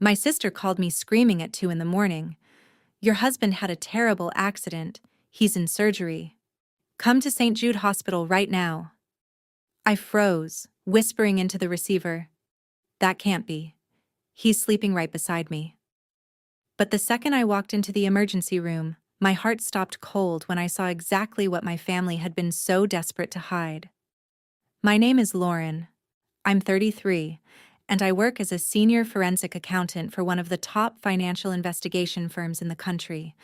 My sister called me screaming at 2 in the morning. Your husband had a terrible accident. He's in surgery. Come to St. Jude Hospital right now. I froze, whispering into the receiver. That can't be. He's sleeping right beside me. But the second I walked into the emergency room, my heart stopped cold when I saw exactly what my family had been so desperate to hide. My name is Lauren. I'm 33, and I work as a senior forensic accountant for one of the top financial investigation firms in the country.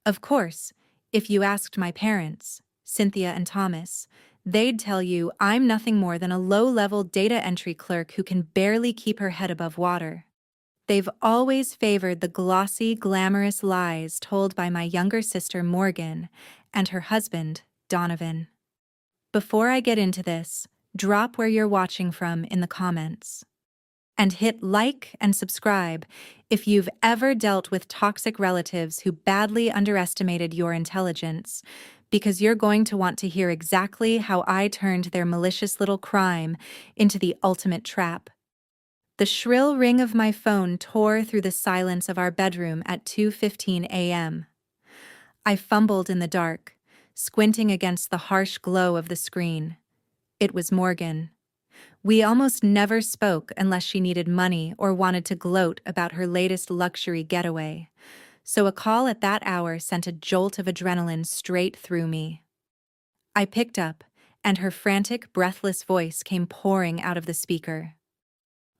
Of course, if you asked my parents, Cynthia and Thomas, they'd tell you I'm nothing more than a low-level data entry clerk who can barely keep her head above water. They've always favored the glossy, glamorous lies told by my younger sister Morgan and her husband, Donovan. Before I get into this, drop where you're watching from in the comments. And hit like and subscribe if you've ever dealt with toxic relatives who badly underestimated your intelligence, because you're going to want to hear exactly how I turned their malicious little crime into the ultimate trap. The shrill ring of my phone tore through the silence of our bedroom at 2:15 a.m. I fumbled in the dark, squinting against the harsh glow of the screen. It was Morgan. We almost never spoke unless she needed money or wanted to gloat about her latest luxury getaway, so a call at that hour sent a jolt of adrenaline straight through me. I picked up, and her frantic, breathless voice came pouring out of the speaker.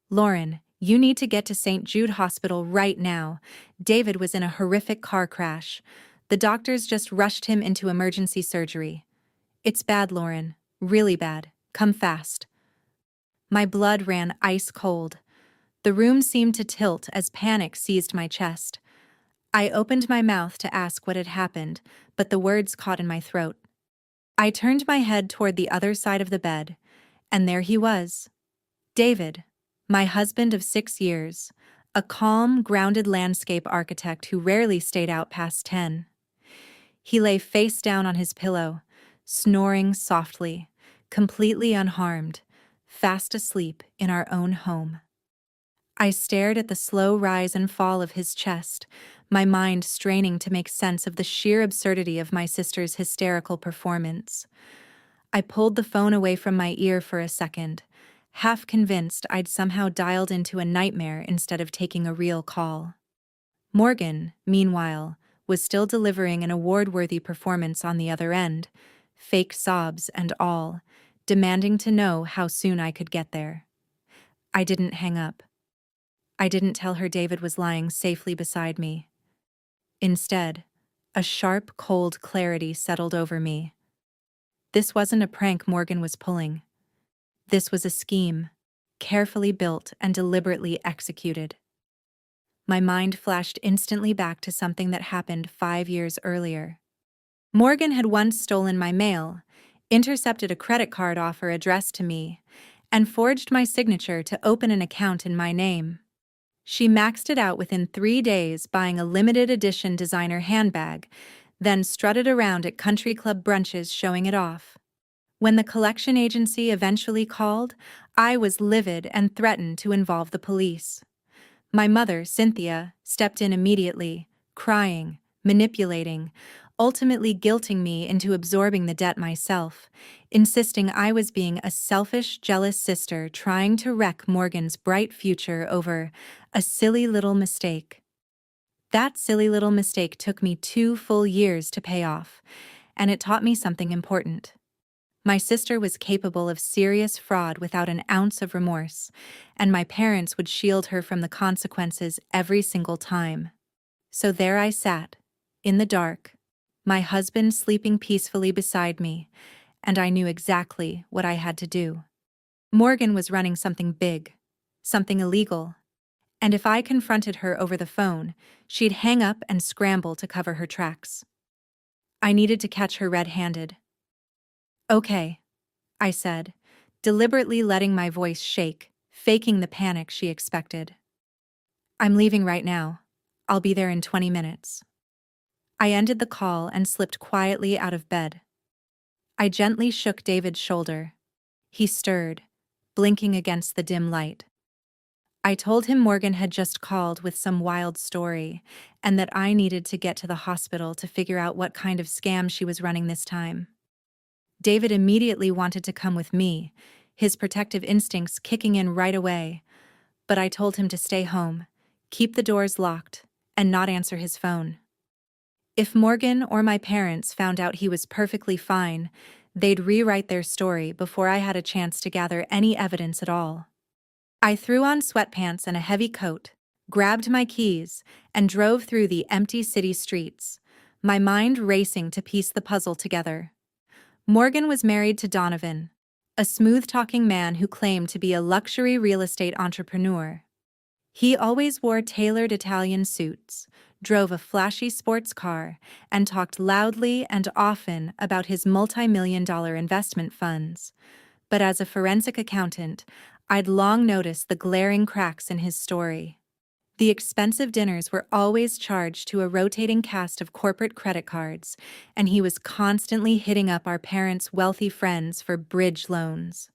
Lauren, you need to get to St. Jude Hospital right now. David was in a horrific car crash. The doctors just rushed him into emergency surgery. It's bad, Lauren. Really bad. Come fast. My blood ran ice cold. The room seemed to tilt as panic seized my chest. I opened my mouth to ask what had happened, but the words caught in my throat. I turned my head toward the other side of the bed, and there he was. David, my husband of 6 years, a calm, grounded landscape architect who rarely stayed out past 10. He lay face down on his pillow, snoring softly, completely unharmed, fast asleep in our own home. I stared at the slow rise and fall of his chest, my mind straining to make sense of the sheer absurdity of my sister's hysterical performance. I pulled the phone away from my ear for a second, half convinced I'd somehow dialed into a nightmare instead of taking a real call. Morgan, meanwhile, was still delivering an award-worthy performance on the other end, fake sobs and all, demanding to know how soon I could get there. I didn't hang up. I didn't tell her David was lying safely beside me. Instead, a sharp, cold clarity settled over me. This wasn't a prank Morgan was pulling. This was a scheme, carefully built and deliberately executed. My mind flashed instantly back to something that happened 5 years earlier. Morgan had once stolen my mail, intercepted a credit card offer addressed to me, and forged my signature to open an account in my name. She maxed it out within 3 days, buying a limited edition designer handbag, then strutted around at country club brunches showing it off. When the collection agency eventually called, I was livid and threatened to involve the police. My mother, Cynthia, stepped in immediately, crying, manipulating, ultimately guilting me into absorbing the debt myself, insisting I was being a selfish, jealous sister trying to wreck Morgan's bright future over a silly little mistake. That silly little mistake took me 2 full years to pay off, and it taught me something important. My sister was capable of serious fraud without an ounce of remorse, and my parents would shield her from the consequences every single time. So there I sat, in the dark, my husband sleeping peacefully beside me, and I knew exactly what I had to do. Morgan was running something big, something illegal, and if I confronted her over the phone, she'd hang up and scramble to cover her tracks. I needed to catch her red-handed. "Okay," I said, deliberately letting my voice shake, faking the panic she expected. "I'm leaving right now. I'll be there in 20 minutes. I ended the call and slipped quietly out of bed. I gently shook David's shoulder. He stirred, blinking against the dim light. I told him Morgan had just called with some wild story and that I needed to get to the hospital to figure out what kind of scam she was running this time. David immediately wanted to come with me, his protective instincts kicking in right away, but I told him to stay home, keep the doors locked, and not answer his phone. If Morgan or my parents found out he was perfectly fine, they'd rewrite their story before I had a chance to gather any evidence at all. I threw on sweatpants and a heavy coat, grabbed my keys, and drove through the empty city streets, my mind racing to piece the puzzle together. Morgan was married to Donovan, a smooth-talking man who claimed to be a luxury real estate entrepreneur. He always wore tailored Italian suits, drove a flashy sports car, and talked loudly and often about his multi-million-dollar investment funds. But as a forensic accountant, I'd long noticed the glaring cracks in his story. The expensive dinners were always charged to a rotating cast of corporate credit cards, and he was constantly hitting up our parents' wealthy friends for bridge loans.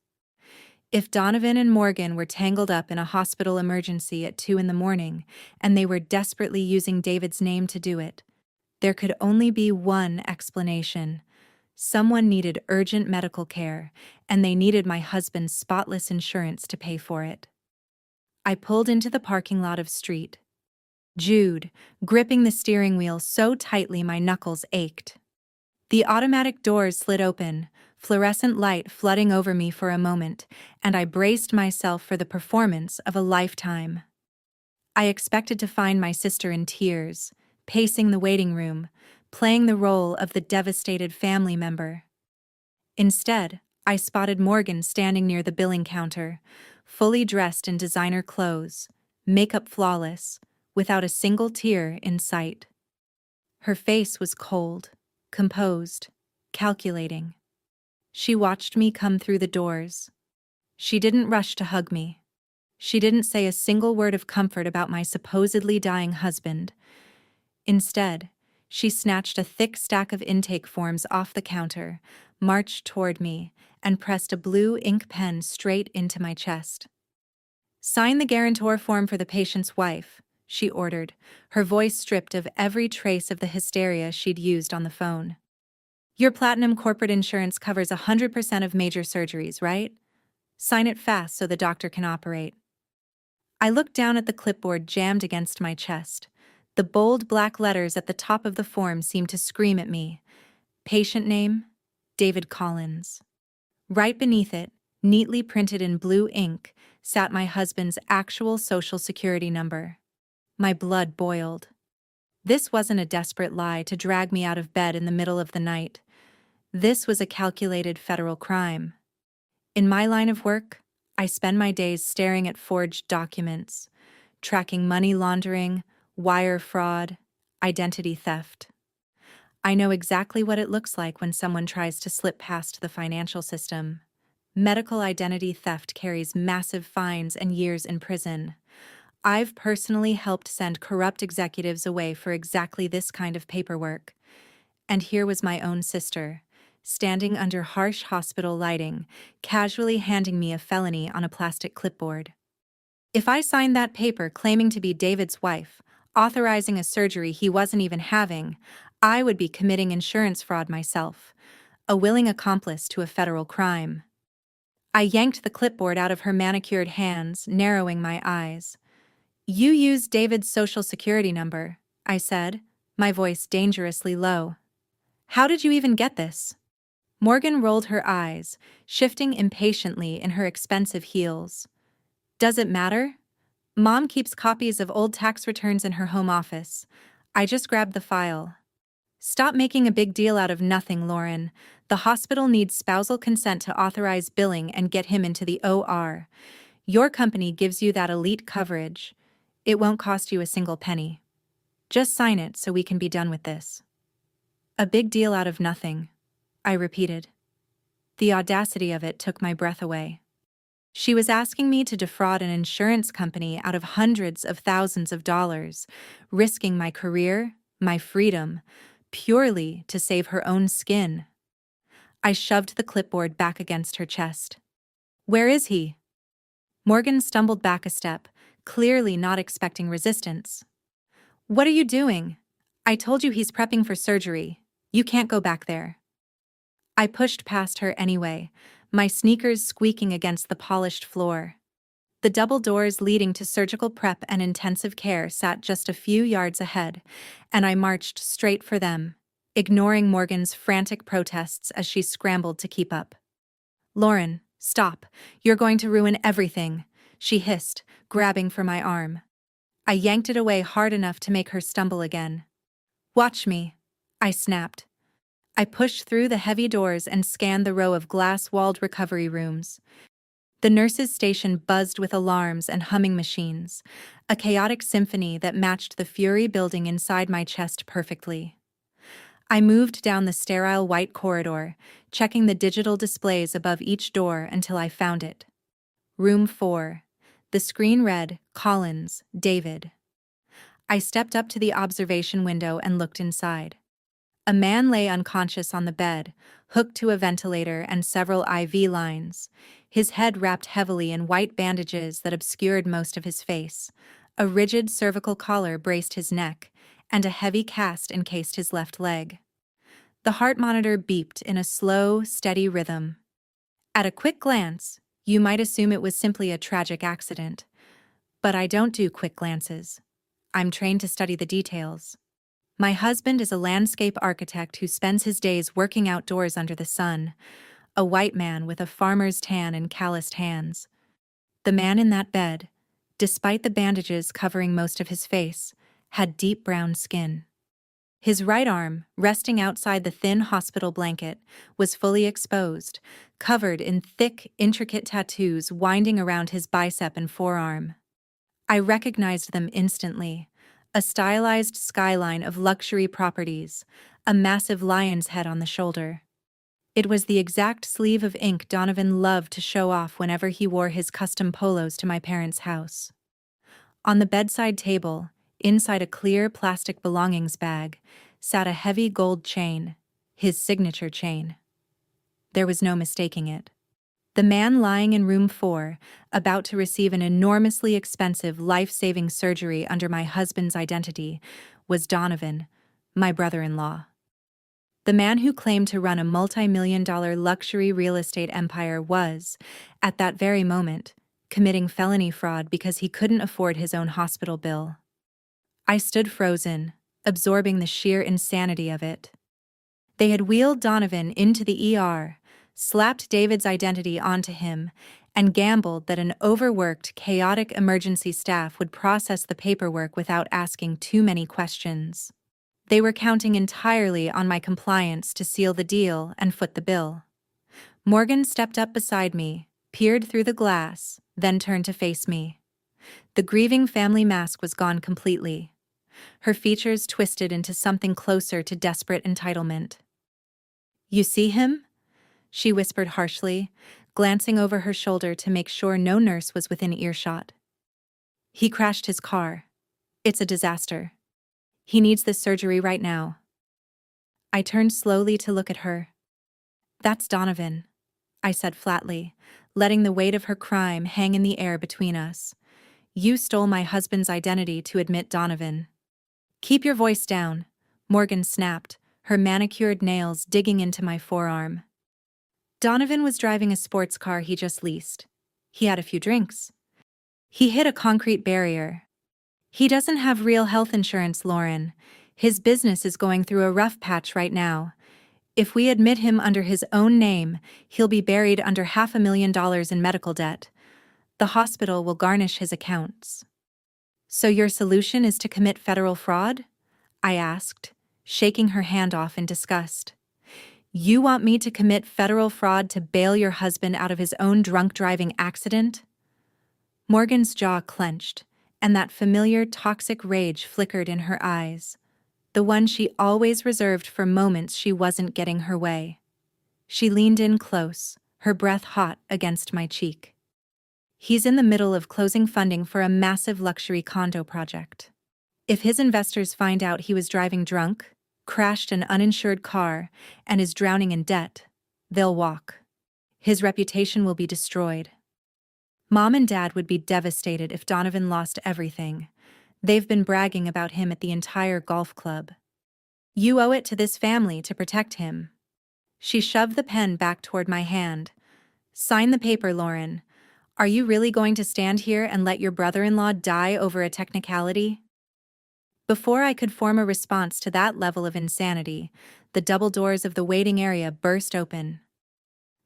If Donovan and Morgan were tangled up in a hospital emergency at 2 in the morning, and they were desperately using David's name to do it, there could only be one explanation. Someone needed urgent medical care, and they needed my husband's spotless insurance to pay for it. I pulled into the parking lot of Street Jude, gripping the steering wheel so tightly my knuckles ached. The automatic doors slid open, fluorescent light flooding over me for a moment, and I braced myself for the performance of a lifetime. I expected to find my sister in tears, pacing the waiting room, playing the role of the devastated family member. Instead, I spotted Morgan standing near the billing counter, fully dressed in designer clothes, makeup flawless, without a single tear in sight. Her face was cold, composed, calculating. She watched me come through the doors. She didn't rush to hug me. She didn't say a single word of comfort about my supposedly dying husband. Instead, she snatched a thick stack of intake forms off the counter, marched toward me, and pressed a blue ink pen straight into my chest. "Sign the guarantor form for the patient's wife," she ordered, her voice stripped of every trace of the hysteria she'd used on the phone. "Your Platinum corporate insurance covers 100% of major surgeries, right? Sign it fast so the doctor can operate." I looked down at the clipboard jammed against my chest. The bold black letters at the top of the form seemed to scream at me. Patient name, David Collins. Right beneath it, neatly printed in blue ink, sat my husband's actual social security number. My blood boiled. This wasn't a desperate lie to drag me out of bed in the middle of the night. This was a calculated federal crime. In my line of work, I spend my days staring at forged documents, tracking money laundering, wire fraud, identity theft. I know exactly what it looks like when someone tries to slip past the financial system. Medical identity theft carries massive fines and years in prison. I've personally helped send corrupt executives away for exactly this kind of paperwork. And here was my own sister, standing under harsh hospital lighting, casually handing me a felony on a plastic clipboard. If I signed that paper claiming to be David's wife, authorizing a surgery he wasn't even having, I would be committing insurance fraud myself, a willing accomplice to a federal crime. I yanked the clipboard out of her manicured hands, narrowing my eyes. "You used David's social security number," I said, my voice dangerously low. "How did you even get this?" Morgan rolled her eyes, shifting impatiently in her expensive heels. "Does it matter? Mom keeps copies of old tax returns in her home office. I just grabbed the file." "Stop making a big deal out of nothing, Lauren. The hospital needs spousal consent to authorize billing and get him into the OR. Your company gives you that elite coverage. It won't cost you a single penny. Just sign it so we can be done with this." "A big deal out of nothing," I repeated. The audacity of it took my breath away. She was asking me to defraud an insurance company out of hundreds of thousands of dollars, risking my career, my freedom, purely to save her own skin. I shoved the clipboard back against her chest. "Where is he?" Morgan stumbled back a step, clearly not expecting resistance. "What are you doing? I told you he's prepping for surgery. You can't go back there." I pushed past her anyway, my sneakers squeaking against the polished floor. The double doors leading to surgical prep and intensive care sat just a few yards ahead, and I marched straight for them, ignoring Morgan's frantic protests as she scrambled to keep up. "Lauren, stop. You're going to ruin everything," she hissed, grabbing for my arm. I yanked it away hard enough to make her stumble again. "Watch me," I snapped. I pushed through the heavy doors and scanned the row of glass-walled recovery rooms. The nurses' station buzzed with alarms and humming machines, a chaotic symphony that matched the fury building inside my chest perfectly. I moved down the sterile white corridor, checking the digital displays above each door until I found it. Room 4. The screen read, "Collins, David." I stepped up to the observation window and looked inside. A man lay unconscious on the bed, hooked to a ventilator and several IV lines, his head wrapped heavily in white bandages that obscured most of his face. A rigid cervical collar braced his neck, and a heavy cast encased his left leg. The heart monitor beeped in a slow, steady rhythm. At a quick glance, you might assume it was simply a tragic accident. But I don't do quick glances. I'm trained to study the details. My husband is a landscape architect who spends his days working outdoors under the sun, a white man with a farmer's tan and calloused hands. The man in that bed, despite the bandages covering most of his face, had deep brown skin. His right arm, resting outside the thin hospital blanket, was fully exposed, covered in thick, intricate tattoos winding around his bicep and forearm. I recognized them instantly. A stylized skyline of luxury properties, a massive lion's head on the shoulder. It was the exact sleeve of ink Donovan loved to show off whenever he wore his custom polos to my parents' house. On the bedside table, inside a clear plastic belongings bag, sat a heavy gold chain, his signature chain. There was no mistaking it. The man lying in room 4, about to receive an enormously expensive life-saving surgery under my husband's identity, was Donovan, my brother-in-law. The man who claimed to run a multi-million-dollar luxury real estate empire was, at that very moment, committing felony fraud because he couldn't afford his own hospital bill. I stood frozen, absorbing the sheer insanity of it. They had wheeled Donovan into the ER, slapped David's identity onto him, and gambled that an overworked, chaotic emergency staff would process the paperwork without asking too many questions. They were counting entirely on my compliance to seal the deal and foot the bill. Morgan stepped up beside me, peered through the glass, then turned to face me. The grieving family mask was gone completely. Her features twisted into something closer to desperate entitlement. "You see him?" she whispered harshly, glancing over her shoulder to make sure no nurse was within earshot. "He crashed his car. It's a disaster. He needs this surgery right now." I turned slowly to look at her. "That's Donovan," I said flatly, letting the weight of her crime hang in the air between us. "You stole my husband's identity to admit Donovan." "Keep your voice down," Morgan snapped, her manicured nails digging into my forearm. Donovan was driving a sports car he just leased. He had a few drinks. He hit a concrete barrier. He doesn't have real health insurance, Lauren. His business is going through a rough patch right now. If we admit him under his own name, he'll be buried under $500,000 in medical debt. The hospital will garnish his accounts. "So your solution is to commit federal fraud?" I asked, shaking her hand off in disgust. "You want me to commit federal fraud to bail your husband out of his own drunk driving accident?" Morgan's jaw clenched, and that familiar toxic rage flickered in her eyes, the one she always reserved for moments she wasn't getting her way. She leaned in close, her breath hot against my cheek. "He's in the middle of closing funding for a massive luxury condo project. If his investors find out he was driving drunk, crashed an uninsured car, and is drowning in debt, they'll walk. His reputation will be destroyed." Mom and Dad would be devastated if Donovan lost everything. They've been bragging about him at the entire golf club. You owe it to this family to protect him. She shoved the pen back toward my hand. Sign the paper, Lauren. Are you really going to stand here and let your brother-in-law die over a technicality? Before I could form a response to that level of insanity, the double doors of the waiting area burst open.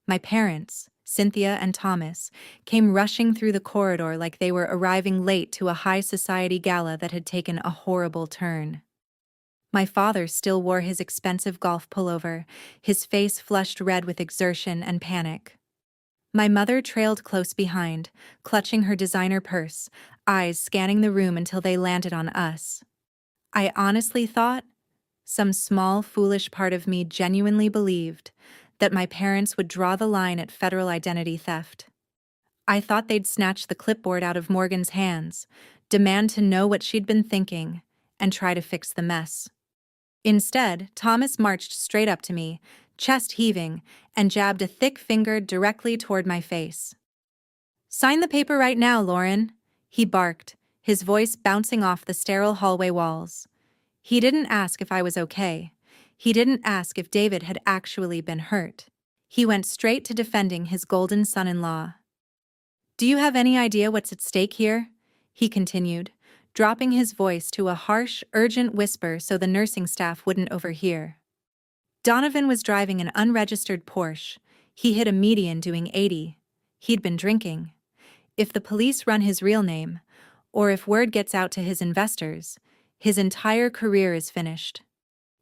My parents, Cynthia and Thomas, came rushing through the corridor like they were arriving late to a high society gala that had taken a horrible turn. My father still wore his expensive golf pullover, his face flushed red with exertion and panic. My mother trailed close behind, clutching her designer purse, eyes scanning the room until they landed on us. I honestly thought, some small, foolish part of me genuinely believed, that my parents would draw the line at federal identity theft. I thought they'd snatch the clipboard out of Morgan's hands, demand to know what she'd been thinking, and try to fix the mess. Instead, Thomas marched straight up to me, chest heaving, and jabbed a thick finger directly toward my face. "Sign the paper right now, Lauren," he barked, his voice bouncing off the sterile hallway walls. He didn't ask if I was okay. He didn't ask if David had actually been hurt. He went straight to defending his golden son-in-law. "Do you have any idea what's at stake here?" he continued, dropping his voice to a harsh, urgent whisper so the nursing staff wouldn't overhear. Donovan was driving an unregistered Porsche. He hit a median doing 80. He'd been drinking. If the police run his real name, or if word gets out to his investors, his entire career is finished.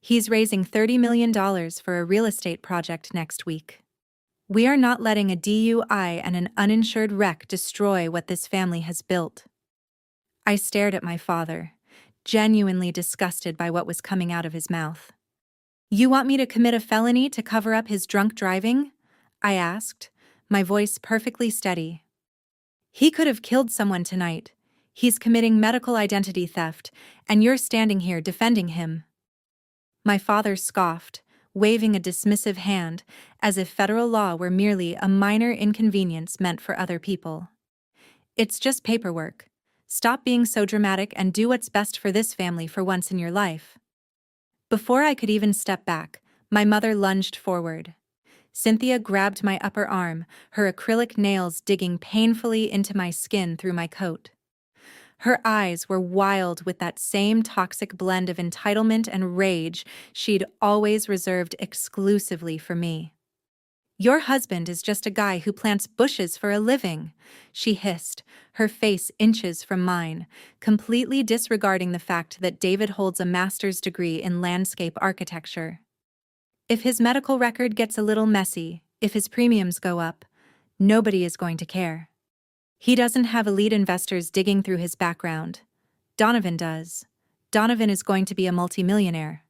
He's raising $30 million for a real estate project next week. We are not letting a DUI and an uninsured wreck destroy what this family has built. I stared at my father, genuinely disgusted by what was coming out of his mouth. "You want me to commit a felony to cover up his drunk driving?" I asked, my voice perfectly steady. "He could have killed someone tonight. He's committing medical identity theft, and you're standing here defending him." My father scoffed, waving a dismissive hand, as if federal law were merely a minor inconvenience meant for other people. "It's just paperwork. Stop being so dramatic and do what's best for this family for once in your life." Before I could even step back, my mother lunged forward. Cynthia grabbed my upper arm, her acrylic nails digging painfully into my skin through my coat. Her eyes were wild with that same toxic blend of entitlement and rage she'd always reserved exclusively for me. "Your husband is just a guy who plants bushes for a living," she hissed, her face inches from mine, completely disregarding the fact that David holds a master's degree in landscape architecture. "If his medical record gets a little messy, if his premiums go up, nobody is going to care. He doesn't have elite investors digging through his background. Donovan does. Donovan is going to be a multimillionaire."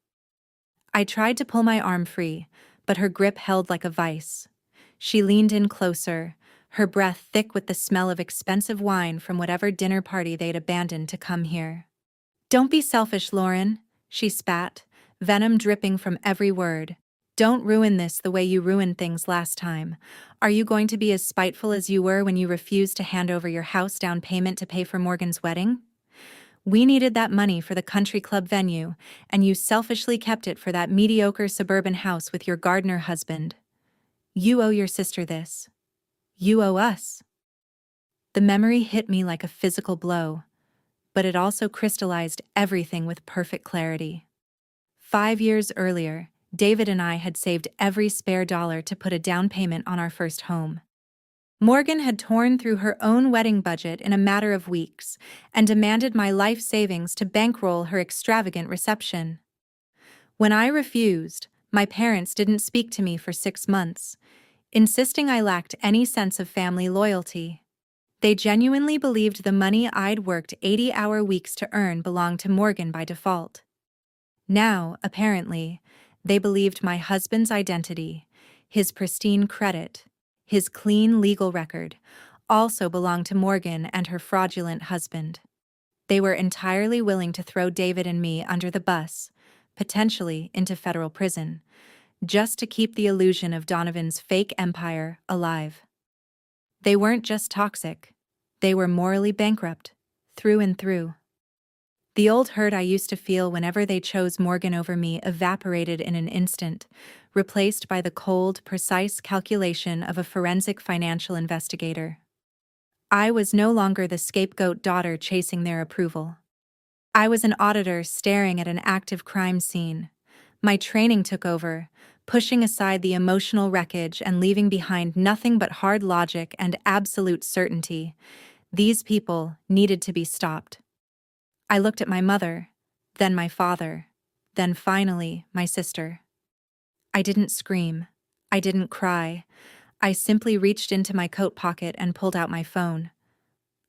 I tried to pull my arm free, but her grip held like a vice. She leaned in closer, her breath thick with the smell of expensive wine from whatever dinner party they'd abandoned to come here. "Don't be selfish, Lauren," she spat, venom dripping from every word. "Don't ruin this the way you ruined things last time. Are you going to be as spiteful as you were when you refused to hand over your house down payment to pay for Morgan's wedding? We needed that money for the country club venue, and you selfishly kept it for that mediocre suburban house with your gardener husband. You owe your sister this. You owe us." The memory hit me like a physical blow, but it also crystallized everything with perfect clarity. 5 years earlier, David and I had saved every spare dollar to put a down payment on our first home. Morgan had torn through her own wedding budget in a matter of weeks and demanded my life savings to bankroll her extravagant reception. When I refused, my parents didn't speak to me for 6 months, insisting I lacked any sense of family loyalty. They genuinely believed the money I'd worked 80-hour weeks to earn belonged to Morgan by default. Now, apparently, they believed my husband's identity, his pristine credit, his clean legal record, also belonged to Morgan and her fraudulent husband. They were entirely willing to throw David and me under the bus, potentially into federal prison, just to keep the illusion of Donovan's fake empire alive. They weren't just toxic, They were morally bankrupt, through and through. The old hurt I used to feel whenever they chose Morgan over me evaporated in an instant, replaced by the cold, precise calculation of a forensic financial investigator. I was no longer the scapegoat daughter chasing their approval. I was an auditor staring at an active crime scene. My training took over, pushing aside the emotional wreckage and leaving behind nothing but hard logic and absolute certainty. These people needed to be stopped. I looked at my mother, then my father, then finally my sister. I didn't scream. I didn't cry. I simply reached into my coat pocket and pulled out my phone.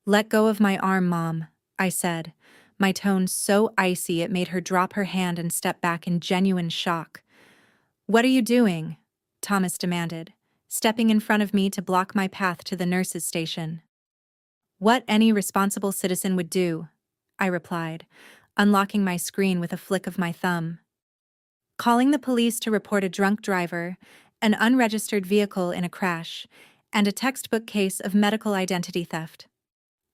"Let go of my arm, Mom," I said, my tone so icy it made her drop her hand and step back in genuine shock. "What are you doing?" Thomas demanded, stepping in front of me to block my path to the nurse's station. "What any responsible citizen would do," I replied, unlocking my screen with a flick of my thumb. "Calling the police to report a drunk driver, an unregistered vehicle in a crash, and a textbook case of medical identity theft.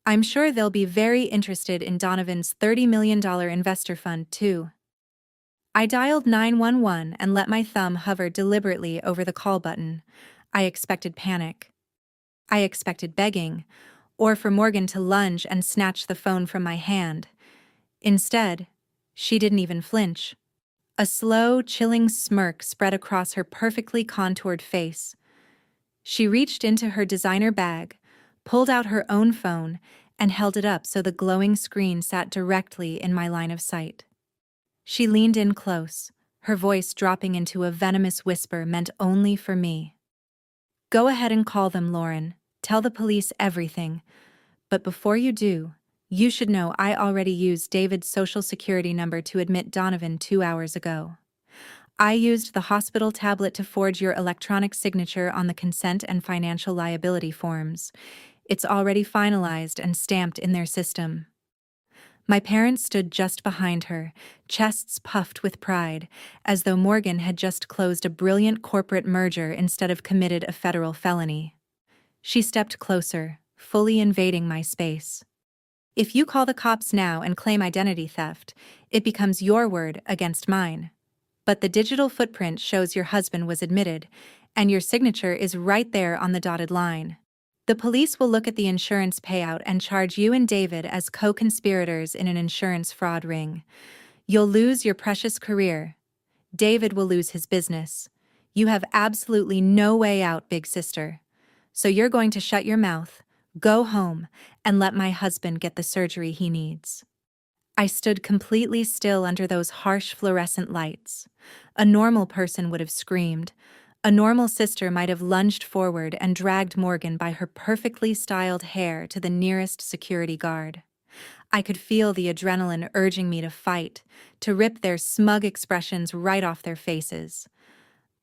I'm sure they'll be very interested in Donovan's $30 million investor fund, too." I dialed 911 and let my thumb hover deliberately over the call button. I expected panic. I expected begging, or for Morgan to lunge and snatch the phone from my hand. Instead, she didn't even flinch. A slow, chilling smirk spread across her perfectly contoured face. She reached into her designer bag, pulled out her own phone, and held it up so the glowing screen sat directly in my line of sight. She leaned in close, her voice dropping into a venomous whisper meant only for me. "Go ahead and call them, Lauren. Tell the police everything. But before you do, you should know I already used David's social security number to admit Donovan 2 hours ago. I used the hospital tablet to forge your electronic signature on the consent and financial liability forms. It's already finalized and stamped in their system." My parents stood just behind her, chests puffed with pride, as though Morgan had just closed a brilliant corporate merger instead of committed a federal felony. She stepped closer, fully invading my space. "If you call the cops now and claim identity theft, it becomes your word against mine. But the digital footprint shows your husband was admitted, and your signature is right there on the dotted line. The police will look at the insurance payout and charge you and David as co-conspirators in an insurance fraud ring. You'll lose your precious career. David will lose his business. You have absolutely no way out, big sister. So you're going to shut your mouth, go home, and let my husband get the surgery he needs." I stood completely still under those harsh fluorescent lights. A normal person would have screamed. A normal sister might have lunged forward and dragged Morgan by her perfectly styled hair to the nearest security guard. I could feel the adrenaline urging me to fight, to rip their smug expressions right off their faces.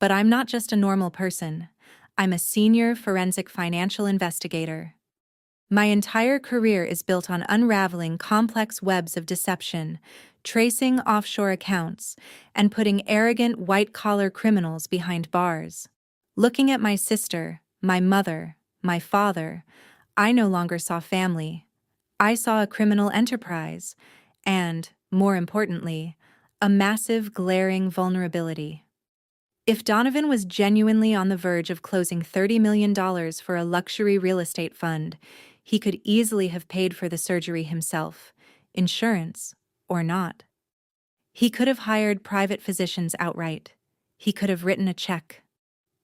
But I'm not just a normal person. I'm a senior forensic financial investigator. My entire career is built on unraveling complex webs of deception, tracing offshore accounts, and putting arrogant white-collar criminals behind bars. Looking at my sister, my mother, my father, I no longer saw family. I saw a criminal enterprise, and, more importantly, a massive, glaring vulnerability. If Donovan was genuinely on the verge of closing $30 million for a luxury real estate fund, he could easily have paid for the surgery himself, insurance or not. He could have hired private physicians outright. He could have written a check.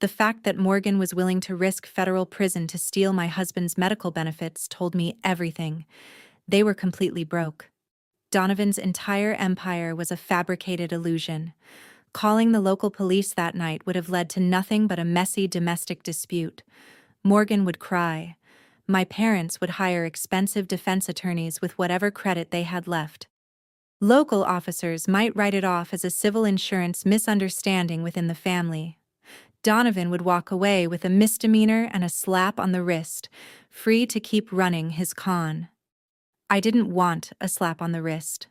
The fact that Morgan was willing to risk federal prison to steal my husband's medical benefits told me everything. They were completely broke. Donovan's entire empire was a fabricated illusion. Calling the local police that night would have led to nothing but a messy domestic dispute. Morgan would cry. My parents would hire expensive defense attorneys with whatever credit they had left. Local officers might write it off as a civil insurance misunderstanding within the family. Donovan would walk away with a misdemeanor and a slap on the wrist, free to keep running his con. I didn't want a slap on the wrist.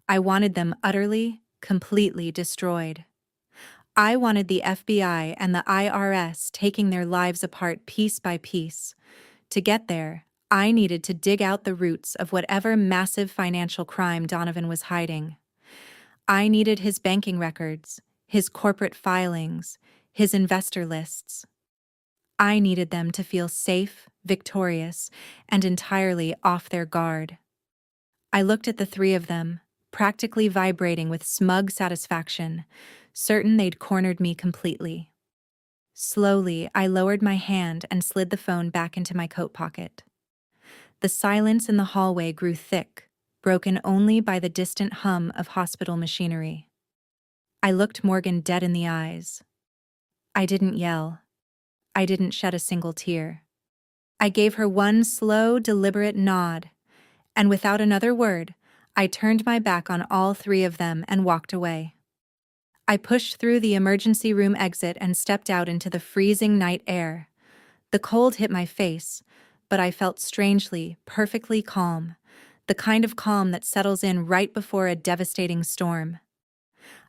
I wanted them utterly, completely destroyed. I wanted the FBI and the IRS taking their lives apart piece by piece. To get there, I needed to dig out the roots of whatever massive financial crime Donovan was hiding. I needed his banking records, his corporate filings, his investor lists. I needed them to feel safe, victorious, and entirely off their guard. I looked at the three of them, practically vibrating with smug satisfaction, certain they'd cornered me completely. Slowly, I lowered my hand and slid the phone back into my coat pocket. The silence in the hallway grew thick, broken only by the distant hum of hospital machinery. I looked Morgan dead in the eyes. I didn't yell. I didn't shed a single tear. I gave her one slow, deliberate nod, and without another word, I turned my back on all three of them and walked away. I pushed through the emergency room exit and stepped out into the freezing night air. The cold hit my face, but I felt strangely, perfectly calm, the kind of calm that settles in right before a devastating storm.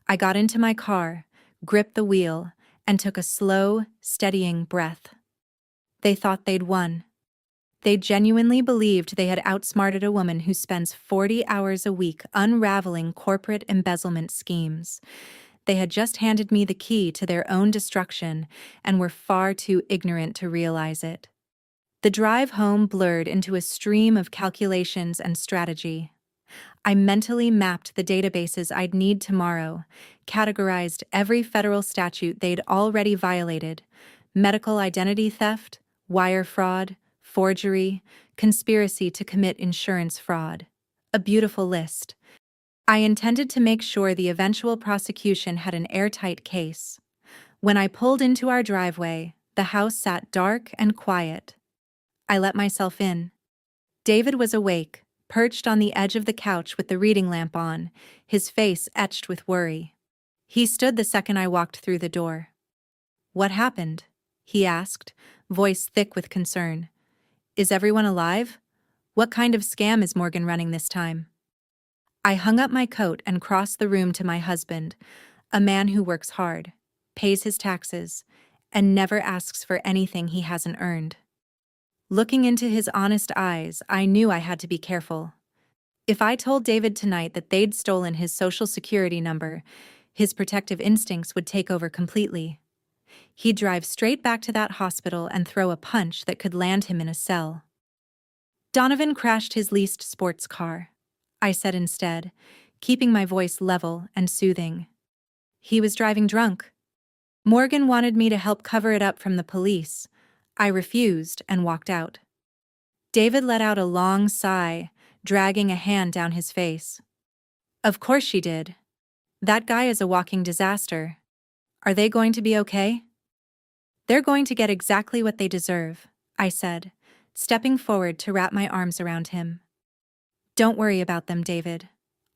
I got into my car, gripped the wheel, and took a slow, steadying breath. They thought they'd won. They genuinely believed they had outsmarted a woman who spends 40 hours a week unraveling corporate embezzlement schemes. They had just handed me the key to their own destruction and were far too ignorant to realize it. The drive home blurred into a stream of calculations and strategy. I mentally mapped the databases I'd need tomorrow, categorized every federal statute they'd already violated: medical identity theft, wire fraud, forgery, conspiracy to commit insurance fraud. A beautiful list. I intended to make sure the eventual prosecution had an airtight case. When I pulled into our driveway, the house sat dark and quiet. I let myself in. David was awake, perched on the edge of the couch with the reading lamp on, his face etched with worry. He stood the second I walked through the door. "What happened?" he asked, voice thick with concern. "Is everyone alive? What kind of scam is Morgan running this time?" I hung up my coat and crossed the room to my husband, a man who works hard, pays his taxes, and never asks for anything he hasn't earned. Looking into his honest eyes, I knew I had to be careful. If I told David tonight that they'd stolen his social security number, his protective instincts would take over completely. He'd drive straight back to that hospital and throw a punch that could land him in a cell. Donovan crashed his leased sports car, I said instead, keeping my voice level and soothing. He was driving drunk. Morgan wanted me to help cover it up from the police. I refused and walked out. David let out a long sigh, dragging a hand down his face. "Of course she did. That guy is a walking disaster. Are they going to be okay?" "They're going to get exactly what they deserve," I said, stepping forward to wrap my arms around him. "Don't worry about them, David.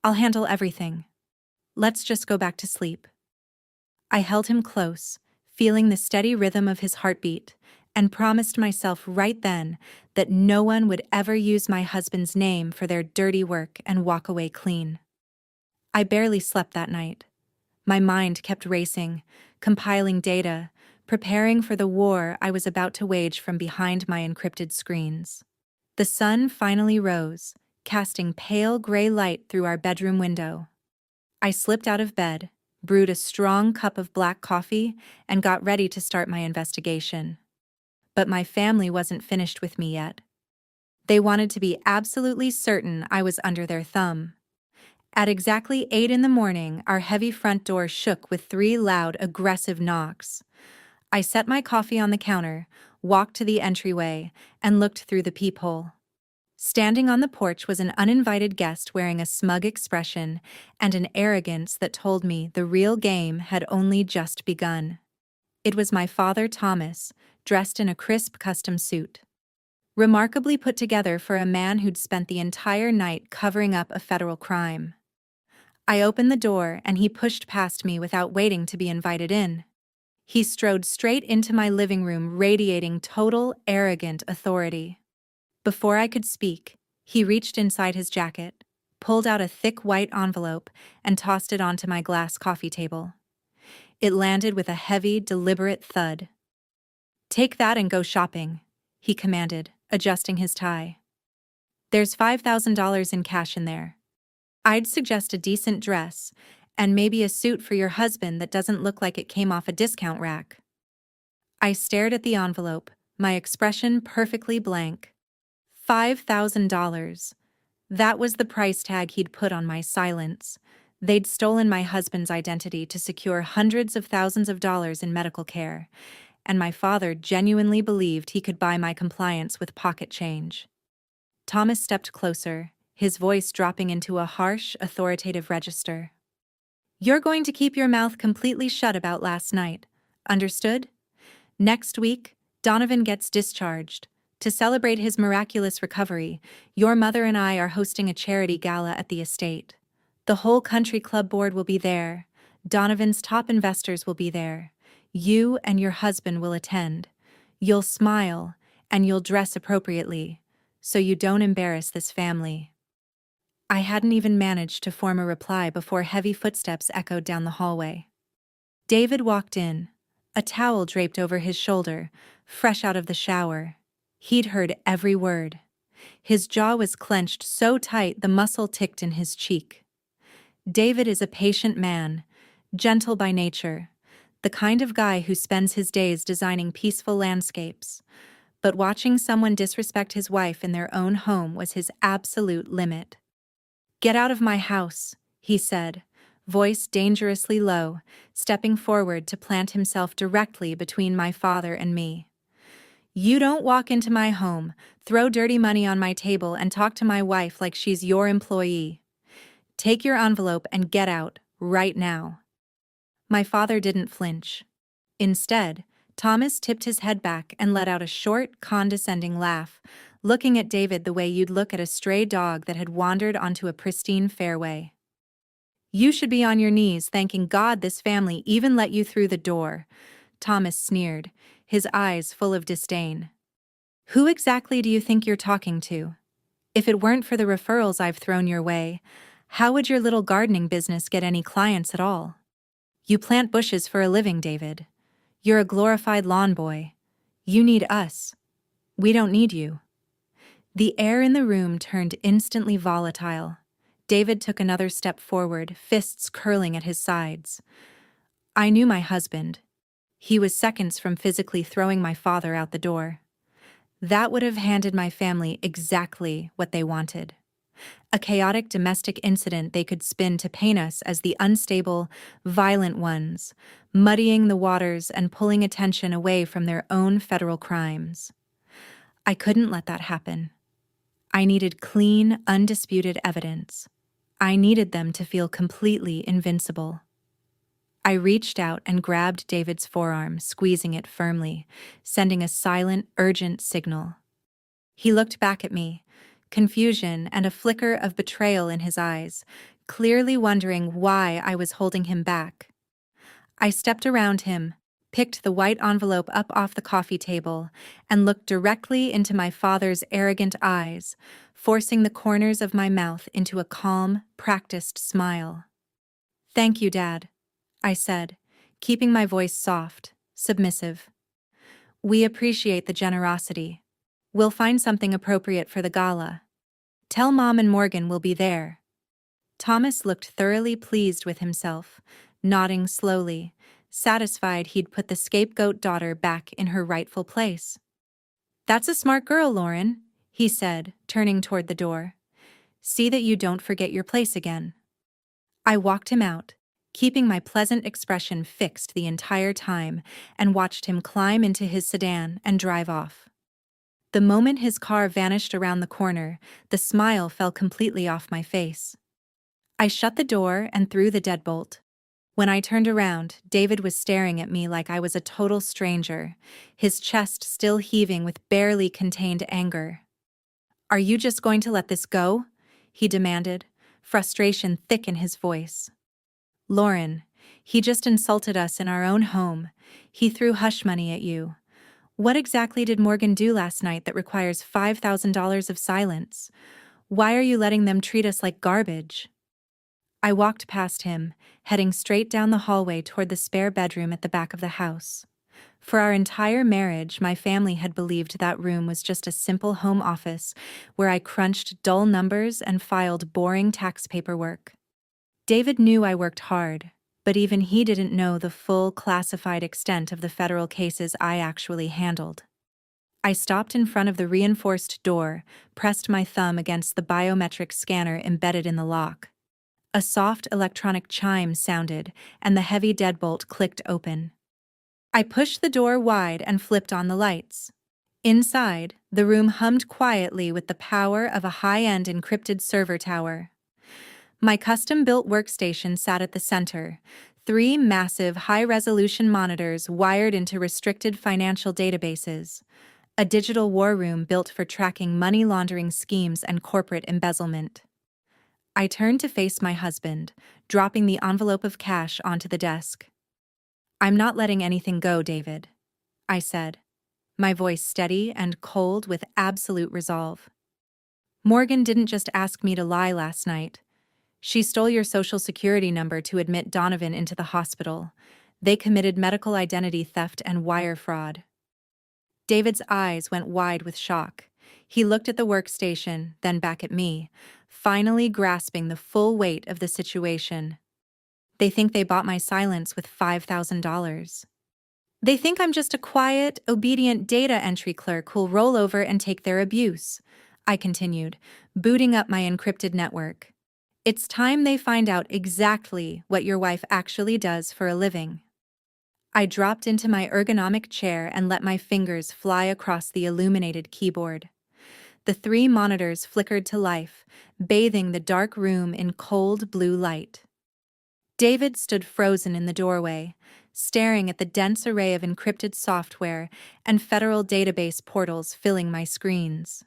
I'll handle everything. Let's just go back to sleep." I held him close, feeling the steady rhythm of his heartbeat, and promised myself right then that no one would ever use my husband's name for their dirty work and walk away clean. I barely slept that night. My mind kept racing, compiling data, preparing for the war I was about to wage from behind my encrypted screens. The sun finally rose, casting pale gray light through our bedroom window. I slipped out of bed, brewed a strong cup of black coffee, and got ready to start my investigation. But my family wasn't finished with me yet. They wanted to be absolutely certain I was under their thumb. At exactly 8 in the morning, our heavy front door shook with 3 loud, aggressive knocks. I set my coffee on the counter, walked to the entryway, and looked through the peephole. Standing on the porch was an uninvited guest wearing a smug expression and an arrogance that told me the real game had only just begun. It was my father, Thomas, dressed in a crisp custom suit. Remarkably put together for a man who'd spent the entire night covering up a federal crime. I opened the door and he pushed past me without waiting to be invited in. He strode straight into my living room, radiating total, arrogant authority. Before I could speak, he reached inside his jacket, pulled out a thick white envelope, and tossed it onto my glass coffee table. It landed with a heavy, deliberate thud. "Take that and go shopping," he commanded, adjusting his tie. There's $5,000 in cash in there. I'd suggest a decent dress, and maybe a suit for your husband that doesn't look like it came off a discount rack." I stared at the envelope, my expression perfectly blank. $5,000. That was the price tag he'd put on my silence. They'd stolen my husband's identity to secure hundreds of thousands of dollars in medical care, and my father genuinely believed he could buy my compliance with pocket change. Thomas stepped closer, his voice dropping into a harsh, authoritative register. "You're going to keep your mouth completely shut about last night. Understood? Next week, Donovan gets discharged. To celebrate his miraculous recovery, your mother and I are hosting a charity gala at the estate. The whole country club board will be there. Donovan's top investors will be there. You and your husband will attend. You'll smile, and you'll dress appropriately, so you don't embarrass this family." I hadn't even managed to form a reply before heavy footsteps echoed down the hallway. David walked in, a towel draped over his shoulder, fresh out of the shower. He'd heard every word. His jaw was clenched so tight the muscle ticked in his cheek. David is a patient man, gentle by nature, the kind of guy who spends his days designing peaceful landscapes. But watching someone disrespect his wife in their own home was his absolute limit. "Get out of my house," he said, voice dangerously low, stepping forward to plant himself directly between my father and me. "You don't walk into my home, throw dirty money on my table, and talk to my wife like she's your employee. Take your envelope and get out, right now." My father didn't flinch. Instead, Thomas tipped his head back and let out a short, condescending laugh, looking at David the way you'd look at a stray dog that had wandered onto a pristine fairway. "You should be on your knees thanking God this family even let you through the door," Thomas sneered, his eyes full of disdain. "Who exactly do you think you're talking to? If it weren't for the referrals I've thrown your way, how would your little gardening business get any clients at all? You plant bushes for a living, David. You're a glorified lawn boy. You need us. We don't need you." The air in the room turned instantly volatile. David took another step forward, fists curling at his sides. I knew my husband. He was seconds from physically throwing my father out the door. That would have handed my family exactly what they wanted. A chaotic domestic incident they could spin to paint us as the unstable, violent ones, muddying the waters and pulling attention away from their own federal crimes. I couldn't let that happen. I needed clean, undisputed evidence. I needed them to feel completely invincible. I reached out and grabbed David's forearm, squeezing it firmly, sending a silent, urgent signal. He looked back at me, confusion and a flicker of betrayal in his eyes, clearly wondering why I was holding him back. I stepped around him, picked the white envelope up off the coffee table, and looked directly into my father's arrogant eyes, forcing the corners of my mouth into a calm, practiced smile. "Thank you, Dad," I said, keeping my voice soft, submissive. "We appreciate the generosity. We'll find something appropriate for the gala. Tell Mom and Morgan we'll be there." Thomas looked thoroughly pleased with himself, nodding slowly, satisfied he'd put the scapegoat daughter back in her rightful place. "That's a smart girl, Lauren," he said, turning toward the door. "See that you don't forget your place again." I walked him out, keeping my pleasant expression fixed the entire time, and watched him climb into his sedan and drive off. The moment his car vanished around the corner, the smile fell completely off my face. I shut the door and threw the deadbolt. When I turned around, David was staring at me like I was a total stranger, his chest still heaving with barely contained anger. "Are you just going to let this go?" he demanded, frustration thick in his voice. "Lauren, he just insulted us in our own home. He threw hush money at you. What exactly did Morgan do last night that requires $5,000 of silence? Why are you letting them treat us like garbage?" I walked past him, heading straight down the hallway toward the spare bedroom at the back of the house. For our entire marriage, my family had believed that room was just a simple home office where I crunched dull numbers and filed boring tax paperwork. David knew I worked hard, but even he didn't know the full classified extent of the federal cases I actually handled. I stopped in front of the reinforced door, pressed my thumb against the biometric scanner embedded in the lock. A soft electronic chime sounded, and the heavy deadbolt clicked open. I pushed the door wide and flipped on the lights. Inside, the room hummed quietly with the power of a high-end encrypted server tower. My custom-built workstation sat at the center, 3 massive high-resolution monitors wired into restricted financial databases, a digital war room built for tracking money laundering schemes and corporate embezzlement. I turned to face my husband, dropping the envelope of cash onto the desk. "I'm not letting anything go, David," I said, my voice steady and cold with absolute resolve. "Morgan didn't just ask me to lie last night. She stole your social security number to admit Donovan into the hospital. They committed medical identity theft and wire fraud." David's eyes went wide with shock. He looked at the workstation, then back at me, finally grasping the full weight of the situation. "They think they bought my silence with $5,000. They think I'm just a quiet, obedient data entry clerk who'll roll over and take their abuse," I continued, booting up my encrypted network. "It's time they find out exactly what your wife actually does for a living." I dropped into my ergonomic chair and let my fingers fly across the illuminated keyboard. The 3 monitors flickered to life, bathing the dark room in cold blue light. David stood frozen in the doorway, staring at the dense array of encrypted software and federal database portals filling my screens.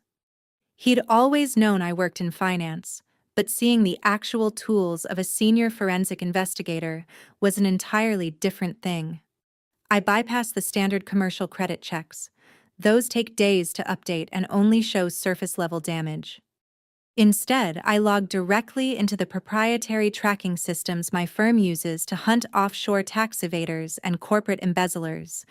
He'd always known I worked in finance, but seeing the actual tools of a senior forensic investigator was an entirely different thing. I bypassed the standard commercial credit checks. Those take days to update and only show surface-level damage. Instead, I logged directly into the proprietary tracking systems my firm uses to hunt offshore tax evaders and corporate embezzlers,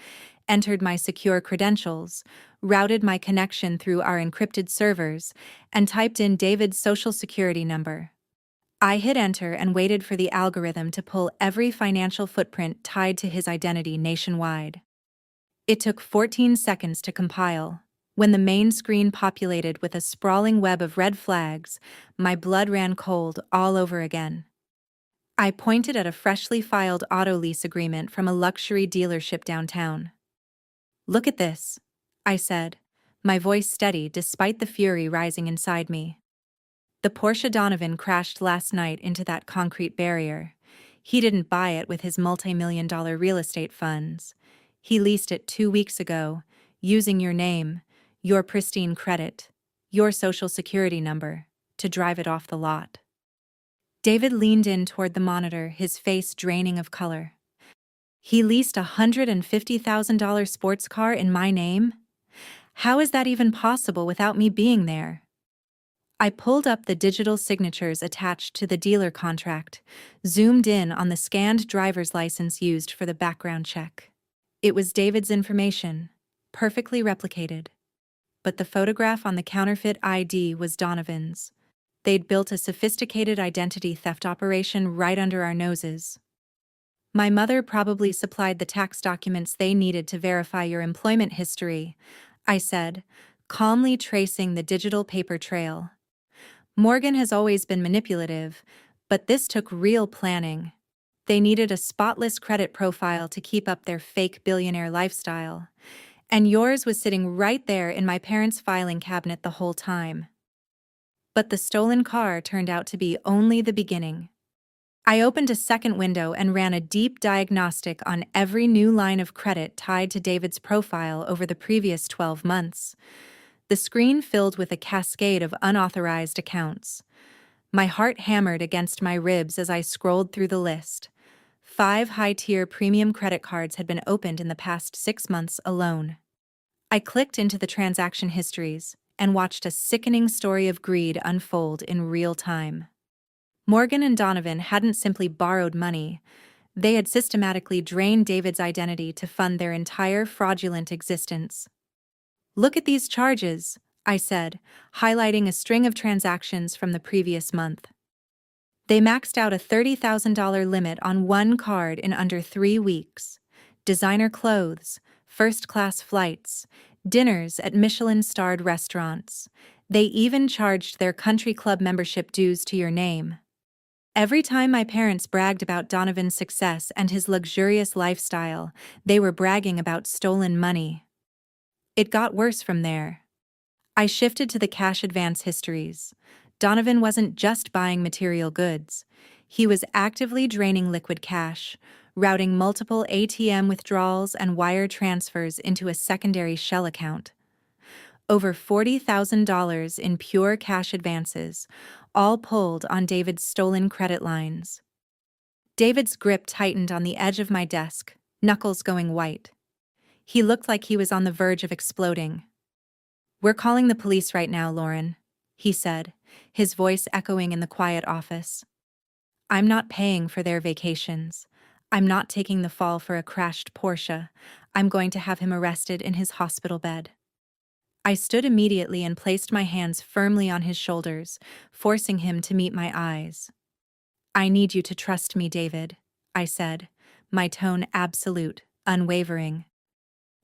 entered my secure credentials, routed my connection through our encrypted servers, and typed in David's social security number. I hit enter and waited for the algorithm to pull every financial footprint tied to his identity nationwide. It took 14 seconds to compile. When the main screen populated with a sprawling web of red flags, my blood ran cold all over again. I pointed at a freshly filed auto lease agreement from a luxury dealership downtown. "Look at this," I said, my voice steady despite the fury rising inside me. "The Porsche Donovan crashed last night into that concrete barrier. He didn't buy it with his multi-million-dollar real estate funds. He leased it 2 weeks ago, using your name, your pristine credit, your social security number, to drive it off the lot." David leaned in toward the monitor, his face draining of color. "He leased a $150,000 sports car in my name? How is that even possible without me being there?" I pulled up the digital signatures attached to the dealer contract, zoomed in on the scanned driver's license used for the background check. It was David's information, perfectly replicated. But the photograph on the counterfeit ID was Donovan's. They'd built a sophisticated identity theft operation right under our noses. "My mother probably supplied the tax documents they needed to verify your employment history," I said, calmly tracing the digital paper trail. "Morgan has always been manipulative, but this took real planning. They needed a spotless credit profile to keep up their fake billionaire lifestyle. And yours was sitting right there in my parents' filing cabinet the whole time." But the stolen car turned out to be only the beginning. I opened a second window and ran a deep diagnostic on every new line of credit tied to David's profile over the previous 12 months. The screen filled with a cascade of unauthorized accounts. My heart hammered against my ribs as I scrolled through the list. 5 high-tier premium credit cards had been opened in the past 6 months alone. I clicked into the transaction histories and watched a sickening story of greed unfold in real time. Morgan and Donovan hadn't simply borrowed money. They had systematically drained David's identity to fund their entire fraudulent existence. "Look at these charges," I said, highlighting a string of transactions from the previous month. They maxed out a $30,000 limit on one card in under 3 weeks. Designer clothes, first-class flights, dinners at Michelin-starred restaurants. They even charged their country club membership dues to your name. Every time my parents bragged about Donovan's success and his luxurious lifestyle, they were bragging about stolen money. It got worse from there. I shifted to the cash advance histories. Donovan wasn't just buying material goods. He was actively draining liquid cash, routing multiple ATM withdrawals and wire transfers into a secondary shell account. Over $40,000 in pure cash advances, all pulled on David's stolen credit lines. David's grip tightened on the edge of my desk, knuckles going white. He looked like he was on the verge of exploding. "We're calling the police right now, Lauren," he said, his voice echoing in the quiet office. "I'm not paying for their vacations. I'm not taking the fall for a crashed Porsche. I'm going to have him arrested in his hospital bed." I stood immediately and placed my hands firmly on his shoulders, forcing him to meet my eyes. "I need you to trust me, David," I said, my tone absolute, unwavering.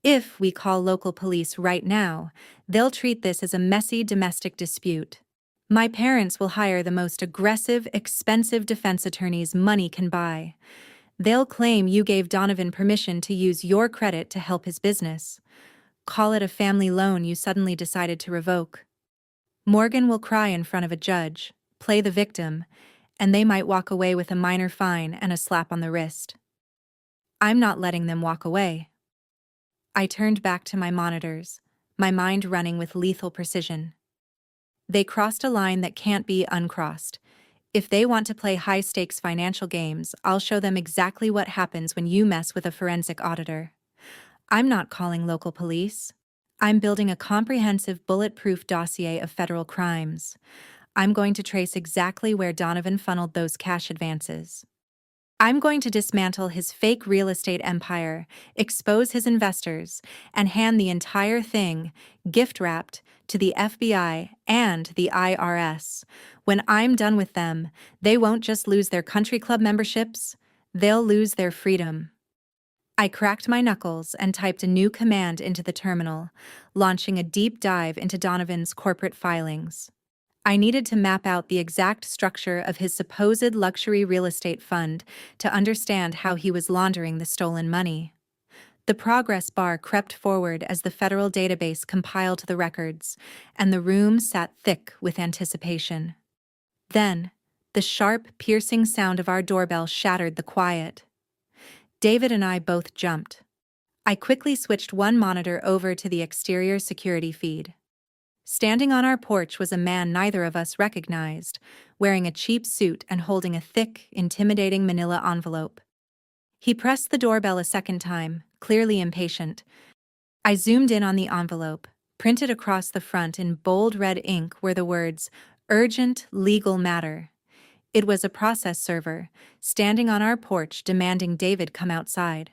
"If we call local police right now, they'll treat this as a messy domestic dispute. My parents will hire the most aggressive, expensive defense attorneys money can buy. They'll claim you gave Donovan permission to use your credit to help his business. Call it a family loan you suddenly decided to revoke. Morgan will cry in front of a judge, play the victim, and they might walk away with a minor fine and a slap on the wrist. I'm not letting them walk away." I turned back to my monitors, my mind running with lethal precision. They crossed a line that can't be uncrossed. If they want to play high-stakes financial games, I'll show them exactly what happens when you mess with a forensic auditor. I'm not calling local police. I'm building a comprehensive bulletproof dossier of federal crimes. I'm going to trace exactly where Donovan funneled those cash advances. I'm going to dismantle his fake real estate empire, expose his investors, and hand the entire thing, gift-wrapped, to the FBI and the IRS. When I'm done with them, they won't just lose their country club memberships, they'll lose their freedom. I cracked my knuckles and typed a new command into the terminal, launching a deep dive into Donovan's corporate filings. I needed to map out the exact structure of his supposed luxury real estate fund to understand how he was laundering the stolen money. The progress bar crept forward as the federal database compiled the records, and the room sat thick with anticipation. Then, the sharp, piercing sound of our doorbell shattered the quiet. David and I both jumped. I quickly switched one monitor over to the exterior security feed. Standing on our porch was a man neither of us recognized, wearing a cheap suit and holding a thick, intimidating manila envelope. He pressed the doorbell a second time, clearly impatient. I zoomed in on the envelope. Printed across the front in bold red ink were the words, "Urgent Legal Matter." It was a process server, standing on our porch demanding David come outside.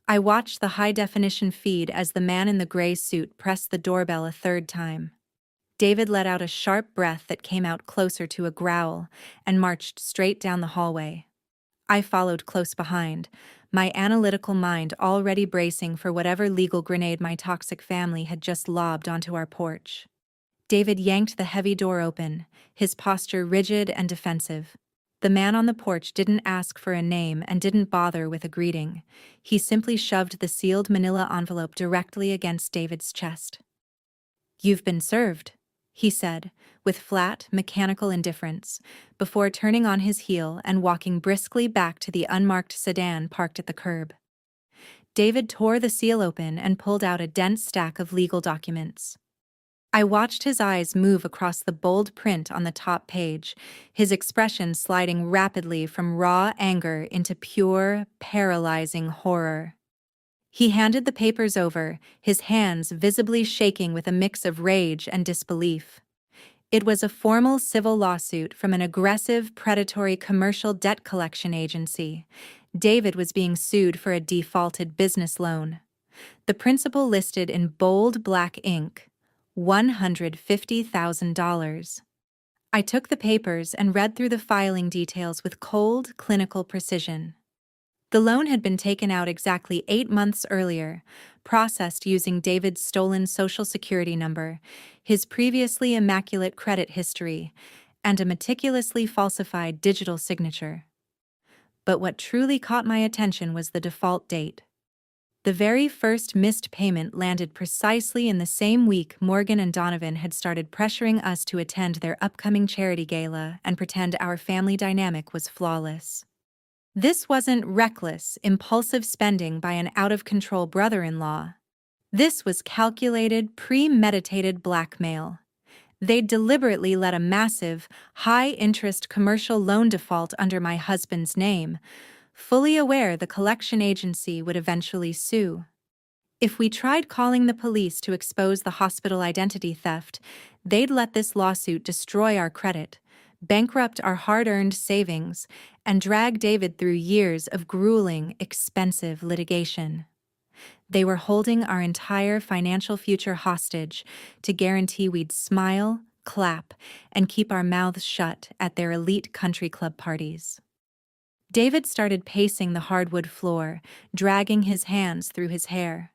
I watched the high-definition feed as the man in the gray suit pressed the doorbell a third time. David let out a sharp breath that came out closer to a growl and marched straight down the hallway. I followed close behind, my analytical mind already bracing for whatever legal grenade my toxic family had just lobbed onto our porch. David yanked the heavy door open, his posture rigid and defensive. The man on the porch didn't ask for a name and didn't bother with a greeting. He simply shoved the sealed manila envelope directly against David's chest. "You've been served," he said, with flat, mechanical indifference, before turning on his heel and walking briskly back to the unmarked sedan parked at the curb. David tore the seal open and pulled out a dense stack of legal documents. I watched his eyes move across the bold print on the top page, his expression sliding rapidly from raw anger into pure, paralyzing horror. He handed the papers over, his hands visibly shaking with a mix of rage and disbelief. It was a formal civil lawsuit from an aggressive, predatory commercial debt collection agency. David was being sued for a defaulted business loan. The principal listed in bold black ink, $150,000. I took the papers and read through the filing details with cold, clinical precision. The loan had been taken out exactly 8 months earlier, processed using David's stolen Social Security number, his previously immaculate credit history, and a meticulously falsified digital signature. But what truly caught my attention was the default date. The very first missed payment landed precisely in the same week Morgan and Donovan had started pressuring us to attend their upcoming charity gala and pretend our family dynamic was flawless. This wasn't reckless, impulsive spending by an out-of-control brother-in-law. This was calculated, premeditated blackmail. They'd deliberately let a massive, high-interest commercial loan default under my husband's name, fully aware the collection agency would eventually sue. If we tried calling the police to expose the hospital identity theft, they'd let this lawsuit destroy our credit, bankrupt our hard-earned savings, and drag David through years of grueling, expensive litigation. They were holding our entire financial future hostage to guarantee we'd smile, clap, and keep our mouths shut at their elite country club parties. David started pacing the hardwood floor, dragging his hands through his hair.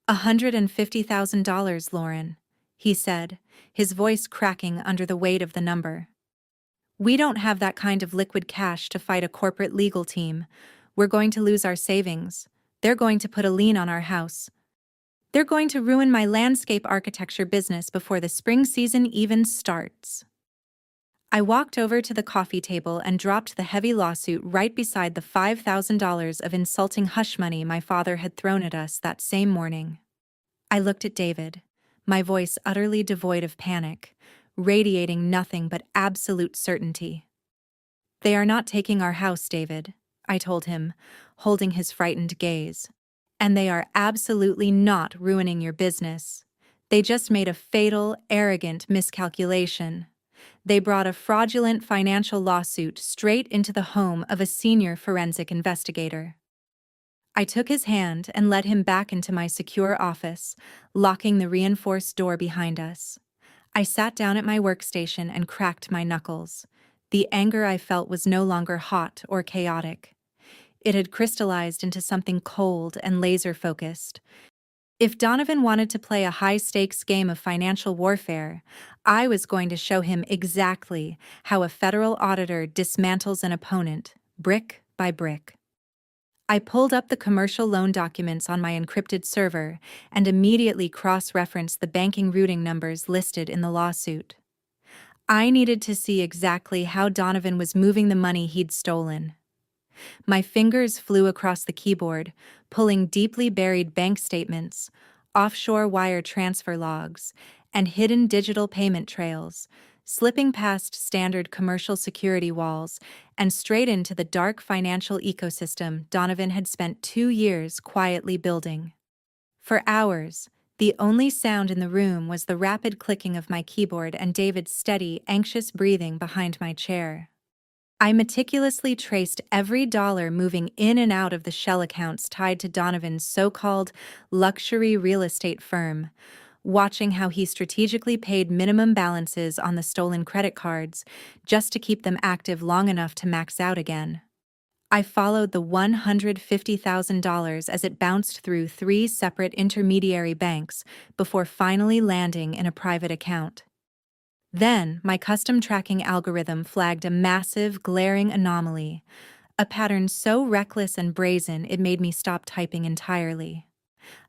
$150,000, Lauren, he said, his voice cracking under the weight of the number. We don't have that kind of liquid cash to fight a corporate legal team. We're going to lose our savings. They're going to put a lien on our house. They're going to ruin my landscape architecture business before the spring season even starts. I walked over to the coffee table and dropped the heavy lawsuit right beside the $5,000 of insulting hush money my father had thrown at us that same morning. I looked at David, my voice utterly devoid of panic, radiating nothing but absolute certainty. They are not taking our house, David, I told him, holding his frightened gaze. And they are absolutely not ruining your business. They just made a fatal, arrogant miscalculation. They brought a fraudulent financial lawsuit straight into the home of a senior forensic investigator. I took his hand and led him back into my secure office, locking the reinforced door behind us. I sat down at my workstation and cracked my knuckles. The anger I felt was no longer hot or chaotic. It had crystallized into something cold and laser-focused. If Donovan wanted to play a high-stakes game of financial warfare, I was going to show him exactly how a federal auditor dismantles an opponent, brick by brick. I pulled up the commercial loan documents on my encrypted server and immediately cross-referenced the banking routing numbers listed in the lawsuit. I needed to see exactly how Donovan was moving the money he'd stolen. My fingers flew across the keyboard, pulling deeply buried bank statements, offshore wire transfer logs, and hidden digital payment trails, slipping past standard commercial security walls and straight into the dark financial ecosystem Donovan had spent 2 years quietly building. For hours, the only sound in the room was the rapid clicking of my keyboard and David's steady, anxious breathing behind my chair. I meticulously traced every dollar moving in and out of the shell accounts tied to Donovan's so-called luxury real estate firm, watching how he strategically paid minimum balances on the stolen credit cards just to keep them active long enough to max out again. I followed the $150,000 as it bounced through 3 separate intermediary banks before finally landing in a private account. Then, my custom tracking algorithm flagged a massive, glaring anomaly, a pattern so reckless and brazen it made me stop typing entirely.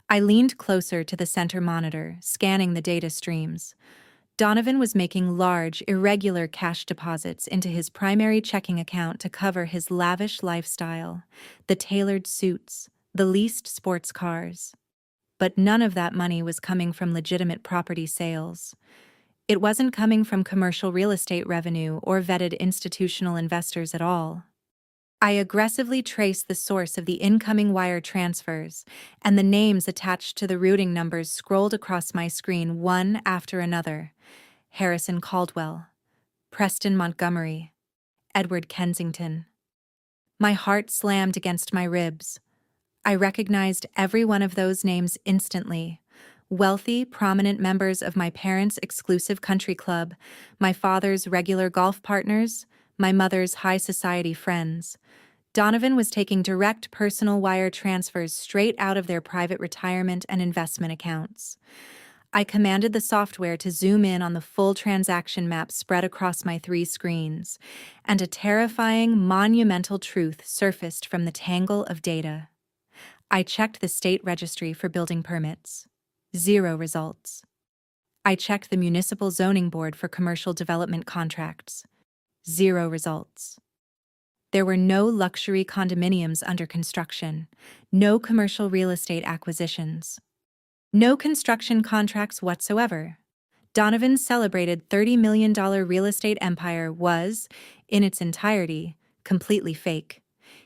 I leaned closer to the center monitor, scanning the data streams. Donovan was making large, irregular cash deposits into his primary checking account to cover his lavish lifestyle, the tailored suits, the leased sports cars. But none of that money was coming from legitimate property sales. It wasn't coming from commercial real estate revenue or vetted institutional investors at all. I aggressively traced the source of the incoming wire transfers, and the names attached to the routing numbers scrolled across my screen one after another. Harrison Caldwell, Preston Montgomery, Edward Kensington. My heart slammed against my ribs. I recognized every one of those names instantly. Wealthy, prominent members of my parents' exclusive country club, my father's regular golf partners, my mother's high society friends. Donovan was taking direct personal wire transfers straight out of their private retirement and investment accounts. I commanded the software to zoom in on the full transaction map spread across my 3 screens, and a terrifying, monumental truth surfaced from the tangle of data. I checked the state registry for building permits. 0 results. I checked the municipal zoning board for commercial development contracts. 0 results. There were no luxury condominiums under construction, no commercial real estate acquisitions, no construction contracts whatsoever. Donovan's celebrated $30 million real estate empire was, in its entirety, completely fake.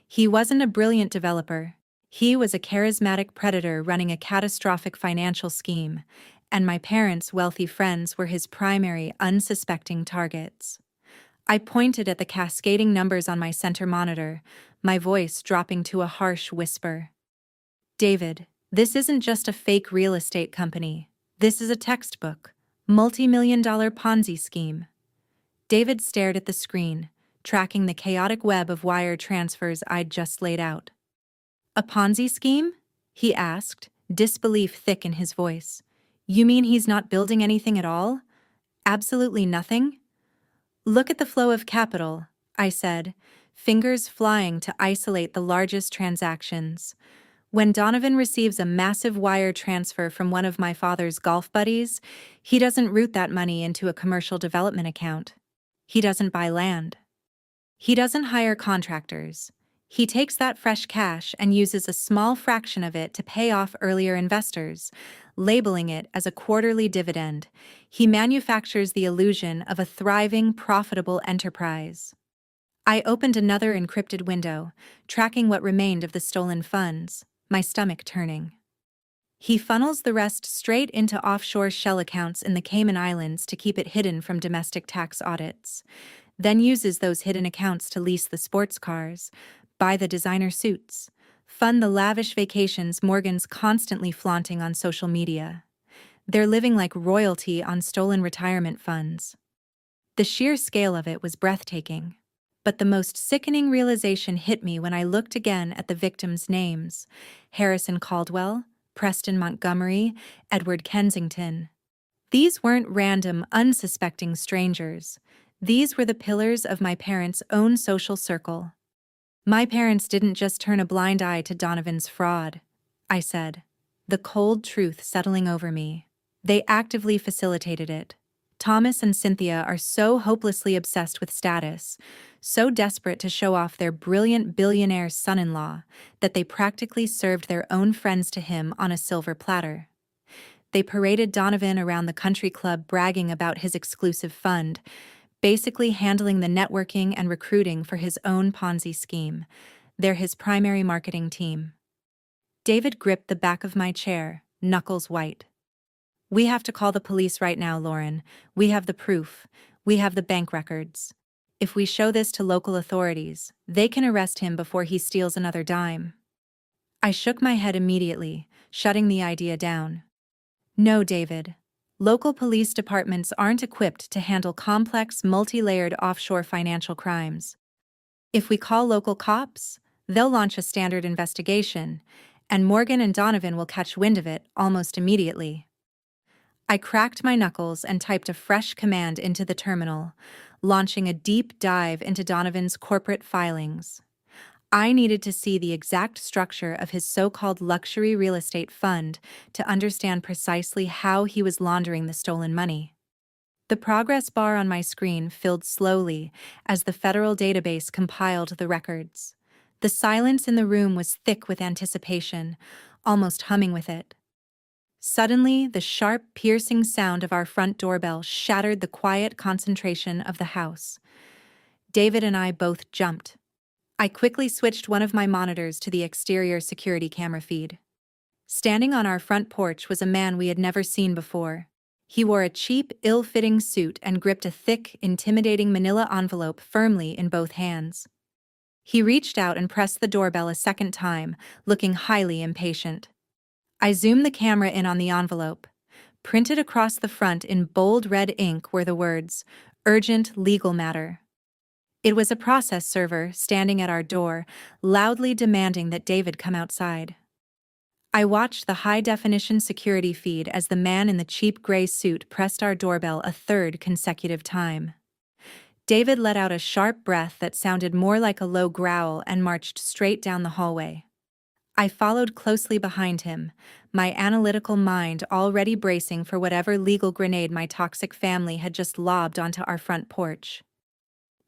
He wasn't a brilliant developer. He was a charismatic predator running a catastrophic financial scheme, and my parents' wealthy friends were his primary, unsuspecting targets. I pointed at the cascading numbers on my center monitor, my voice dropping to a harsh whisper. David, this isn't just a fake real estate company. This is a textbook, multi-million-dollar Ponzi scheme. David stared at the screen, tracking the chaotic web of wire transfers I'd just laid out. A Ponzi scheme? He asked, disbelief thick in his voice. You mean he's not building anything at all? Absolutely nothing? Look at the flow of capital, I said, fingers flying to isolate the largest transactions. When Donovan receives a massive wire transfer from one of my father's golf buddies, he doesn't route that money into a commercial development account. He doesn't buy land. He doesn't hire contractors. He takes that fresh cash and uses a small fraction of it to pay off earlier investors, labeling it as a quarterly dividend. He manufactures the illusion of a thriving, profitable enterprise. I opened another encrypted window, tracking what remained of the stolen funds, my stomach turning. He funnels the rest straight into offshore shell accounts in the Cayman Islands to keep it hidden from domestic tax audits, then uses those hidden accounts to lease the sports cars, buy the designer suits, fund the lavish vacations Morgan's constantly flaunting on social media. They're living like royalty on stolen retirement funds. The sheer scale of it was breathtaking. But the most sickening realization hit me when I looked again at the victims' names: Harrison Caldwell, Preston Montgomery, Edward Kensington. These weren't random, unsuspecting strangers. These were the pillars of my parents' own social circle. My parents didn't just turn a blind eye to Donovan's fraud, I said, the cold truth settling over me. They actively facilitated it. Thomas and Cynthia are so hopelessly obsessed with status, so desperate to show off their brilliant billionaire son-in-law, that they practically served their own friends to him on a silver platter. They paraded Donovan around the country club bragging about his exclusive fund, basically handling the networking and recruiting for his own Ponzi scheme. They're his primary marketing team. David gripped the back of my chair, knuckles white. We have to call the police right now, Lauren. We have the proof. We have the bank records. If we show this to local authorities, they can arrest him before he steals another dime. I shook my head immediately, shutting the idea down. No, David. Local police departments aren't equipped to handle complex, multi-layered offshore financial crimes. If we call local cops, they'll launch a standard investigation, and Morgan and Donovan will catch wind of it almost immediately. I cracked my knuckles and typed a fresh command into the terminal, launching a deep dive into Donovan's corporate filings. I needed to see the exact structure of his so-called luxury real estate fund to understand precisely how he was laundering the stolen money. The progress bar on my screen filled slowly as the federal database compiled the records. The silence in the room was thick with anticipation, almost humming with it. Suddenly, the sharp, piercing sound of our front doorbell shattered the quiet concentration of the house. David and I both jumped. I quickly switched one of my monitors to the exterior security camera feed. Standing on our front porch was a man we had never seen before. He wore a cheap, ill-fitting suit and gripped a thick, intimidating manila envelope firmly in both hands. He reached out and pressed the doorbell a second time, looking highly impatient. I zoomed the camera in on the envelope. Printed across the front in bold red ink were the words, "Urgent legal matter." It was a process server standing at our door, loudly demanding that David come outside. I watched the high-definition security feed as the man in the cheap gray suit pressed our doorbell a third consecutive time. David let out a sharp breath that sounded more like a low growl and marched straight down the hallway. I followed closely behind him, my analytical mind already bracing for whatever legal grenade my toxic family had just lobbed onto our front porch.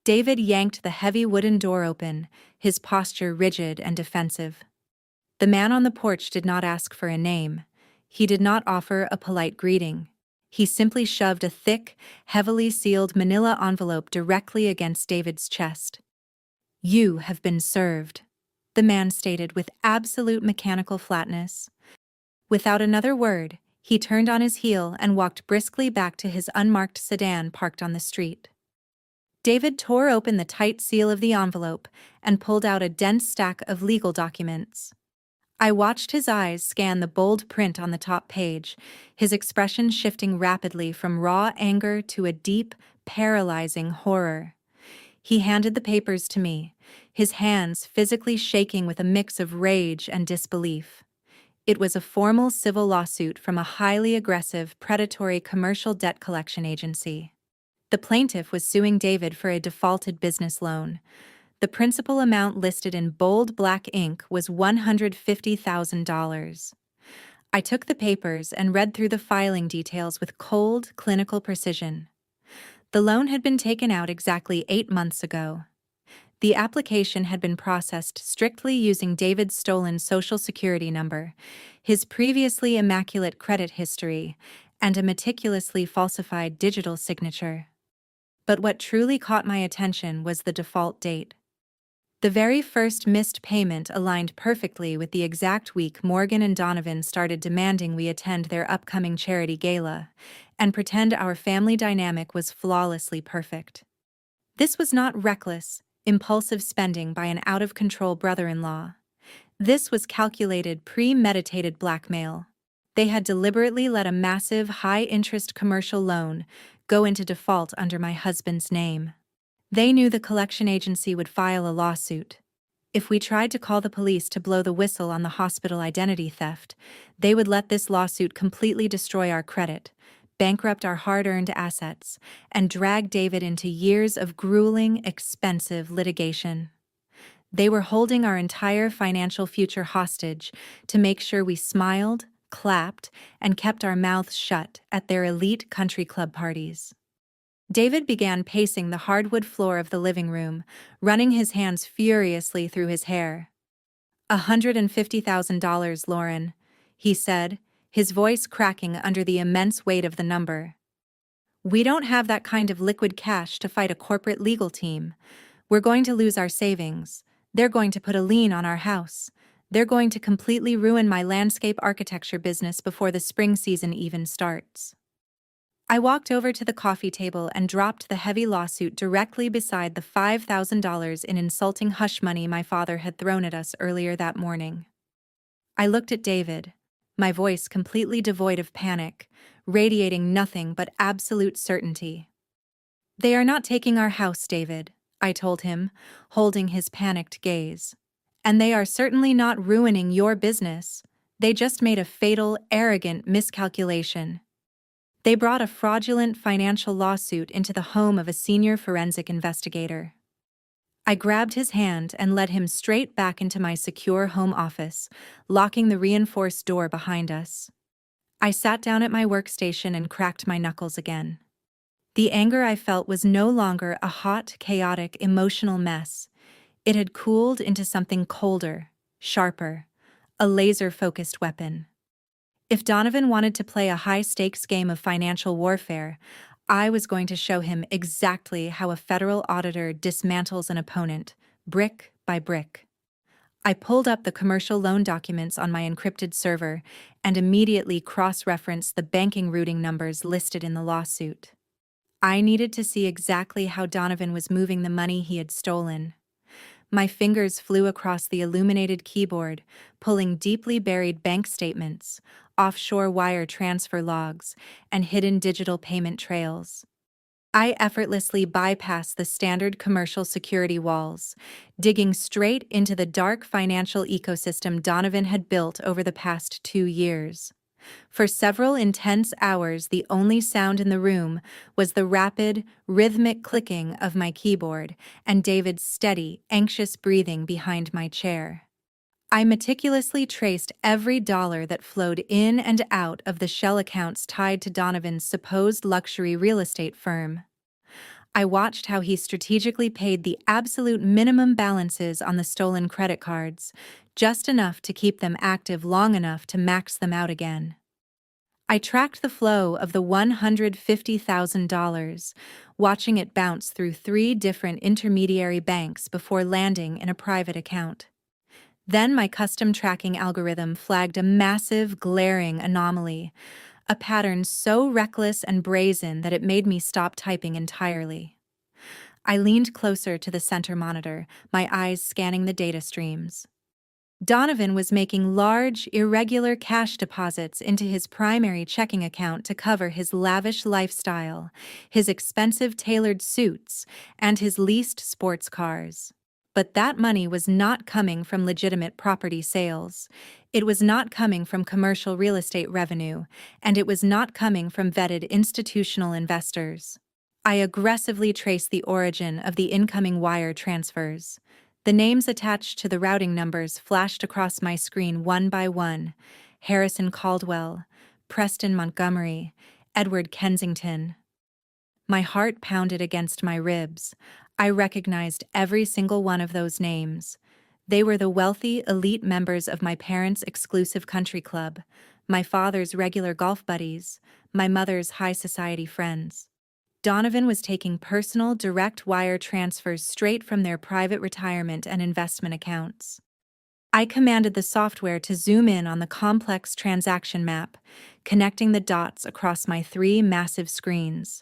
David yanked the heavy wooden door open, his posture rigid and defensive. The man on the porch did not ask for a name. He did not offer a polite greeting. He simply shoved a thick, heavily sealed manila envelope directly against David's chest. "You have been served," the man stated with absolute mechanical flatness. Without another word, he turned on his heel and walked briskly back to his unmarked sedan parked on the street. David tore open the tight seal of the envelope and pulled out a dense stack of legal documents. I watched his eyes scan the bold print on the top page, his expression shifting rapidly from raw anger to a deep, paralyzing horror. He handed the papers to me, his hands physically shaking with a mix of rage and disbelief. It was a formal civil lawsuit from a highly aggressive, predatory commercial debt collection agency. The plaintiff was suing David for a defaulted business loan. The principal amount listed in bold black ink was $150,000. I took the papers and read through the filing details with cold, clinical precision. The loan had been taken out exactly 8 months ago. The application had been processed strictly using David's stolen Social Security number, his previously immaculate credit history, and a meticulously falsified digital signature. But what truly caught my attention was the default date. The very first missed payment aligned perfectly with the exact week Morgan and Donovan started demanding we attend their upcoming charity gala and pretend our family dynamic was flawlessly perfect. This was not reckless, impulsive spending by an out-of-control brother-in-law. This was calculated, premeditated blackmail. They had deliberately let a massive, high-interest commercial loan go into default under my husband's name. They knew the collection agency would file a lawsuit. If we tried to call the police to blow the whistle on the hospital identity theft, they would let this lawsuit completely destroy our credit, bankrupt our hard-earned assets, and drag David into years of grueling, expensive litigation. They were holding our entire financial future hostage to make sure we smiled, clapped, and kept our mouths shut at their elite country club parties. David began pacing the hardwood floor of the living room, running his hands furiously through his hair. $150,000, Lauren, he said, his voice cracking under the immense weight of the number. We don't have that kind of liquid cash to fight a corporate legal team. We're going to lose our savings. They're going to put a lien on our house. They're going to completely ruin my landscape architecture business before the spring season even starts. I walked over to the coffee table and dropped the heavy lawsuit directly beside the $5,000 in insulting hush money my father had thrown at us earlier that morning. I looked at David, my voice completely devoid of panic, radiating nothing but absolute certainty. "They are not taking our house, David," I told him, holding his panicked gaze. "And they are certainly not ruining your business. They just made a fatal, arrogant miscalculation. They brought a fraudulent financial lawsuit into the home of a senior forensic investigator." I grabbed his hand and led him straight back into my secure home office, locking the reinforced door behind us. I sat down at my workstation and cracked my knuckles again. The anger I felt was no longer a hot, chaotic, emotional mess. It had cooled into something colder, sharper, a laser-focused weapon. If Donovan wanted to play a high-stakes game of financial warfare, I was going to show him exactly how a federal auditor dismantles an opponent, brick by brick. I pulled up the commercial loan documents on my encrypted server and immediately cross-referenced the banking routing numbers listed in the lawsuit. I needed to see exactly how Donovan was moving the money he had stolen. My fingers flew across the illuminated keyboard, pulling deeply buried bank statements, offshore wire transfer logs, and hidden digital payment trails. I effortlessly bypassed the standard commercial security walls, digging straight into the dark financial ecosystem Donovan had built over the past 2 years. For several intense hours, the only sound in the room was the rapid, rhythmic clicking of my keyboard and David's steady, anxious breathing behind my chair. I meticulously traced every dollar that flowed in and out of the shell accounts tied to Donovan's supposed luxury real estate firm. I watched how he strategically paid the absolute minimum balances on the stolen credit cards, just enough to keep them active long enough to max them out again. I tracked the flow of the $150,000, watching it bounce through 3 different intermediary banks before landing in a private account. Then my custom tracking algorithm flagged a massive, glaring anomaly, a pattern so reckless and brazen that it made me stop typing entirely. I leaned closer to the center monitor, my eyes scanning the data streams. Donovan was making large, irregular cash deposits into his primary checking account to cover his lavish lifestyle, his expensive tailored suits, and his leased sports cars. But that money was not coming from legitimate property sales. It was not coming from commercial real estate revenue, and it was not coming from vetted institutional investors. I aggressively traced the origin of the incoming wire transfers. The names attached to the routing numbers flashed across my screen one by one: Harrison Caldwell, Preston Montgomery, Edward Kensington. My heart pounded against my ribs. I recognized every single one of those names. They were the wealthy, elite members of my parents' exclusive country club, my father's regular golf buddies, my mother's high society friends. Donovan was taking personal, direct wire transfers straight from their private retirement and investment accounts. I commanded the software to zoom in on the complex transaction map, connecting the dots across my 3 massive screens.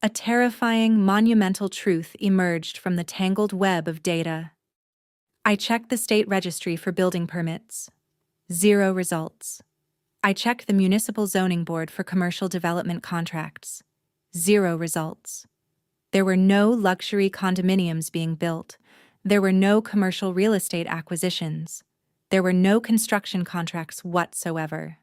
A terrifying, monumental truth emerged from the tangled web of data. I checked the state registry for building permits. 0 results. I checked the municipal zoning board for commercial development contracts. 0 results. There were no luxury condominiums being built. There were no commercial real estate acquisitions. There were no construction contracts whatsoever.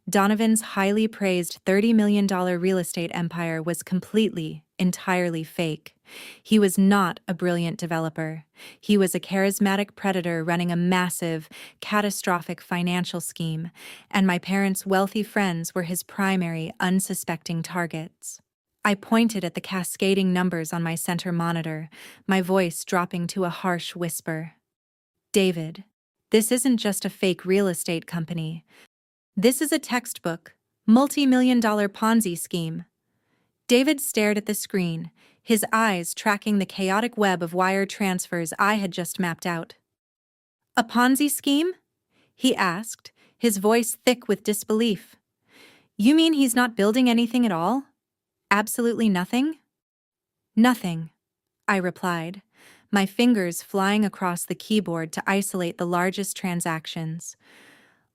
Donovan's highly praised $30 million real estate empire was completely, entirely fake. He was not a brilliant developer. He was a charismatic predator running a massive, catastrophic financial scheme, and my parents' wealthy friends were his primary, unsuspecting targets. I pointed at the cascading numbers on my center monitor, my voice dropping to a harsh whisper. David, this isn't just a fake real estate company. This is a textbook, multi-million-dollar Ponzi scheme. David stared at the screen, his eyes tracking the chaotic web of wire transfers I had just mapped out. A Ponzi scheme? He asked, his voice thick with disbelief. You mean he's not building anything at all? Absolutely nothing? Nothing, I replied, my fingers flying across the keyboard to isolate the largest transactions.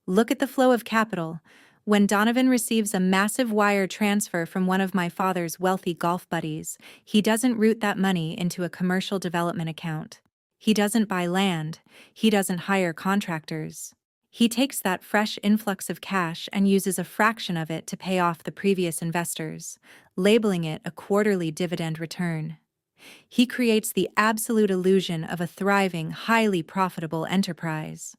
Look at the flow of capital. When Donovan receives a massive wire transfer from one of my father's wealthy golf buddies, he doesn't route that money into a commercial development account. He doesn't buy land. He doesn't hire contractors. He takes that fresh influx of cash and uses a fraction of it to pay off the previous investors, labeling it a quarterly dividend return. He creates the absolute illusion of a thriving, highly profitable enterprise.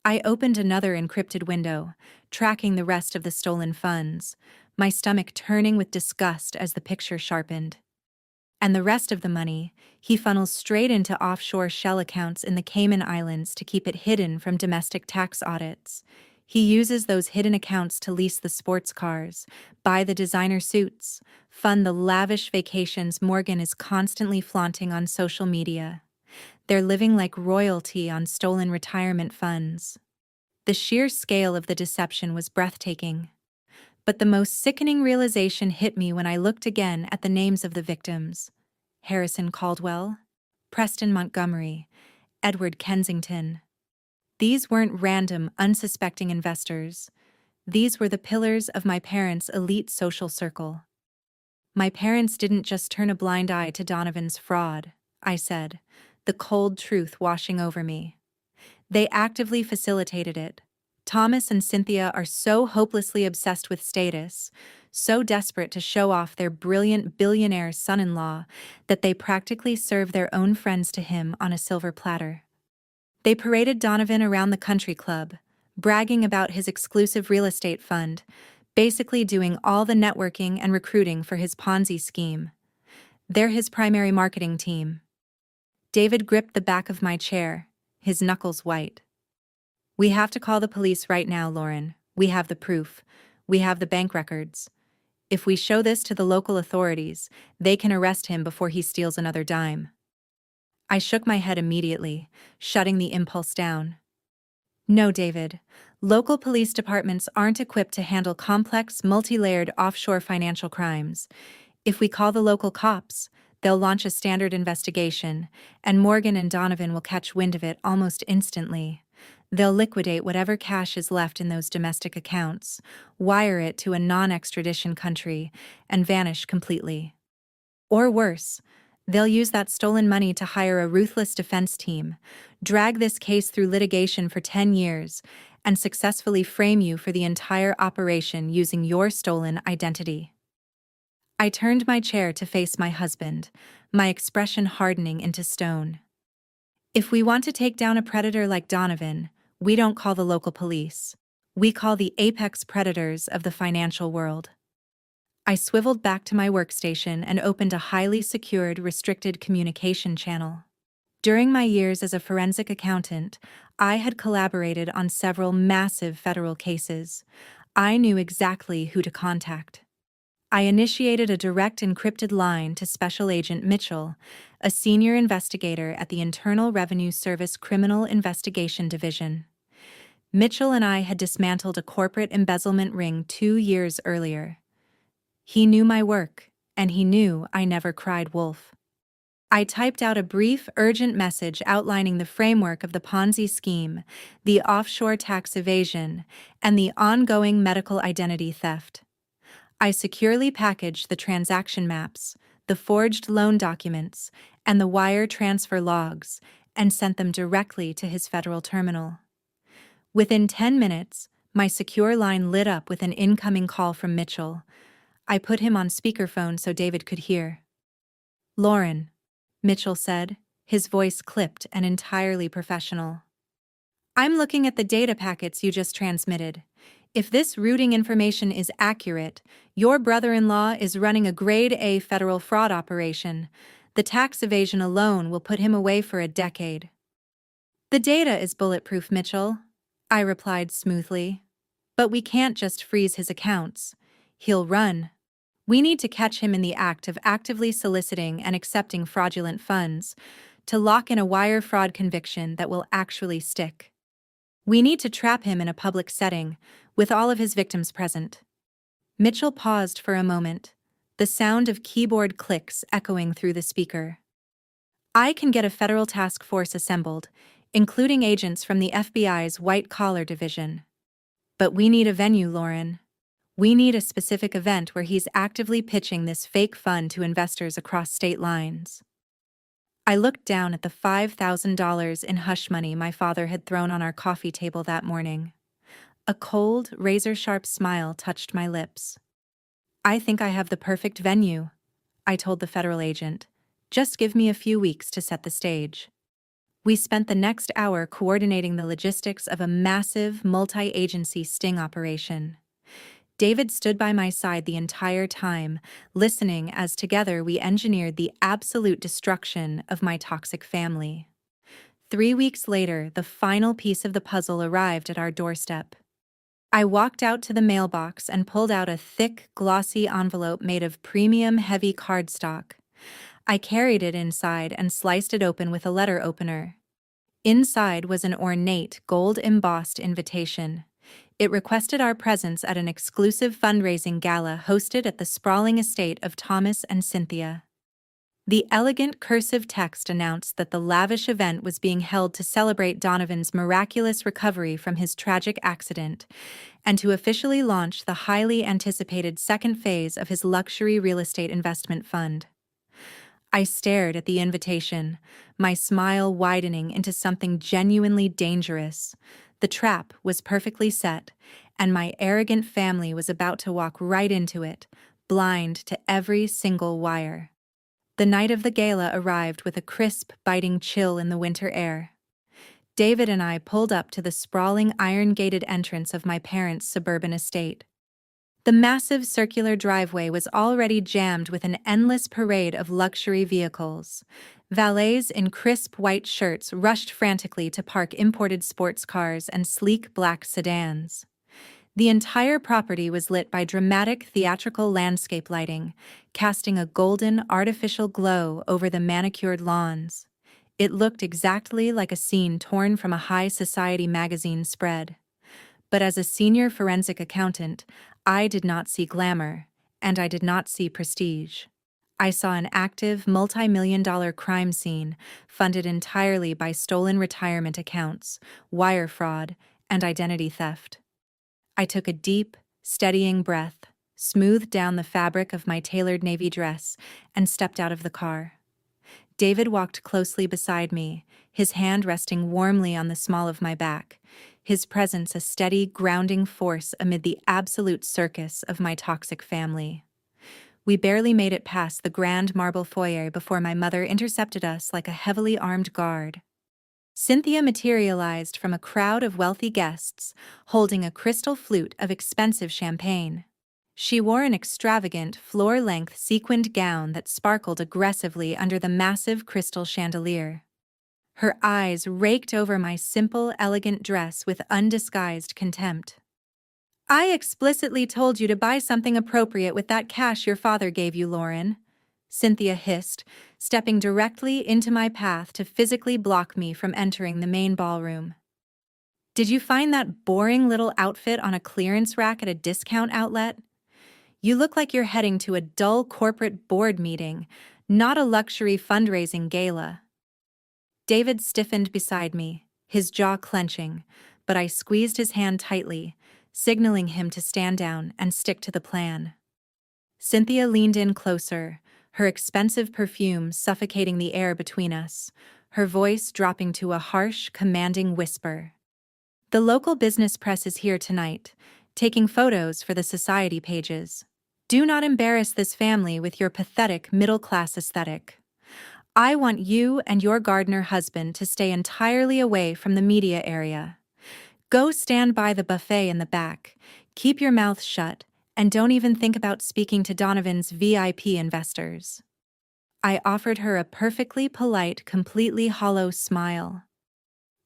I opened another encrypted window, tracking the rest of the stolen funds, my stomach turning with disgust as the picture sharpened. And the rest of the money, he funnels straight into offshore shell accounts in the Cayman Islands to keep it hidden from domestic tax audits. He uses those hidden accounts to lease the sports cars, buy the designer suits, fund the lavish vacations Morgan is constantly flaunting on social media. They're living like royalty on stolen retirement funds. The sheer scale of the deception was breathtaking. But the most sickening realization hit me when I looked again at the names of the victims: Harrison Caldwell, Preston Montgomery, Edward Kensington. These weren't random, unsuspecting investors. These were the pillars of my parents' elite social circle. My parents didn't just turn a blind eye to Donovan's fraud, I said, the cold truth washing over me. They actively facilitated it. Thomas and Cynthia are so hopelessly obsessed with status, so desperate to show off their brilliant billionaire son-in-law, that they practically serve their own friends to him on a silver platter. They paraded Donovan around the country club, bragging about his exclusive real estate fund, basically doing all the networking and recruiting for his Ponzi scheme. They're his primary marketing team. David gripped the back of my chair, his knuckles white. We have to call the police right now, Lauren. We have the proof. We have the bank records. If we show this to the local authorities, they can arrest him before he steals another dime. I shook my head immediately, shutting the impulse down. No, David. Local police departments aren't equipped to handle complex, multi-layered offshore financial crimes. If we call the local cops, they'll launch a standard investigation, and Morgan and Donovan will catch wind of it almost instantly. They'll liquidate whatever cash is left in those domestic accounts, wire it to a non-extradition country, and vanish completely. Or worse, they'll use that stolen money to hire a ruthless defense team, drag this case through litigation for 10 years, and successfully frame you for the entire operation using your stolen identity. I turned my chair to face my husband, my expression hardening into stone. If we want to take down a predator like Donovan, we don't call the local police. We call the apex predators of the financial world. I swiveled back to my workstation and opened a highly secured, restricted communication channel. During my years as a forensic accountant, I had collaborated on several massive federal cases. I knew exactly who to contact. I initiated a direct encrypted line to Special Agent Mitchell, a senior investigator at the Internal Revenue Service Criminal Investigation Division. Mitchell and I had dismantled a corporate embezzlement ring 2 years earlier. He knew my work, and he knew I never cried wolf. I typed out a brief, urgent message outlining the framework of the Ponzi scheme, the offshore tax evasion, and the ongoing medical identity theft. I securely packaged the transaction maps, the forged loan documents, and the wire transfer logs, and sent them directly to his federal terminal. Within 10 minutes, my secure line lit up with an incoming call from Mitchell. I put him on speakerphone so David could hear. "Lauren," Mitchell said, his voice clipped and entirely professional. "I'm looking at the data packets you just transmitted. If this routing information is accurate, your brother-in-law is running a Grade A federal fraud operation. The tax evasion alone will put him away for a decade." "The data is bulletproof, Mitchell," I replied smoothly. "But we can't just freeze his accounts. He'll run. We need to catch him in the act of actively soliciting and accepting fraudulent funds, to lock in a wire fraud conviction that will actually stick. We need to trap him in a public setting, with all of his victims present." Mitchell paused for a moment, the sound of keyboard clicks echoing through the speaker. "I can get a federal task force assembled, including agents from the FBI's white-collar division. But we need a venue, Lauren. We need a specific event where he's actively pitching this fake fund to investors across state lines." I looked down at the $5,000 in hush money my father had thrown on our coffee table that morning. A cold, razor-sharp smile touched my lips. "I think I have the perfect venue," I told the federal agent. "Just give me a few weeks to set the stage." We spent the next hour coordinating the logistics of a massive, multi-agency sting operation. David stood by my side the entire time, listening as together we engineered the absolute destruction of my toxic family. 3 weeks later, the final piece of the puzzle arrived at our doorstep. I walked out to the mailbox and pulled out a thick, glossy envelope made of premium, heavy cardstock. I carried it inside and sliced it open with a letter opener. Inside was an ornate, gold-embossed invitation. It requested our presence at an exclusive fundraising gala hosted at the sprawling estate of Thomas and Cynthia. The elegant cursive text announced that the lavish event was being held to celebrate Donovan's miraculous recovery from his tragic accident and to officially launch the highly anticipated second phase of his luxury real estate investment fund. I stared at the invitation, my smile widening into something genuinely dangerous. The trap was perfectly set, and my arrogant family was about to walk right into it, blind to every single wire. The night of the gala arrived with a crisp, biting chill in the winter air. David and I pulled up to the sprawling iron-gated entrance of my parents' suburban estate. The massive circular driveway was already jammed with an endless parade of luxury vehicles. Valets in crisp white shirts rushed frantically to park imported sports cars and sleek black sedans. The entire property was lit by dramatic theatrical landscape lighting, casting a golden, artificial glow over the manicured lawns. It looked exactly like a scene torn from a high society magazine spread. But as a senior forensic accountant, I did not see glamour, and I did not see prestige. I saw an active, multi-million-dollar crime scene funded entirely by stolen retirement accounts, wire fraud, and identity theft. I took a deep, steadying breath, smoothed down the fabric of my tailored navy dress, and stepped out of the car. David walked closely beside me, his hand resting warmly on the small of my back, his presence a steady, grounding force amid the absolute circus of my toxic family. We barely made it past the grand marble foyer before my mother intercepted us like a heavily armed guard. Cynthia materialized from a crowd of wealthy guests, holding a crystal flute of expensive champagne. She wore an extravagant, floor-length sequined gown that sparkled aggressively under the massive crystal chandelier. Her eyes raked over my simple, elegant dress with undisguised contempt. "I explicitly told you to buy something appropriate with that cash your father gave you, Lauren," Cynthia hissed, stepping directly into my path to physically block me from entering the main ballroom. "Did you find that boring little outfit on a clearance rack at a discount outlet? You look like you're heading to a dull corporate board meeting, not a luxury fundraising gala." David stiffened beside me, his jaw clenching, but I squeezed his hand tightly, signaling him to stand down and stick to the plan. Cynthia leaned in closer, her expensive perfume suffocating the air between us, her voice dropping to a harsh, commanding whisper. "The local business press is here tonight, taking photos for the society pages. Do not embarrass this family with your pathetic middle-class aesthetic. I want you and your gardener husband to stay entirely away from the media area. Go stand by the buffet in the back, keep your mouth shut, and don't even think about speaking to Donovan's VIP investors." I offered her a perfectly polite, completely hollow smile.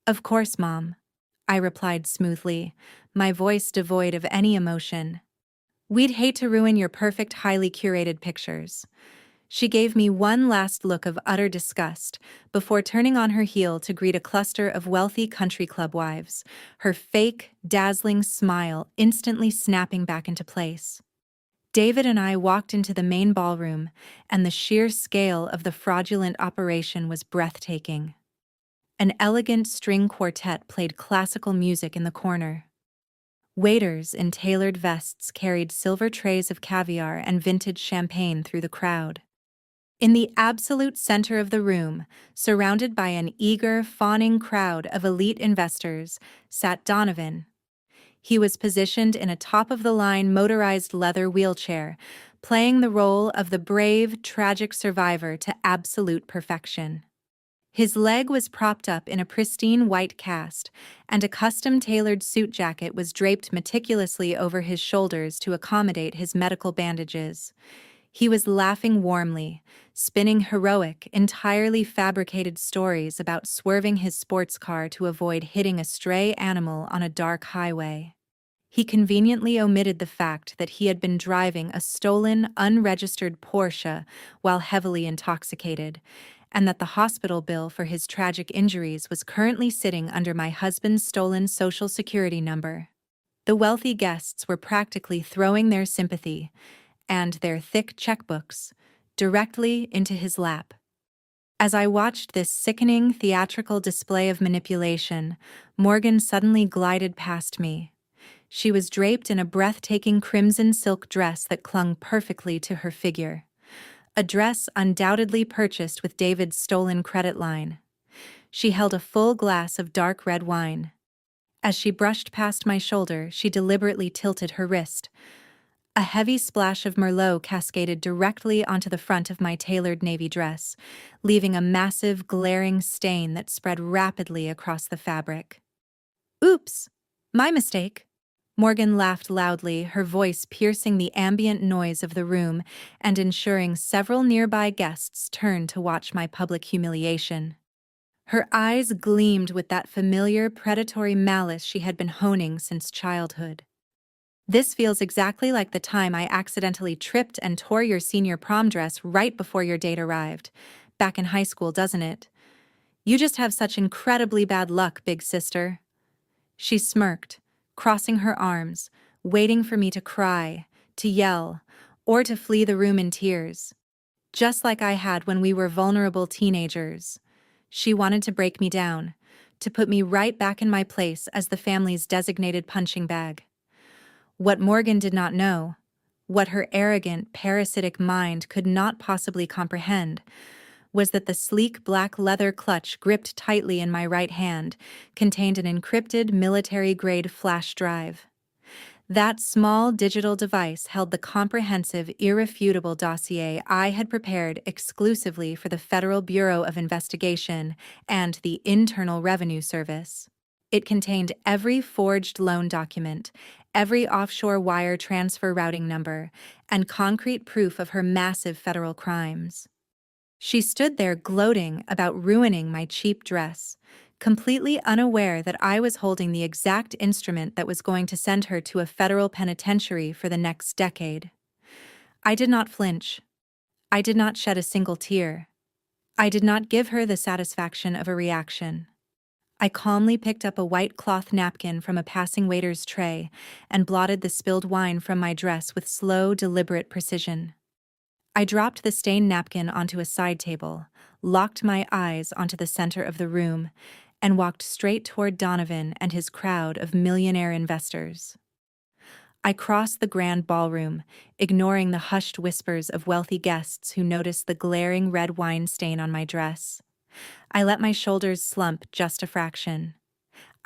"Of course, Mom," I replied smoothly, my voice devoid of any emotion. "We'd hate to ruin your perfect, highly curated pictures." She gave me one last look of utter disgust before turning on her heel to greet a cluster of wealthy country club wives, her fake, dazzling smile instantly snapping back into place. David and I walked into the main ballroom, and the sheer scale of the fraudulent operation was breathtaking. An elegant string quartet played classical music in the corner. Waiters in tailored vests carried silver trays of caviar and vintage champagne through the crowd. In the absolute center of the room, surrounded by an eager, fawning crowd of elite investors, sat Donovan. He was positioned in a top-of-the-line motorized leather wheelchair, playing the role of the brave, tragic survivor to absolute perfection. His leg was propped up in a pristine white cast, and a custom-tailored suit jacket was draped meticulously over his shoulders to accommodate his medical bandages. He was laughing warmly, spinning heroic, entirely fabricated stories about swerving his sports car to avoid hitting a stray animal on a dark highway. He conveniently omitted the fact that he had been driving a stolen, unregistered Porsche while heavily intoxicated, and that the hospital bill for his tragic injuries was currently sitting under my husband's stolen Social Security number. The wealthy guests were practically throwing their sympathy and their thick checkbooks directly into his lap. As I watched this sickening theatrical display of manipulation, Morgan suddenly glided past me. She was draped in a breathtaking crimson silk dress that clung perfectly to her figure. A dress undoubtedly purchased with David's stolen credit line. She held a full glass of dark red wine. As she brushed past my shoulder, she deliberately tilted her wrist. A heavy splash of Merlot cascaded directly onto the front of my tailored navy dress, leaving a massive, glaring stain that spread rapidly across the fabric. "Oops! My mistake." Morgan laughed loudly, her voice piercing the ambient noise of the room and ensuring several nearby guests turned to watch my public humiliation. Her eyes gleamed with that familiar predatory malice she had been honing since childhood. "This feels exactly like the time I accidentally tripped and tore your senior prom dress right before your date arrived, back in high school, doesn't it? You just have such incredibly bad luck, big sister." She smirked, crossing her arms, waiting for me to cry, to yell, or to flee the room in tears. Just like I had when we were vulnerable teenagers. She wanted to break me down, to put me right back in my place as the family's designated punching bag. What Morgan did not know, what her arrogant, parasitic mind could not possibly comprehend, was that the sleek black leather clutch gripped tightly in my right hand contained an encrypted military-grade flash drive. That small digital device held the comprehensive, irrefutable dossier I had prepared exclusively for the Federal Bureau of Investigation and the Internal Revenue Service. It contained every forged loan document, every offshore wire transfer routing number, and concrete proof of her massive federal crimes. She stood there gloating about ruining my cheap dress, completely unaware that I was holding the exact instrument that was going to send her to a federal penitentiary for the next decade. I did not flinch. I did not shed a single tear. I did not give her the satisfaction of a reaction. I calmly picked up a white cloth napkin from a passing waiter's tray and blotted the spilled wine from my dress with slow, deliberate precision. I dropped the stained napkin onto a side table, locked my eyes onto the center of the room, and walked straight toward Donovan and his crowd of millionaire investors. I crossed the grand ballroom, ignoring the hushed whispers of wealthy guests who noticed the glaring red wine stain on my dress. I let my shoulders slump just a fraction.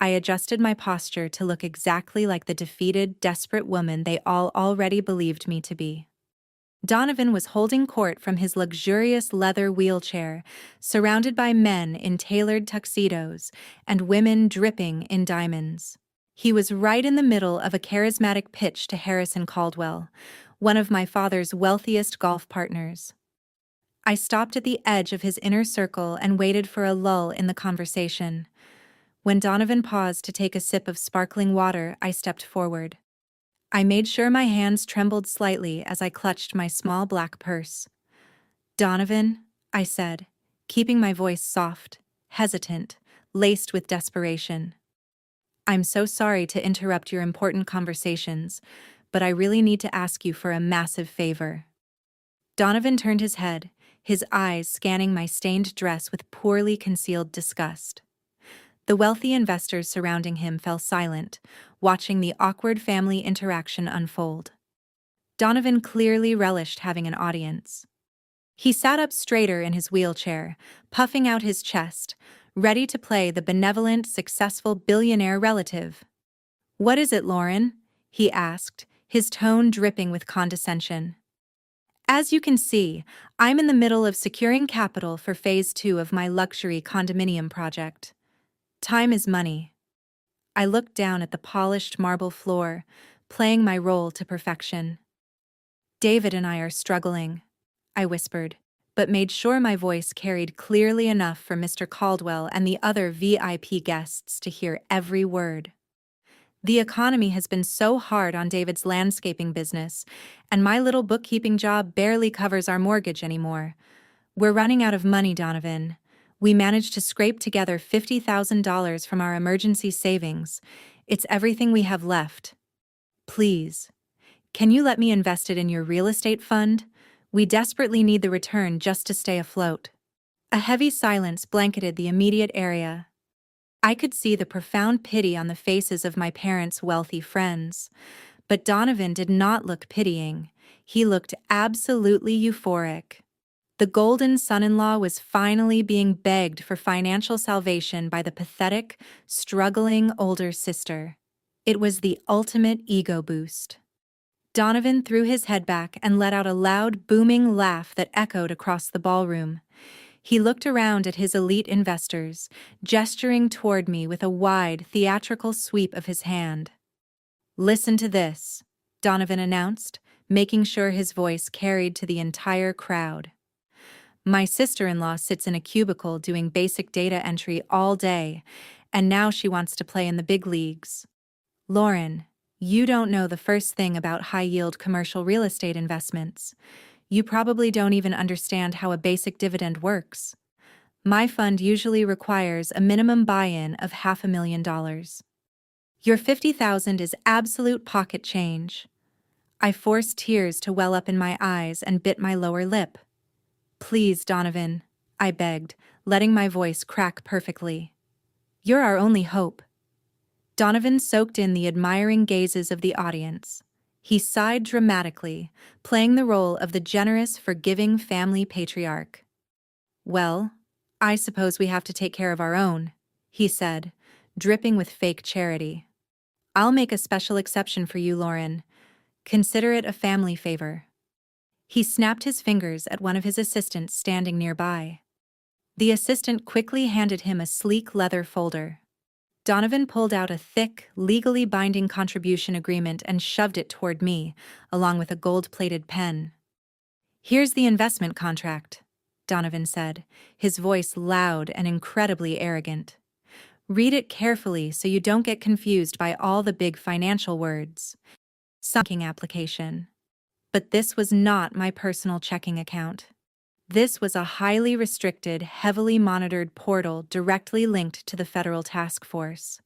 I adjusted my posture to look exactly like the defeated, desperate woman they all already believed me to be. Donovan was holding court from his luxurious leather wheelchair, surrounded by men in tailored tuxedos and women dripping in diamonds. He was right in the middle of a charismatic pitch to Harrison Caldwell, one of my father's wealthiest golf partners. I stopped at the edge of his inner circle and waited for a lull in the conversation. When Donovan paused to take a sip of sparkling water, I stepped forward. I made sure my hands trembled slightly as I clutched my small black purse. "Donovan," I said, keeping my voice soft, hesitant, laced with desperation. "I'm so sorry to interrupt your important conversations, but I really need to ask you for a massive favor." Donovan turned his head, his eyes scanning my stained dress with poorly concealed disgust. The wealthy investors surrounding him fell silent, watching the awkward family interaction unfold. Donovan clearly relished having an audience. He sat up straighter in his wheelchair, puffing out his chest, ready to play the benevolent, successful billionaire relative. "What is it, Lauren?" he asked, his tone dripping with condescension. "As you can see, I'm in the middle of securing capital for Phase 2 of my luxury condominium project. Time is money." I looked down at the polished marble floor, playing my role to perfection. "David and I are struggling," I whispered, but made sure my voice carried clearly enough for Mr. Caldwell and the other VIP guests to hear every word. The economy has been so hard on David's landscaping business, and my little bookkeeping job barely covers our mortgage anymore. We're running out of money, Donovan. We managed to scrape together $50,000 from our emergency savings. It's everything we have left. Please, can you let me invest it in your real estate fund? We desperately need the return just to stay afloat. A heavy silence blanketed the immediate area. I could see the profound pity on the faces of my parents' wealthy friends. But Donovan did not look pitying. He looked absolutely euphoric. The golden son-in-law was finally being begged for financial salvation by the pathetic, struggling older sister. It was the ultimate ego boost. Donovan threw his head back and let out a loud, booming laugh that echoed across the ballroom. He looked around at his elite investors, gesturing toward me with a wide, theatrical sweep of his hand. "Listen to this," Donovan announced, making sure his voice carried to the entire crowd. "My sister-in-law sits in a cubicle doing basic data entry all day, and now she wants to play in the big leagues. Lauren, you don't know the first thing about high-yield commercial real estate investments. You probably don't even understand how a basic dividend works. My fund usually requires a minimum buy-in of $500,000. Your $50,000 is absolute pocket change." I forced tears to well up in my eyes and bit my lower lip. "Please, Donovan," I begged, letting my voice crack perfectly. "You're our only hope." Donovan soaked in the admiring gazes of the audience. He sighed dramatically, playing the role of the generous, forgiving family patriarch. "Well, I suppose we have to take care of our own," he said, dripping with fake charity. "I'll make a special exception for you, Lauren. Consider it a family favor." He snapped his fingers at one of his assistants standing nearby. The assistant quickly handed him a sleek leather folder. Donovan pulled out a thick, legally binding contribution agreement and shoved it toward me, along with a gold-plated pen. "Here's the investment contract," Donovan said, his voice loud and incredibly arrogant. "Read it carefully so you don't get confused by all the big financial words. Banking application. But this was not my personal checking account. This was a highly restricted, heavily monitored portal directly linked to the federal task force.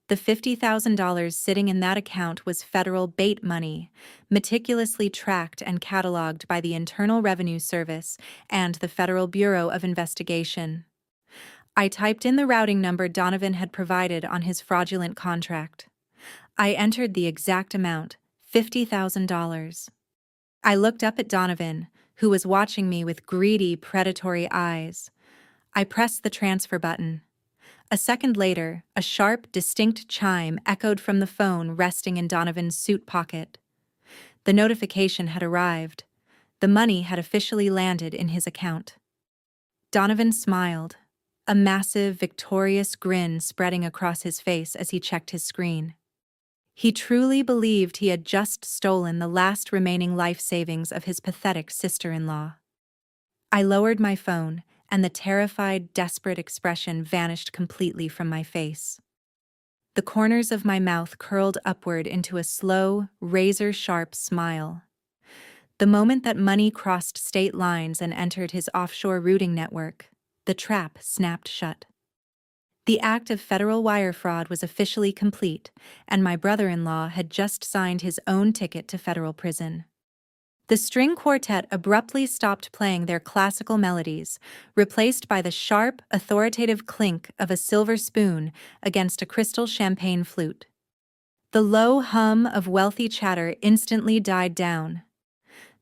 The $50,000 sitting in that account was federal bait money, meticulously tracked and cataloged by the Internal Revenue Service and the Federal Bureau of Investigation. I typed in the routing number Donovan had provided on his fraudulent contract. I entered the exact amount, $50,000. I looked up at Donovan, who was watching me with greedy, predatory eyes. I pressed the transfer button. A second later, a sharp, distinct chime echoed from the phone resting in Donovan's suit pocket. The notification had arrived. The money had officially landed in his account. Donovan smiled, a massive, victorious grin spreading across his face as he checked his screen. He truly believed he had just stolen the last remaining life savings of his pathetic sister-in-law. I lowered my phone, and the terrified, desperate expression vanished completely from my face. The corners of my mouth curled upward into a slow, razor-sharp smile. The moment that money crossed state lines and entered his offshore routing network, the trap snapped shut. The act of federal wire fraud was officially complete, and my brother-in-law had just signed his own ticket to federal prison. The string quartet abruptly stopped playing their classical melodies, replaced by the sharp, authoritative clink of a silver spoon against a crystal champagne flute. The low hum of wealthy chatter instantly died down.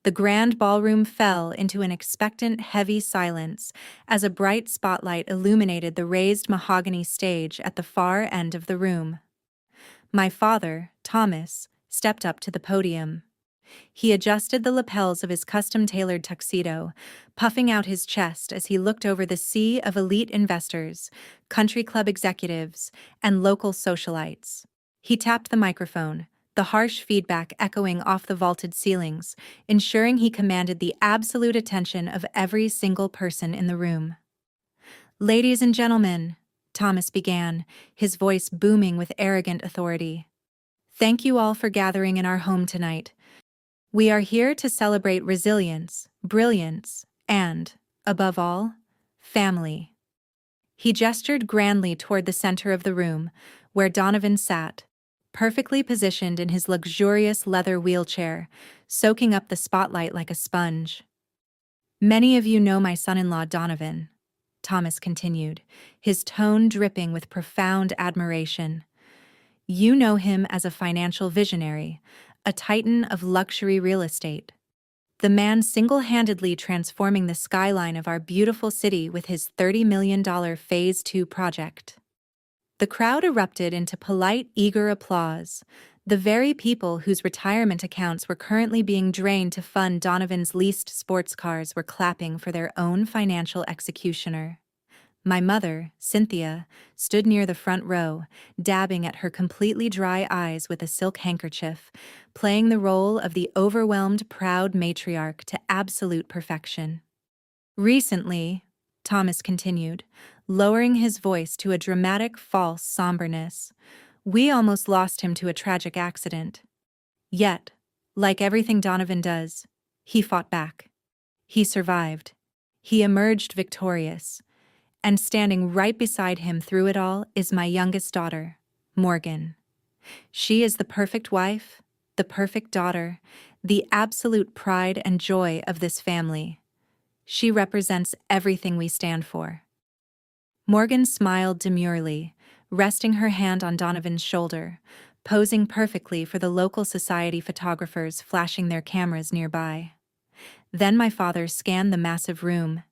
The grand ballroom fell into an expectant, heavy silence as a bright spotlight illuminated the raised mahogany stage at the far end of the room. My father, Thomas, stepped up to the podium. He adjusted the lapels of his custom-tailored tuxedo, puffing out his chest as he looked over the sea of elite investors, country club executives, and local socialites. He tapped the microphone, the harsh feedback echoing off the vaulted ceilings, ensuring he commanded the absolute attention of every single person in the room. "Ladies and gentlemen," Thomas began, his voice booming with arrogant authority, Thank you all for gathering in our home tonight. We are here to celebrate resilience, brilliance, and, above all, family. He gestured grandly toward the center of the room, where Donovan sat, perfectly positioned in his luxurious leather wheelchair, soaking up the spotlight like a sponge. Many of you know my son-in-law Donovan, Thomas continued, his tone dripping with profound admiration. You know him as a financial visionary, a titan of luxury real estate. The man single-handedly transforming the skyline of our beautiful city with his $30 million Phase 2 project. The crowd erupted into polite, eager applause, the very people whose retirement accounts were currently being drained to fund Donovan's leased sports cars were clapping for their own financial executioner. My mother, Cynthia, stood near the front row, dabbing at her completely dry eyes with a silk handkerchief, playing the role of the overwhelmed, proud matriarch to absolute perfection. Recently, Thomas continued, lowering his voice to a dramatic false somberness, we almost lost him to a tragic accident. Yet, like everything Donovan does, he fought back. He survived. He emerged victorious. And standing right beside him through it all is my youngest daughter, Morgan. She is the perfect wife, the perfect daughter, the absolute pride and joy of this family. She represents everything we stand for. Morgan smiled demurely, resting her hand on Donovan's shoulder, posing perfectly for the local society photographers flashing their cameras nearby. Then my father scanned the massive room.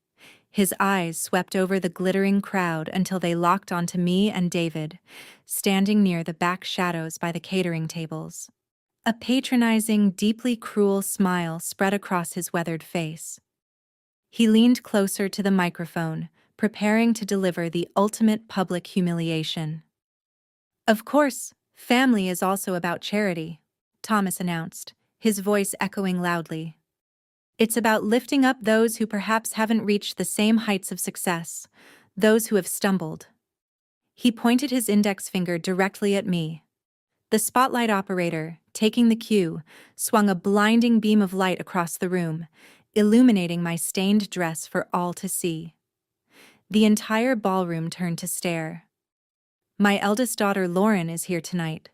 His eyes swept over the glittering crowd until they locked onto me and David, standing near the back shadows by the catering tables. A patronizing, deeply cruel smile spread across his weathered face. He leaned closer to the microphone, preparing to deliver the ultimate public humiliation. Of course, family is also about charity, Thomas announced, his voice echoing loudly. It's about lifting up those who perhaps haven't reached the same heights of success, those who have stumbled. He pointed his index finger directly at me. The spotlight operator, taking the cue, swung a blinding beam of light across the room, illuminating my stained dress for all to see. The entire ballroom turned to stare. My eldest daughter Lauren is here tonight,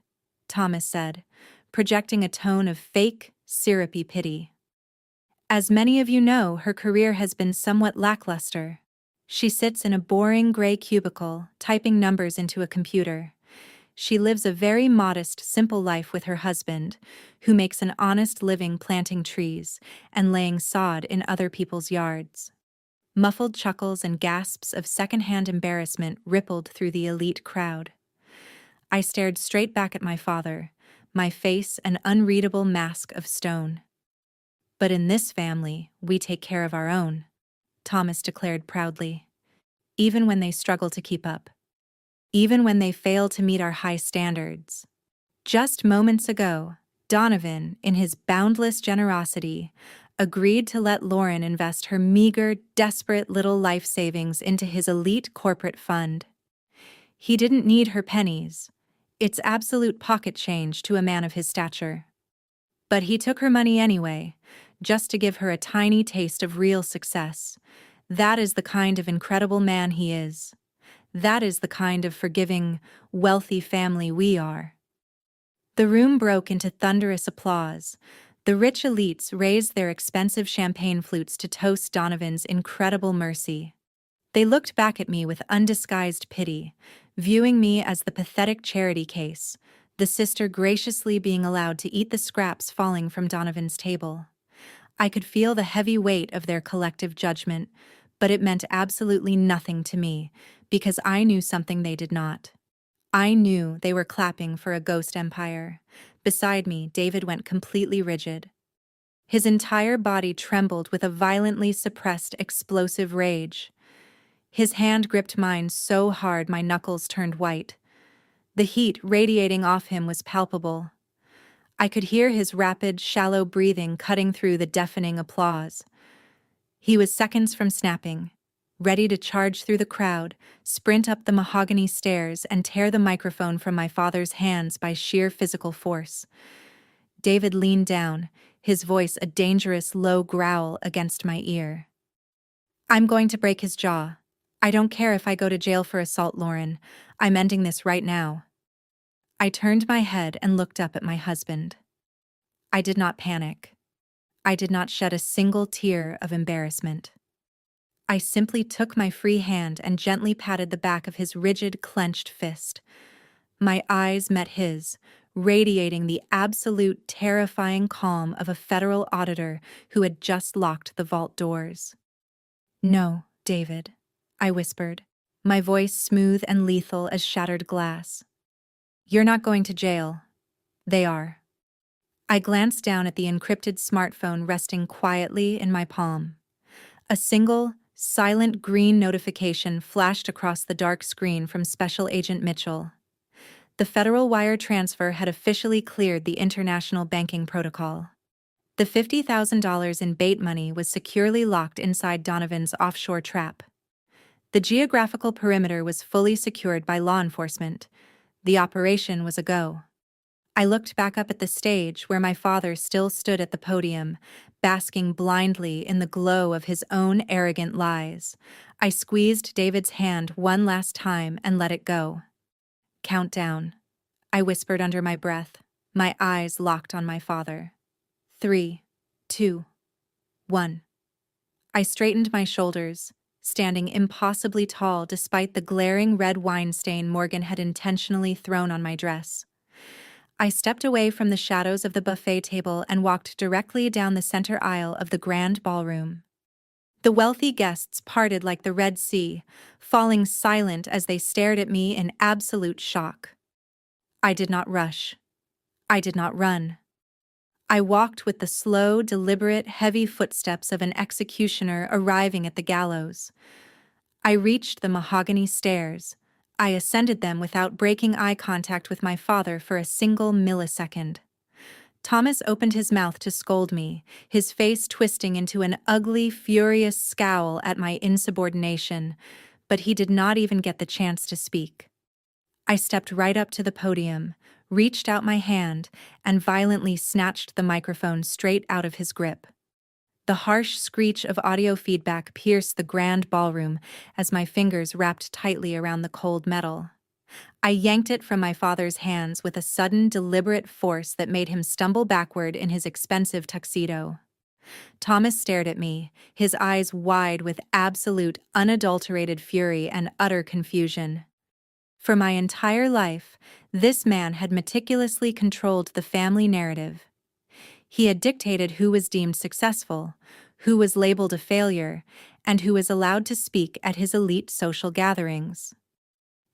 Thomas said, projecting a tone of fake, syrupy pity. As many of you know, her career has been somewhat lackluster. She sits in a boring gray cubicle, typing numbers into a computer. She lives a very modest, simple life with her husband, who makes an honest living planting trees and laying sod in other people's yards. Muffled chuckles and gasps of secondhand embarrassment rippled through the elite crowd. I stared straight back at my father, my face an unreadable mask of stone. But in this family, we take care of our own, Thomas declared proudly. Even when they struggle to keep up. Even when they fail to meet our high standards. Just moments ago, Donovan, in his boundless generosity, agreed to let Lauren invest her meager, desperate little life savings into his elite corporate fund. He didn't need her pennies. It's absolute pocket change to a man of his stature. But he took her money anyway, just to give her a tiny taste of real success. That is the kind of incredible man he is. That is the kind of forgiving, wealthy family we are. The room broke into thunderous applause. The rich elites raised their expensive champagne flutes to toast Donovan's incredible mercy. They looked back at me with undisguised pity, viewing me as the pathetic charity case, the sister graciously being allowed to eat the scraps falling from Donovan's table. I could feel the heavy weight of their collective judgment, but it meant absolutely nothing to me, because I knew something they did not. I knew they were clapping for a ghost empire. Beside me, David went completely rigid. His entire body trembled with a violently suppressed, explosive rage. His hand gripped mine so hard my knuckles turned white. The heat radiating off him was palpable. I could hear his rapid, shallow breathing cutting through the deafening applause. He was seconds from snapping. ready to charge through the crowd, sprint up the mahogany stairs, and tear the microphone from my father's hands by sheer physical force. David leaned down, his voice a dangerous low growl against my ear. "I'm going to break his jaw. I don't care if I go to jail for assault, Lauren. I'm ending this right now." I turned my head and looked up at my husband. I did not panic. I did not shed a single tear of embarrassment. I simply took my free hand and gently patted the back of his rigid, clenched fist. My eyes met his, radiating the absolute terrifying calm of a federal auditor who had just locked the vault doors. "No, David," I whispered, my voice smooth and lethal as shattered glass. "You're not going to jail. They are." I glanced down at the encrypted smartphone resting quietly in my palm. A single, silent green notification flashed across the dark screen from Special Agent Mitchell. The federal wire transfer had officially cleared the international banking protocol. The $50,000 in bait money was securely locked inside Donovan's offshore trap. The geographical perimeter was fully secured by law enforcement. The operation was a go. I looked back up at the stage where my father still stood at the podium, basking blindly in the glow of his own arrogant lies. I squeezed David's hand one last time and let it go. "Countdown," I whispered under my breath, my eyes locked on my father. 3, 2, 1. I straightened my shoulders, standing impossibly tall despite the glaring red wine stain Morgan had intentionally thrown on my dress. I stepped away from the shadows of the buffet table and walked directly down the center aisle of the grand ballroom. The wealthy guests parted like the Red Sea, falling silent as they stared at me in absolute shock. I did not rush. I did not run. I walked with the slow, deliberate, heavy footsteps of an executioner arriving at the gallows. I reached the mahogany stairs. I ascended them without breaking eye contact with my father for a single millisecond. Thomas opened his mouth to scold me, his face twisting into an ugly, furious scowl at my insubordination, but he did not even get the chance to speak. I stepped right up to the podium, reached out my hand, and violently snatched the microphone straight out of his grip. The harsh screech of audio feedback pierced the grand ballroom as my fingers wrapped tightly around the cold metal. I yanked it from my father's hands with a sudden, deliberate force that made him stumble backward in his expensive tuxedo. Thomas stared at me, his eyes wide with absolute, unadulterated fury and utter confusion. For my entire life, this man had meticulously controlled the family narrative. He had dictated who was deemed successful, who was labeled a failure, and who was allowed to speak at his elite social gatherings.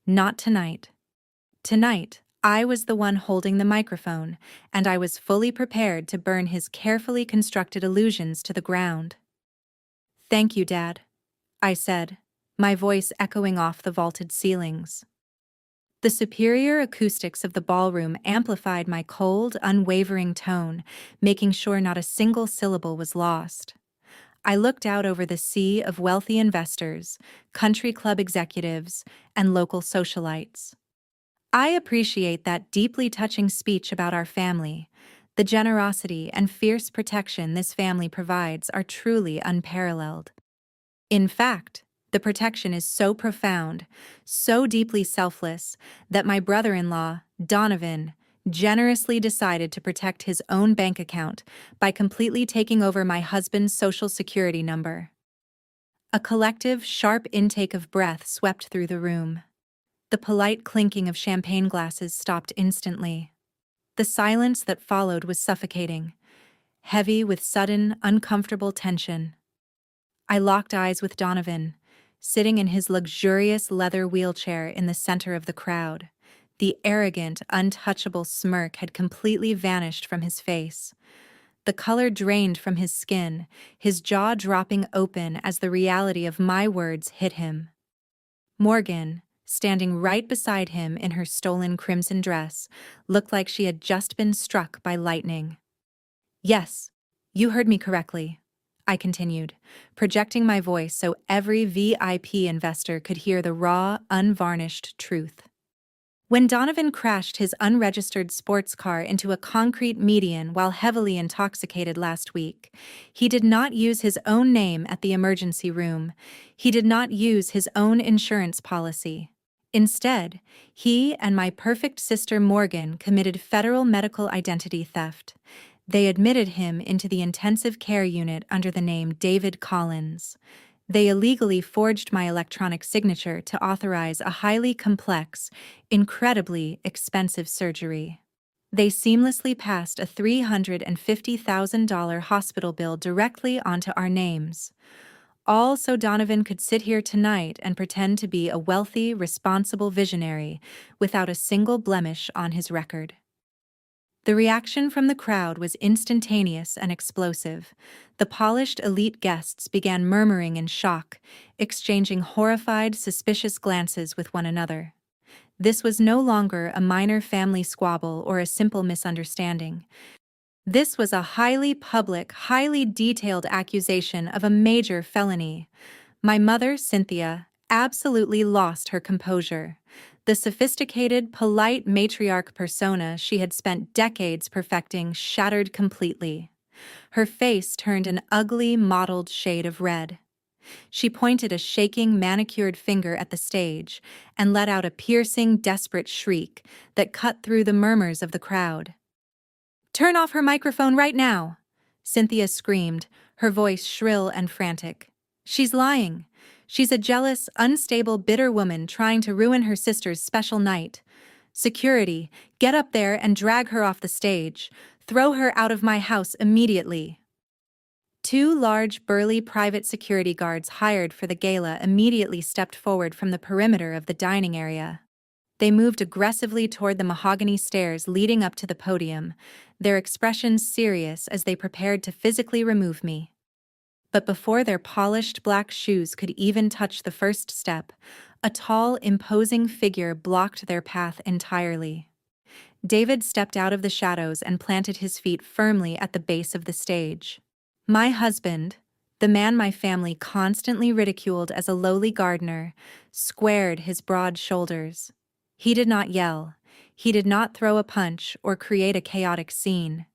Not tonight. Tonight, I was the one holding the microphone, and I was fully prepared to burn his carefully constructed illusions to the ground. "Thank you, Dad," I said, my voice echoing off the vaulted ceilings. The superior acoustics of the ballroom amplified my cold, unwavering tone, making sure not a single syllable was lost. I looked out over the sea of wealthy investors, country club executives, and local socialites. I appreciate that deeply touching speech about our family. The generosity and fierce protection this family provides are truly unparalleled. In fact, the protection is so profound, so deeply selfless, that my brother-in-law, Donovan, generously decided to protect his own bank account by completely taking over my husband's social security number. A collective, sharp intake of breath swept through the room. The polite clinking of champagne glasses stopped instantly. The silence that followed was suffocating, heavy with sudden, uncomfortable tension. I locked eyes with Donovan, sitting in his luxurious leather wheelchair in the center of the crowd. The arrogant, untouchable smirk had completely vanished from his face. The color drained from his skin, his jaw dropping open as the reality of my words hit him. Morgan, standing right beside him in her stolen crimson dress, looked like she had just been struck by lightning. "Yes, you heard me correctly. I continued, projecting my voice so every VIP investor could hear the raw, unvarnished truth. When Donovan crashed his unregistered sports car into a concrete median while heavily intoxicated last week, he did not use his own name at the emergency room. He did not use his own insurance policy. Instead, he and my perfect sister Morgan committed federal medical identity theft. They admitted him into the intensive care unit under the name David Collins. They illegally forged my electronic signature to authorize a highly complex, incredibly expensive surgery. They seamlessly passed a $350,000 hospital bill directly onto our names. All so Donovan could sit here tonight and pretend to be a wealthy, responsible visionary without a single blemish on his record. The reaction from the crowd was instantaneous and explosive. The polished elite guests began murmuring in shock, exchanging horrified, suspicious glances with one another. This was no longer a minor family squabble or a simple misunderstanding. This was a highly public, highly detailed accusation of a major felony. My mother, Cynthia, absolutely lost her composure. The sophisticated, polite matriarch persona she had spent decades perfecting shattered completely. Her face turned an ugly, mottled shade of red. She pointed a shaking, manicured finger at the stage and let out a piercing, desperate shriek that cut through the murmurs of the crowd. "Turn off her microphone right now!" Cynthia screamed, her voice shrill and frantic. "She's lying. She's a jealous, unstable, bitter woman trying to ruin her sister's special night. Security, get up there and drag her off the stage. Throw her out of my house immediately." Two large, burly private security guards hired for the gala immediately stepped forward from the perimeter of the dining area. They moved aggressively toward the mahogany stairs leading up to the podium, their expressions serious as they prepared to physically remove me. But before their polished black shoes could even touch the first step, a tall, imposing figure blocked their path entirely. David stepped out of the shadows and planted his feet firmly at the base of the stage. My husband, the man my family constantly ridiculed as a lowly gardener, squared his broad shoulders. He did not yell. He did not throw a punch or create a chaotic scene.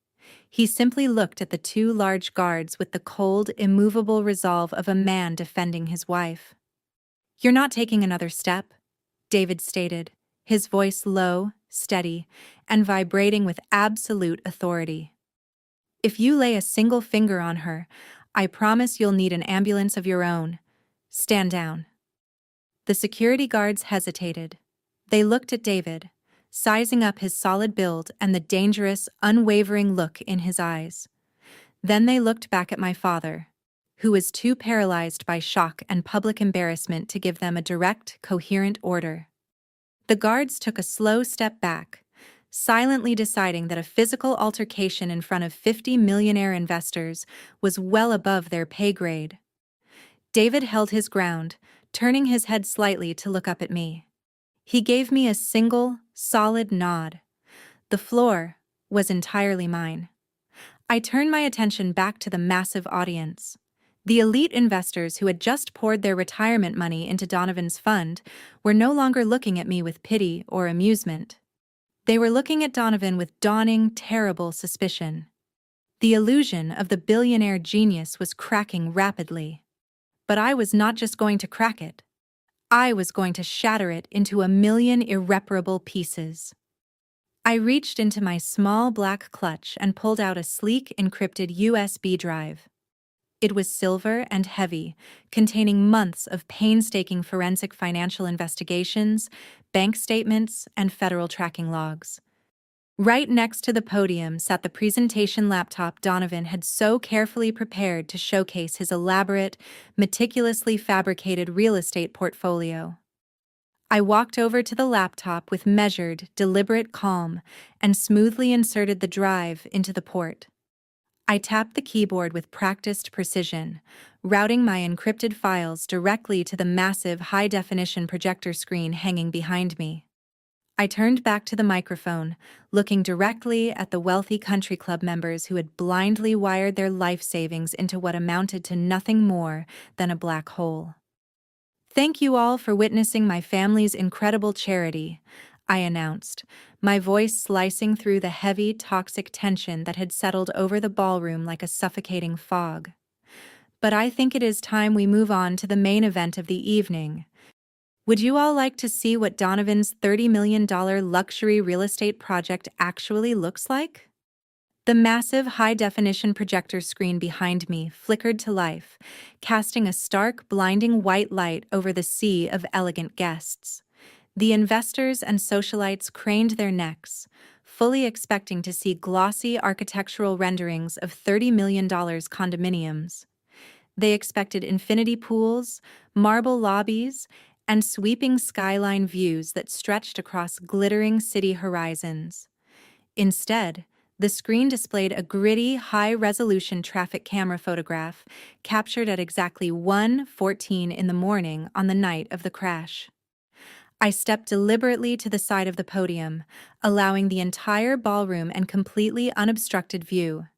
He simply looked at the two large guards with the cold, immovable resolve of a man defending his wife. "You're not taking another step," David stated, his voice low, steady, and vibrating with absolute authority. "If you lay a single finger on her, I promise you'll need an ambulance of your own. Stand down." The security guards hesitated. They looked at David, sizing up his solid build and the dangerous, unwavering look in his eyes. Then they looked back at my father, who was too paralyzed by shock and public embarrassment to give them a direct, coherent order. The guards took a slow step back, silently deciding that a physical altercation in front of 50 millionaire investors was well above their pay grade. David held his ground, turning his head slightly to look up at me. He gave me a single, solid nod. The floor was entirely mine. I turned my attention back to the massive audience. The elite investors who had just poured their retirement money into Donovan's fund were no longer looking at me with pity or amusement. They were looking at Donovan with dawning, terrible suspicion. The illusion of the billionaire genius was cracking rapidly. But I was not just going to crack it. I was going to shatter it into a million irreparable pieces. I reached into my small black clutch and pulled out a sleek, encrypted USB drive. It was silver and heavy, containing months of painstaking forensic financial investigations, bank statements, and federal tracking logs. Right next to the podium sat the presentation laptop Donovan had so carefully prepared to showcase his elaborate, meticulously fabricated real estate portfolio. I walked over to the laptop with measured, deliberate calm and smoothly inserted the drive into the port. I tapped the keyboard with practiced precision, routing my encrypted files directly to the massive high-definition projector screen hanging behind me. I turned back to the microphone, looking directly at the wealthy country club members who had blindly wired their life savings into what amounted to nothing more than a black hole. "Thank you all for witnessing my family's incredible charity," I announced, my voice slicing through the heavy, toxic tension that had settled over the ballroom like a suffocating fog. "But I think it is time we move on to the main event of the evening. Would you all like to see what Donovan's $30 million luxury real estate project actually looks like?" The massive high-definition projector screen behind me flickered to life, casting a stark, blinding white light over the sea of elegant guests. The investors and socialites craned their necks, fully expecting to see glossy architectural renderings of $30 million condominiums. They expected infinity pools, marble lobbies, and sweeping skyline views that stretched across glittering city horizons. Instead, the screen displayed a gritty, high-resolution traffic camera photograph captured at exactly 1:14 in the morning on the night of the crash. I stepped deliberately to the side of the podium, allowing the entire ballroom and completely unobstructed view.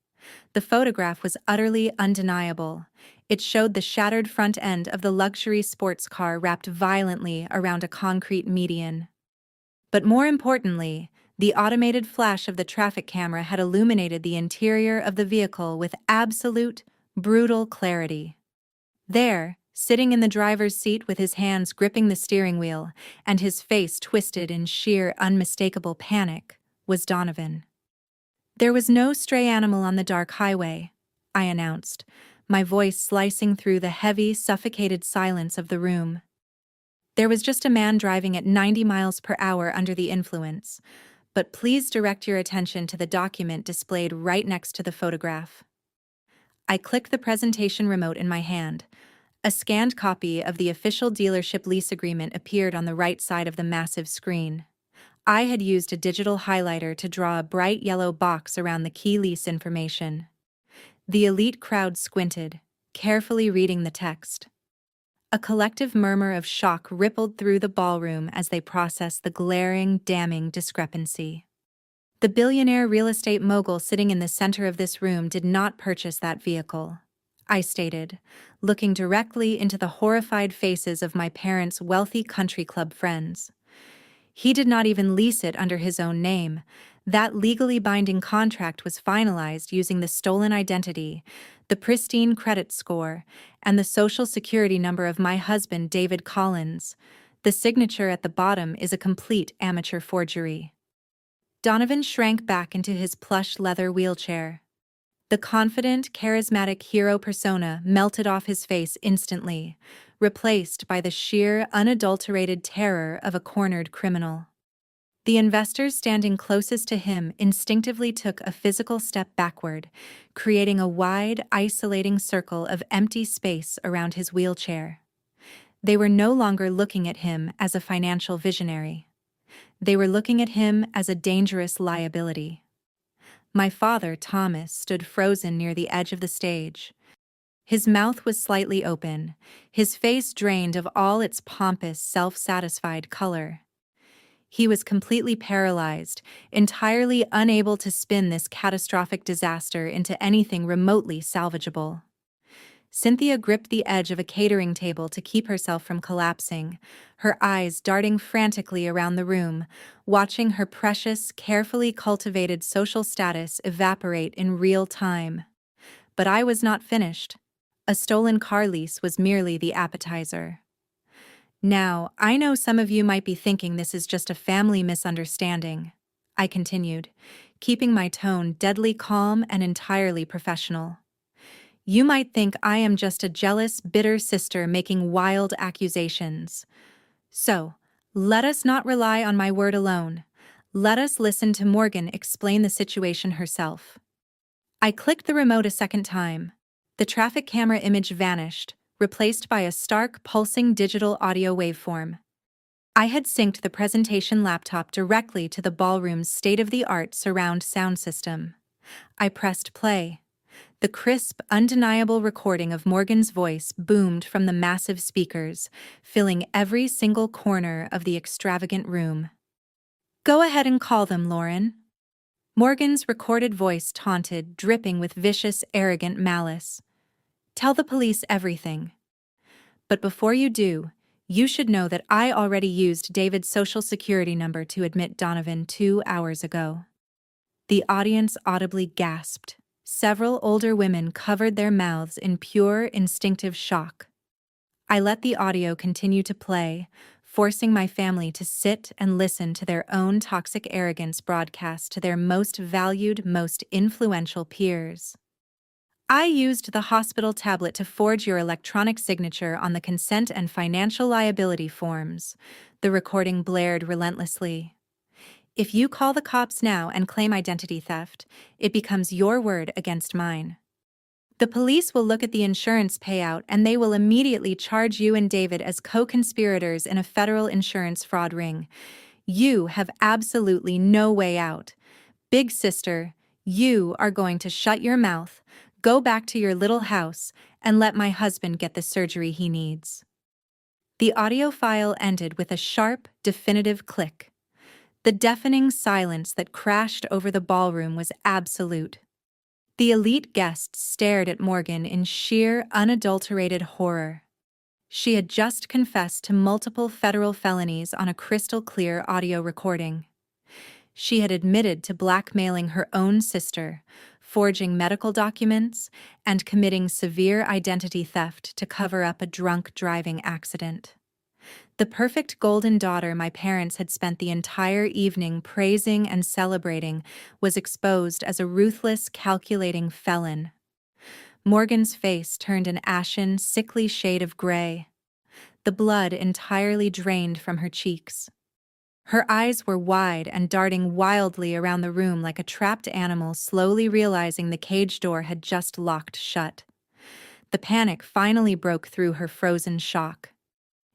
The photograph was utterly undeniable. It showed the shattered front end of the luxury sports car wrapped violently around a concrete median. But more importantly, the automated flash of the traffic camera had illuminated the interior of the vehicle with absolute, brutal clarity. There, sitting in the driver's seat with his hands gripping the steering wheel and his face twisted in sheer, unmistakable panic, was Donovan. "There was no stray animal on the dark highway," I announced, my voice slicing through the heavy, suffocated silence of the room. "There was just a man driving at 90 miles per hour under the influence. But please direct your attention to the document displayed right next to the photograph." I clicked the presentation remote in my hand. A scanned copy of the official dealership lease agreement appeared on the right side of the massive screen. I had used a digital highlighter to draw a bright yellow box around the key lease information. The elite crowd squinted, carefully reading the text. A collective murmur of shock rippled through the ballroom as they processed the glaring, damning discrepancy. "The billionaire real estate mogul sitting in the center of this room did not purchase that vehicle," I stated, looking directly into the horrified faces of my parents' wealthy country club friends. "He did not even lease it under his own name. That legally binding contract was finalized using the stolen identity, the pristine credit score, and the social security number of my husband, David Collins. The signature at the bottom is a complete amateur forgery." Donovan shrank back into his plush leather wheelchair. The confident, charismatic hero persona melted off his face instantly, replaced by the sheer, unadulterated terror of a cornered criminal. The investors standing closest to him instinctively took a physical step backward, creating a wide, isolating circle of empty space around his wheelchair. They were no longer looking at him as a financial visionary. They were looking at him as a dangerous liability. My father, Thomas, stood frozen near the edge of the stage. His mouth was slightly open, his face drained of all its pompous, self-satisfied color. He was completely paralyzed, entirely unable to spin this catastrophic disaster into anything remotely salvageable. Cynthia gripped the edge of a catering table to keep herself from collapsing, her eyes darting frantically around the room, watching her precious, carefully cultivated social status evaporate in real time. But I was not finished. A stolen car lease was merely the appetizer. "Now, I know some of you might be thinking this is just a family misunderstanding," I continued, keeping my tone deadly calm and entirely professional. "You might think I am just a jealous, bitter sister making wild accusations. So, let us not rely on my word alone. Let us listen to Morgan explain the situation herself." I clicked the remote a second time. The traffic camera image vanished, replaced by a stark, pulsing digital audio waveform. I had synced the presentation laptop directly to the ballroom's state-of-the-art surround sound system. I pressed play. The crisp, undeniable recording of Morgan's voice boomed from the massive speakers, filling every single corner of the extravagant room. Go ahead and call them, Lauren. Morgan's recorded voice taunted, dripping with vicious, arrogant malice. Tell the police everything. But before you do, you should know that I already used David's social security number to admit Donovan 2 hours ago. The audience audibly gasped. Several older women covered their mouths in pure, instinctive shock. I let the audio continue to play, forcing my family to sit and listen to their own toxic arrogance broadcast to their most valued, most influential peers. I used the hospital tablet to forge your electronic signature on the consent and financial liability forms, the recording blared relentlessly. If you call the cops now and claim identity theft, it becomes your word against mine. The police will look at the insurance payout and they will immediately charge you and David as co-conspirators in a federal insurance fraud ring. You have absolutely no way out. Big sister, you are going to shut your mouth, go back to your little house, and let my husband get the surgery he needs. The audio file ended with a sharp, definitive click. The deafening silence that crashed over the ballroom was absolute. The elite guests stared at Morgan in sheer, unadulterated horror. She had just confessed to multiple federal felonies on a crystal-clear audio recording. She had admitted to blackmailing her own sister, forging medical documents, and committing severe identity theft to cover up a drunk driving accident. The perfect golden daughter my parents had spent the entire evening praising and celebrating was exposed as a ruthless, calculating felon. Morgan's face turned an ashen, sickly shade of gray. The blood entirely drained from her cheeks. Her eyes were wide and darting wildly around the room like a trapped animal slowly realizing the cage door had just locked shut. The panic finally broke through her frozen shock.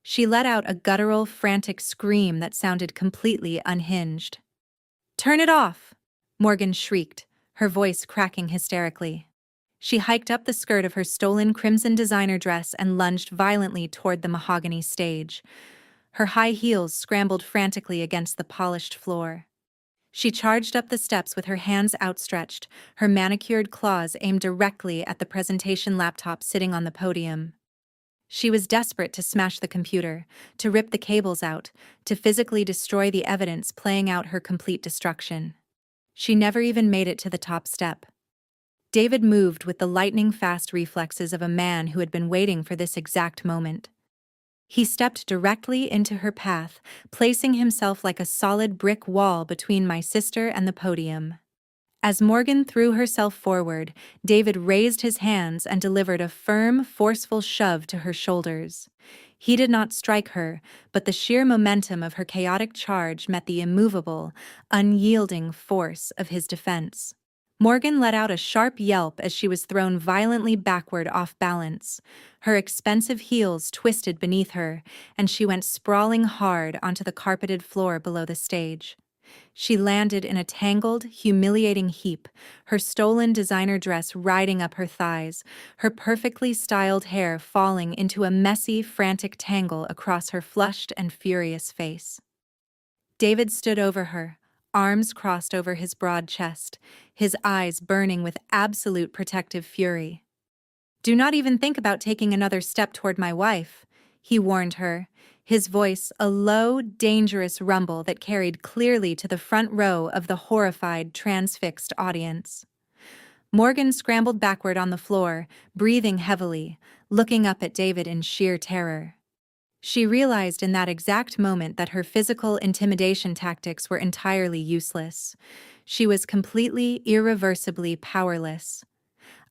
She let out a guttural, frantic scream that sounded completely unhinged. "Turn it off!" Morgan shrieked, her voice cracking hysterically. She hiked up the skirt of her stolen crimson designer dress and lunged violently toward the mahogany stage. Her high heels scrambled frantically against the polished floor. She charged up the steps with her hands outstretched, her manicured claws aimed directly at the presentation laptop sitting on the podium. She was desperate to smash the computer, to rip the cables out, to physically destroy the evidence playing out her complete destruction. She never even made it to the top step. David moved with the lightning-fast reflexes of a man who had been waiting for this exact moment. He stepped directly into her path, placing himself like a solid brick wall between my sister and the podium. As Morgan threw herself forward, David raised his hands and delivered a firm, forceful shove to her shoulders. He did not strike her, but the sheer momentum of her chaotic charge met the immovable, unyielding force of his defense. Morgan let out a sharp yelp as she was thrown violently backward off balance. Her expensive heels twisted beneath her, and she went sprawling hard onto the carpeted floor below the stage. She landed in a tangled, humiliating heap, her stolen designer dress riding up her thighs, her perfectly styled hair falling into a messy, frantic tangle across her flushed and furious face. David stood over her, arms crossed over his broad chest, his eyes burning with absolute protective fury. "Do not even think about taking another step toward my wife," he warned her, his voice a low, dangerous rumble that carried clearly to the front row of the horrified, transfixed audience. Morgan scrambled backward on the floor, breathing heavily, looking up at David in sheer terror. She realized in that exact moment that her physical intimidation tactics were entirely useless. She was completely, irreversibly powerless.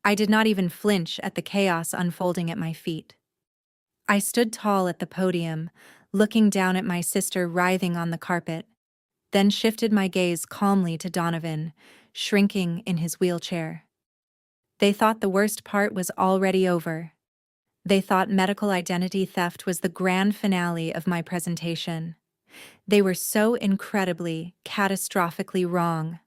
I did not even flinch at the chaos unfolding at my feet. I stood tall at the podium, looking down at my sister writhing on the carpet, then shifted my gaze calmly to Donovan, shrinking in his wheelchair. They thought the worst part was already over. They thought medical identity theft was the grand finale of my presentation. They were so incredibly, catastrophically wrong.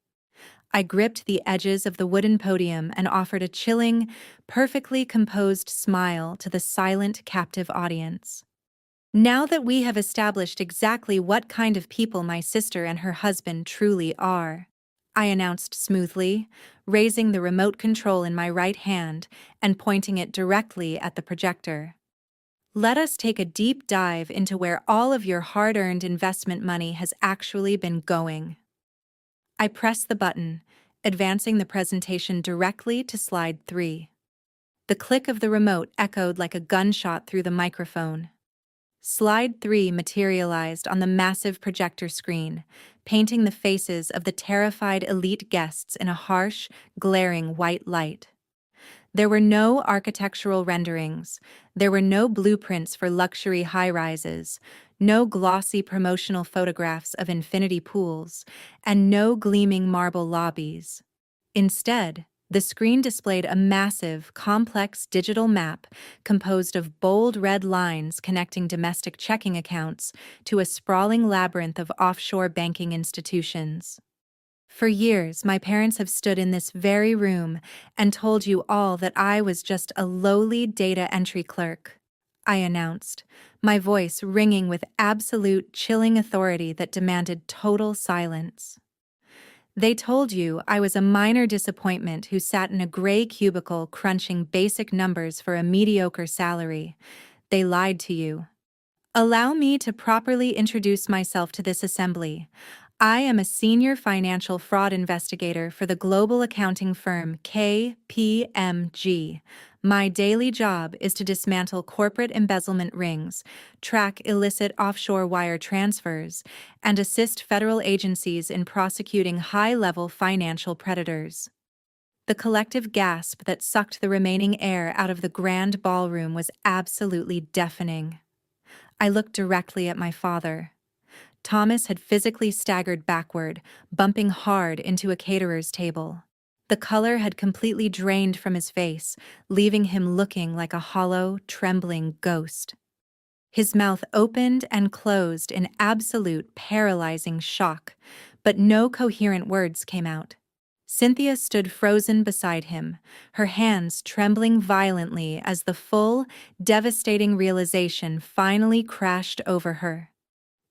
I gripped the edges of the wooden podium and offered a chilling, perfectly composed smile to the silent, captive audience. Now that we have established exactly what kind of people my sister and her husband truly are, I announced smoothly, raising the remote control in my right hand and pointing it directly at the projector. Let us take a deep dive into where all of your hard-earned investment money has actually been going. I pressed the button, advancing the presentation directly to slide 3. The click of the remote echoed like a gunshot through the microphone. Slide 3 materialized on the massive projector screen, painting the faces of the terrified elite guests in a harsh, glaring white light. There were no architectural renderings, there were no blueprints for luxury high-rises, no glossy promotional photographs of infinity pools, and no gleaming marble lobbies. Instead, the screen displayed a massive, complex digital map composed of bold red lines connecting domestic checking accounts to a sprawling labyrinth of offshore banking institutions. For years, my parents have stood in this very room and told you all that I was just a lowly data entry clerk, I announced, my voice ringing with absolute chilling authority that demanded total silence. They told you I was a minor disappointment who sat in a gray cubicle crunching basic numbers for a mediocre salary. They lied to you. Allow me to properly introduce myself to this assembly. I am a senior financial fraud investigator for the global accounting firm KPMG. My daily job is to dismantle corporate embezzlement rings, track illicit offshore wire transfers, and assist federal agencies in prosecuting high-level financial predators. The collective gasp that sucked the remaining air out of the grand ballroom was absolutely deafening. I looked directly at my father. Thomas had physically staggered backward, bumping hard into a caterer's table. The color had completely drained from his face, leaving him looking like a hollow, trembling ghost. His mouth opened and closed in absolute, paralyzing shock, but no coherent words came out. Cynthia stood frozen beside him, her hands trembling violently as the full, devastating realization finally crashed over her.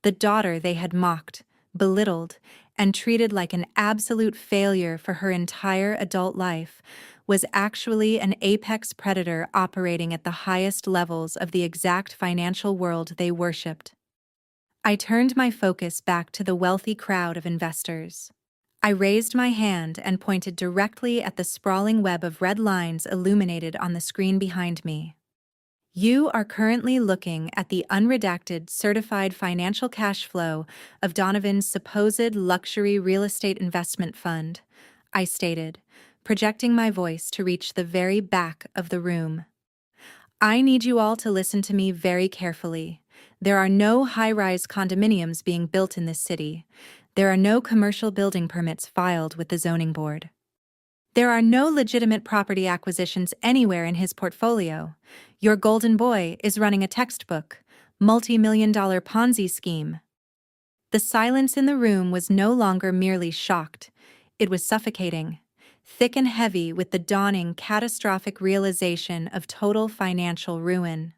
The daughter they had mocked, belittled, and treated like an absolute failure for her entire adult life was actually an apex predator operating at the highest levels of the exact financial world they worshipped. I turned my focus back to the wealthy crowd of investors. I raised my hand and pointed directly at the sprawling web of red lines illuminated on the screen behind me. You are currently looking at the unredacted certified financial cash flow of Donovan's supposed luxury real estate investment fund, I stated, projecting my voice to reach the very back of the room. I need you all to listen to me very carefully. There are no high-rise condominiums being built in this city. There are no commercial building permits filed with the zoning board. There are no legitimate property acquisitions anywhere in his portfolio. Your golden boy is running a textbook, multi-million-dollar Ponzi scheme. The silence in the room was no longer merely shocked. It was suffocating, thick and heavy with the dawning catastrophic realization of total financial ruin.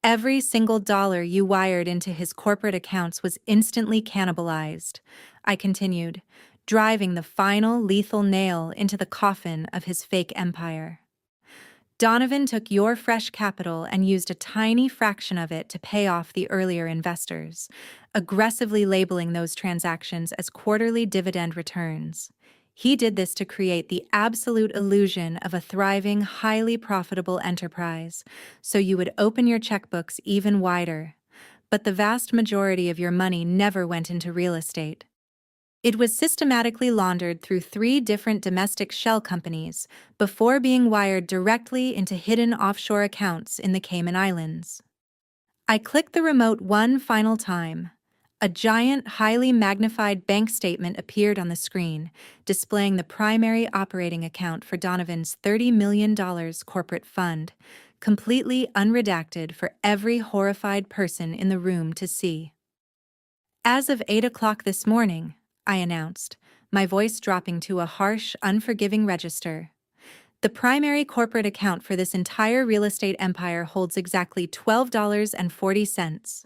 Every single dollar you wired into his corporate accounts was instantly cannibalized, I continued, driving the final lethal nail into the coffin of his fake empire. Donovan took your fresh capital and used a tiny fraction of it to pay off the earlier investors, aggressively labeling those transactions as quarterly dividend returns. He did this to create the absolute illusion of a thriving, highly profitable enterprise, so you would open your checkbooks even wider. But the vast majority of your money never went into real estate. It was systematically laundered through 3 different domestic shell companies before being wired directly into hidden offshore accounts in the Cayman Islands. I clicked the remote one final time. A giant, highly magnified bank statement appeared on the screen, displaying the primary operating account for Donovan's $30 million corporate fund, completely unredacted for every horrified person in the room to see. As of 8 o'clock this morning, I announced, my voice dropping to a harsh, unforgiving register, The primary corporate account for this entire real estate empire holds exactly $12.40.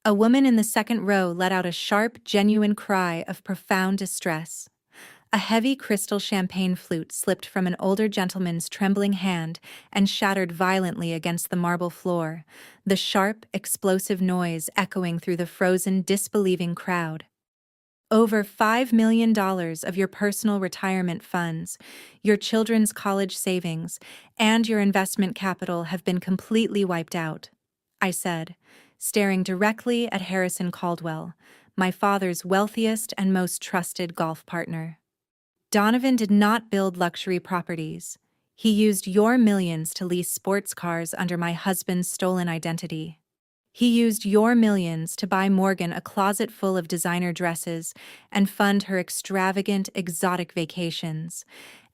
A woman in the second row let out a sharp, genuine cry of profound distress. A heavy crystal champagne flute slipped from an older gentleman's trembling hand and shattered violently against the marble floor, the sharp, explosive noise echoing through the frozen, disbelieving crowd. Over $5 million of your personal retirement funds, your children's college savings, and your investment capital have been completely wiped out, I said, staring directly at Harrison Caldwell, my father's wealthiest and most trusted golf partner. Donovan did not build luxury properties. He used your millions to lease sports cars under my husband's stolen identity. He used your millions to buy Morgan a closet full of designer dresses and fund her extravagant, exotic vacations.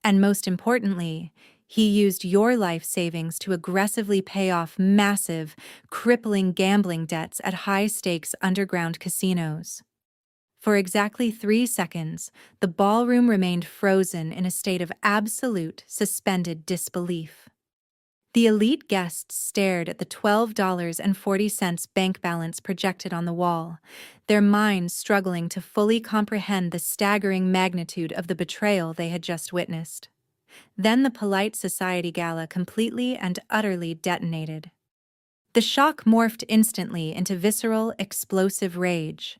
And most importantly, he used your life savings to aggressively pay off massive, crippling gambling debts at high-stakes underground casinos. For exactly 3 seconds, the ballroom remained frozen in a state of absolute, suspended disbelief. The elite guests stared at the $12.40 bank balance projected on the wall, their minds struggling to fully comprehend the staggering magnitude of the betrayal they had just witnessed. Then the polite society gala completely and utterly detonated. The shock morphed instantly into visceral, explosive rage.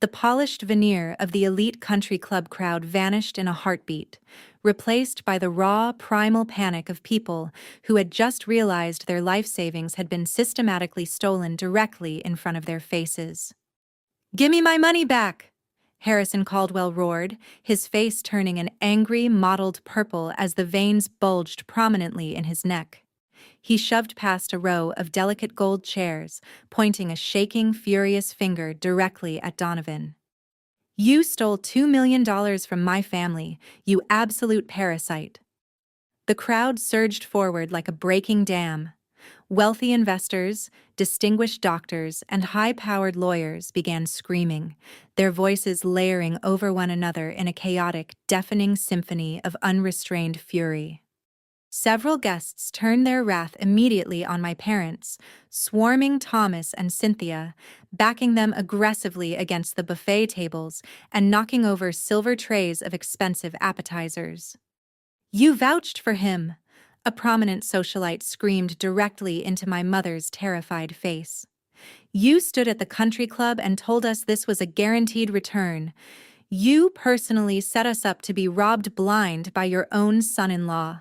The polished veneer of the elite country club crowd vanished in a heartbeat, replaced by the raw, primal panic of people who had just realized their life savings had been systematically stolen directly in front of their faces. "Gimme my money back!" Harrison Caldwell roared, his face turning an angry, mottled purple as the veins bulged prominently in his neck. He shoved past a row of delicate gold chairs, pointing a shaking, furious finger directly at Donovan. "You stole $2 million from my family, you absolute parasite." The crowd surged forward like a breaking dam. Wealthy investors, distinguished doctors, and high-powered lawyers began screaming, their voices layering over one another in a chaotic, deafening symphony of unrestrained fury. Several guests turned their wrath immediately on my parents, swarming Thomas and Cynthia, backing them aggressively against the buffet tables and knocking over silver trays of expensive appetizers. "You vouched for him!" a prominent socialite screamed directly into my mother's terrified face. "You stood at the country club and told us this was a guaranteed return. You personally set us up to be robbed blind by your own son-in-law."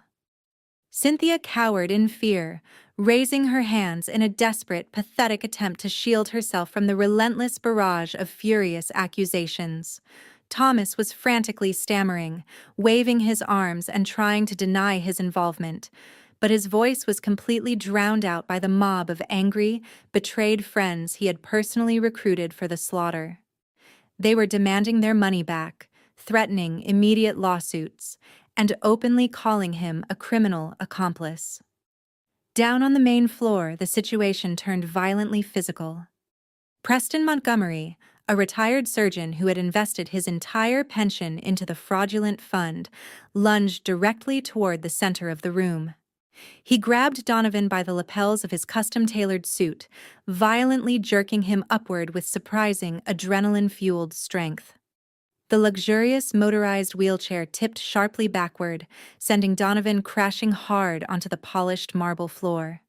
Cynthia cowered in fear, raising her hands in a desperate, pathetic attempt to shield herself from the relentless barrage of furious accusations. Thomas was frantically stammering, waving his arms and trying to deny his involvement, but his voice was completely drowned out by the mob of angry, betrayed friends he had personally recruited for the slaughter. They were demanding their money back, threatening immediate lawsuits, and openly calling him a criminal accomplice. Down on the main floor, the situation turned violently physical. Preston Montgomery, a retired surgeon who had invested his entire pension into the fraudulent fund, lunged directly toward the center of the room. He grabbed Donovan by the lapels of his custom-tailored suit, violently jerking him upward with surprising, adrenaline-fueled strength. The luxurious motorized wheelchair tipped sharply backward, sending Donovan crashing hard onto the polished marble floor.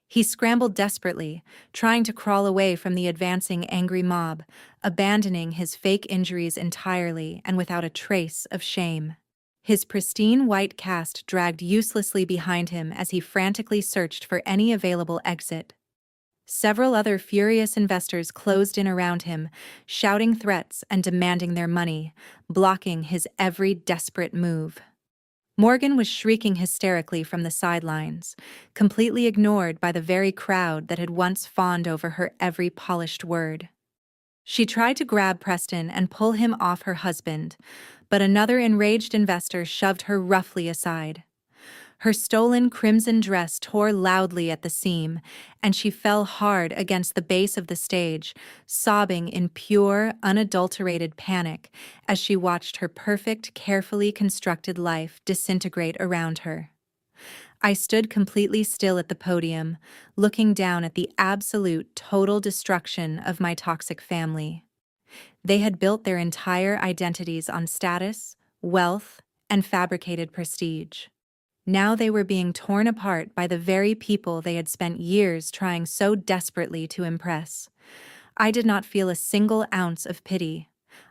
He scrambled desperately, trying to crawl away from the advancing angry mob, abandoning his fake injuries entirely and without a trace of shame. His pristine white cast dragged uselessly behind him as he frantically searched for any available exit. Several other furious investors closed in around him, shouting threats and demanding their money, blocking his every desperate move. Morgan was shrieking hysterically from the sidelines, completely ignored by the very crowd that had once fawned over her every polished word. She tried to grab Preston and pull him off her husband, but another enraged investor shoved her roughly aside. Her stolen crimson dress tore loudly at the seam, and she fell hard against the base of the stage, sobbing in pure, unadulterated panic as she watched her perfect, carefully constructed life disintegrate around her. I stood completely still at the podium, looking down at the absolute total destruction of my toxic family. They had built their entire identities on status, wealth, and fabricated prestige. Now they were being torn apart by the very people they had spent years trying so desperately to impress. I did not feel a single ounce of pity.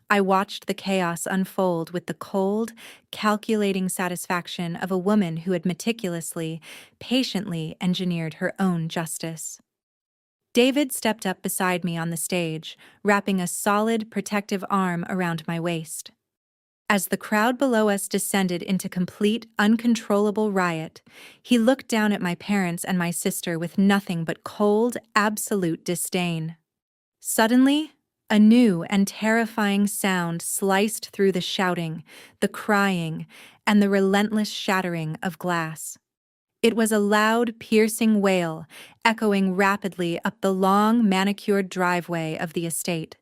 I watched the chaos unfold with the cold, calculating satisfaction of a woman who had meticulously, patiently engineered her own justice. David stepped up beside me on the stage, wrapping a solid, protective arm around my waist. As the crowd below us descended into complete, uncontrollable riot, he looked down at my parents and my sister with nothing but cold, absolute disdain. Suddenly, a new and terrifying sound sliced through the shouting, the crying, and the relentless shattering of glass. It was a loud, piercing wail, echoing rapidly up the long, manicured driveway of the estate.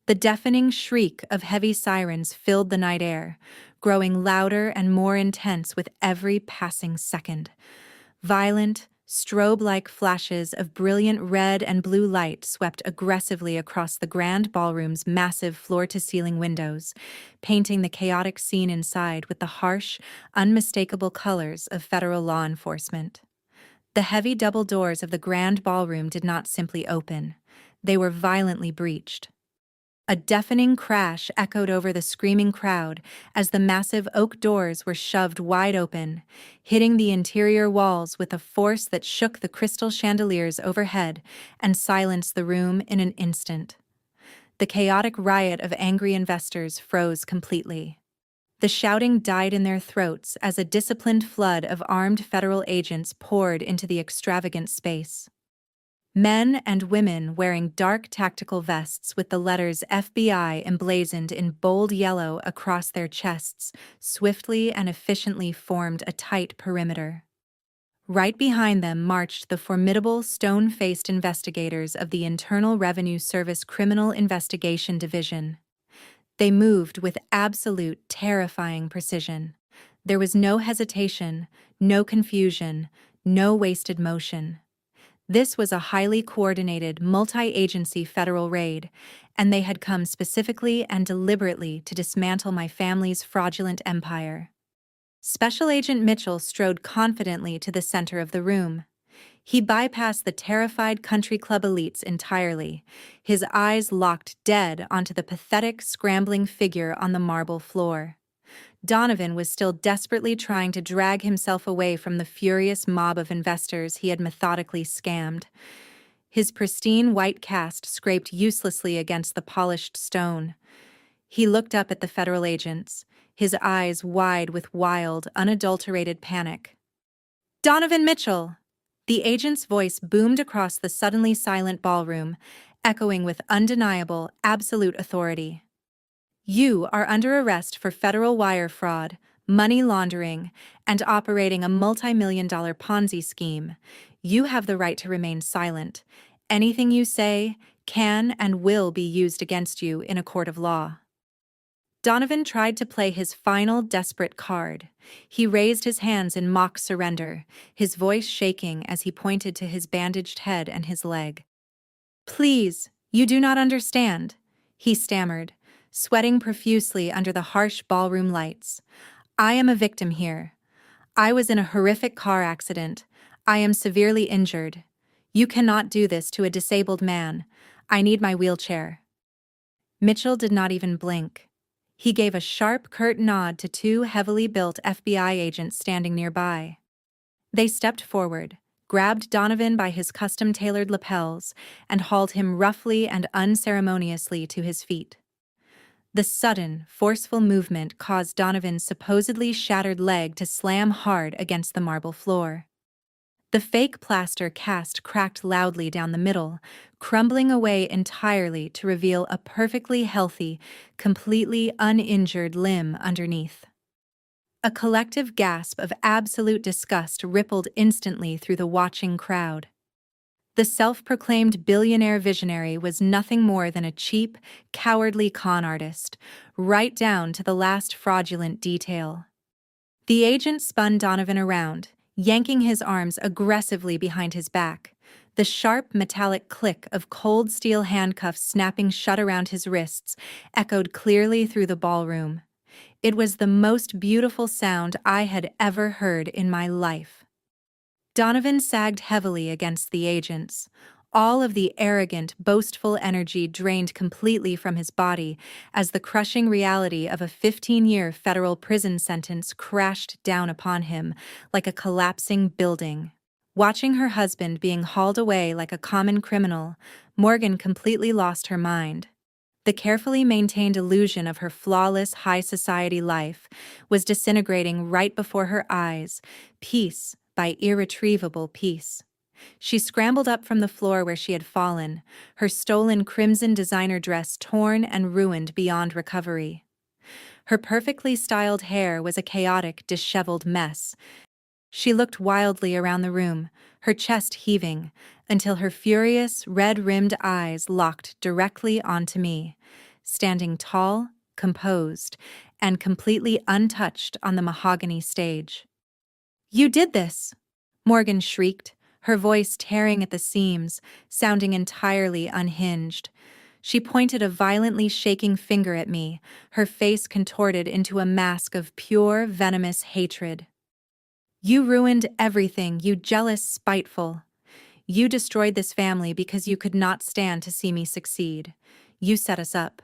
The deafening shriek of heavy sirens filled the night air, growing louder and more intense with every passing second. Violent, strobe-like flashes of brilliant red and blue light swept aggressively across the grand ballroom's massive floor-to-ceiling windows, painting the chaotic scene inside with the harsh, unmistakable colors of federal law enforcement. The heavy double doors of the grand ballroom did not simply open. They were violently breached. A deafening crash echoed over the screaming crowd as the massive oak doors were shoved wide open, hitting the interior walls with a force that shook the crystal chandeliers overhead and silenced the room in an instant. The chaotic riot of angry investors froze completely. The shouting died in their throats as a disciplined flood of armed federal agents poured into the extravagant space. Men and women wearing dark tactical vests with the letters FBI emblazoned in bold yellow across their chests swiftly and efficiently formed a tight perimeter. Right behind them marched the formidable stone-faced investigators of the Internal Revenue Service Criminal Investigation Division. They moved with absolute, terrifying precision. There was no hesitation, no confusion, no wasted motion. This was a highly coordinated, multi-agency federal raid, and they had come specifically and deliberately to dismantle my family's fraudulent empire. Special Agent Mitchell strode confidently to the center of the room. He bypassed the terrified country club elites entirely, his eyes locked dead onto the pathetic, scrambling figure on the marble floor. Donovan was still desperately trying to drag himself away from the furious mob of investors he had methodically scammed. His pristine white cast scraped uselessly against the polished stone. He looked up at the federal agents, his eyes wide with wild, unadulterated panic. "Donovan Mitchell!" The agent's voice boomed across the suddenly silent ballroom, echoing with undeniable, absolute authority. "You are under arrest for federal wire fraud, money laundering, and operating a multi-million-dollar Ponzi scheme. You have the right to remain silent. Anything you say can and will be used against you in a court of law." Donovan tried to play his final desperate card. He raised his hands in mock surrender, his voice shaking as he pointed to his bandaged head and his leg. "Please, you do not understand," he stammered, sweating profusely under the harsh ballroom lights. "I am a victim here. I was in a horrific car accident. I am severely injured. You cannot do this to a disabled man. I need my wheelchair." Mitchell did not even blink. He gave a sharp, curt nod to two heavily built FBI agents standing nearby. They stepped forward, grabbed Donovan by his custom-tailored lapels, and hauled him roughly and unceremoniously to his feet. The sudden, forceful movement caused Donovan's supposedly shattered leg to slam hard against the marble floor. The fake plaster cast cracked loudly down the middle, crumbling away entirely to reveal a perfectly healthy, completely uninjured limb underneath. A collective gasp of absolute disgust rippled instantly through the watching crowd. The self-proclaimed billionaire visionary was nothing more than a cheap, cowardly con artist, right down to the last fraudulent detail. The agent spun Donovan around, yanking his arms aggressively behind his back. The sharp, metallic click of cold steel handcuffs snapping shut around his wrists echoed clearly through the ballroom. It was the most beautiful sound I had ever heard in my life. Donovan sagged heavily against the agents. All of the arrogant, boastful energy drained completely from his body as the crushing reality of a 15-year federal prison sentence crashed down upon him like a collapsing building. Watching her husband being hauled away like a common criminal, Morgan completely lost her mind. The carefully maintained illusion of her flawless high society life was disintegrating right before her eyes, piece by irretrievable piece. She scrambled up from the floor where she had fallen, her stolen crimson designer dress torn and ruined beyond recovery. Her perfectly styled hair was a chaotic, disheveled mess. She looked wildly around the room, her chest heaving, until her furious, red-rimmed eyes locked directly onto me, standing tall, composed, and completely untouched on the mahogany stage. "You did this!" Morgan shrieked, her voice tearing at the seams, sounding entirely unhinged. She pointed a violently shaking finger at me, her face contorted into a mask of pure, venomous hatred. "You ruined everything, you jealous, spiteful. You destroyed this family because you could not stand to see me succeed. You set us up."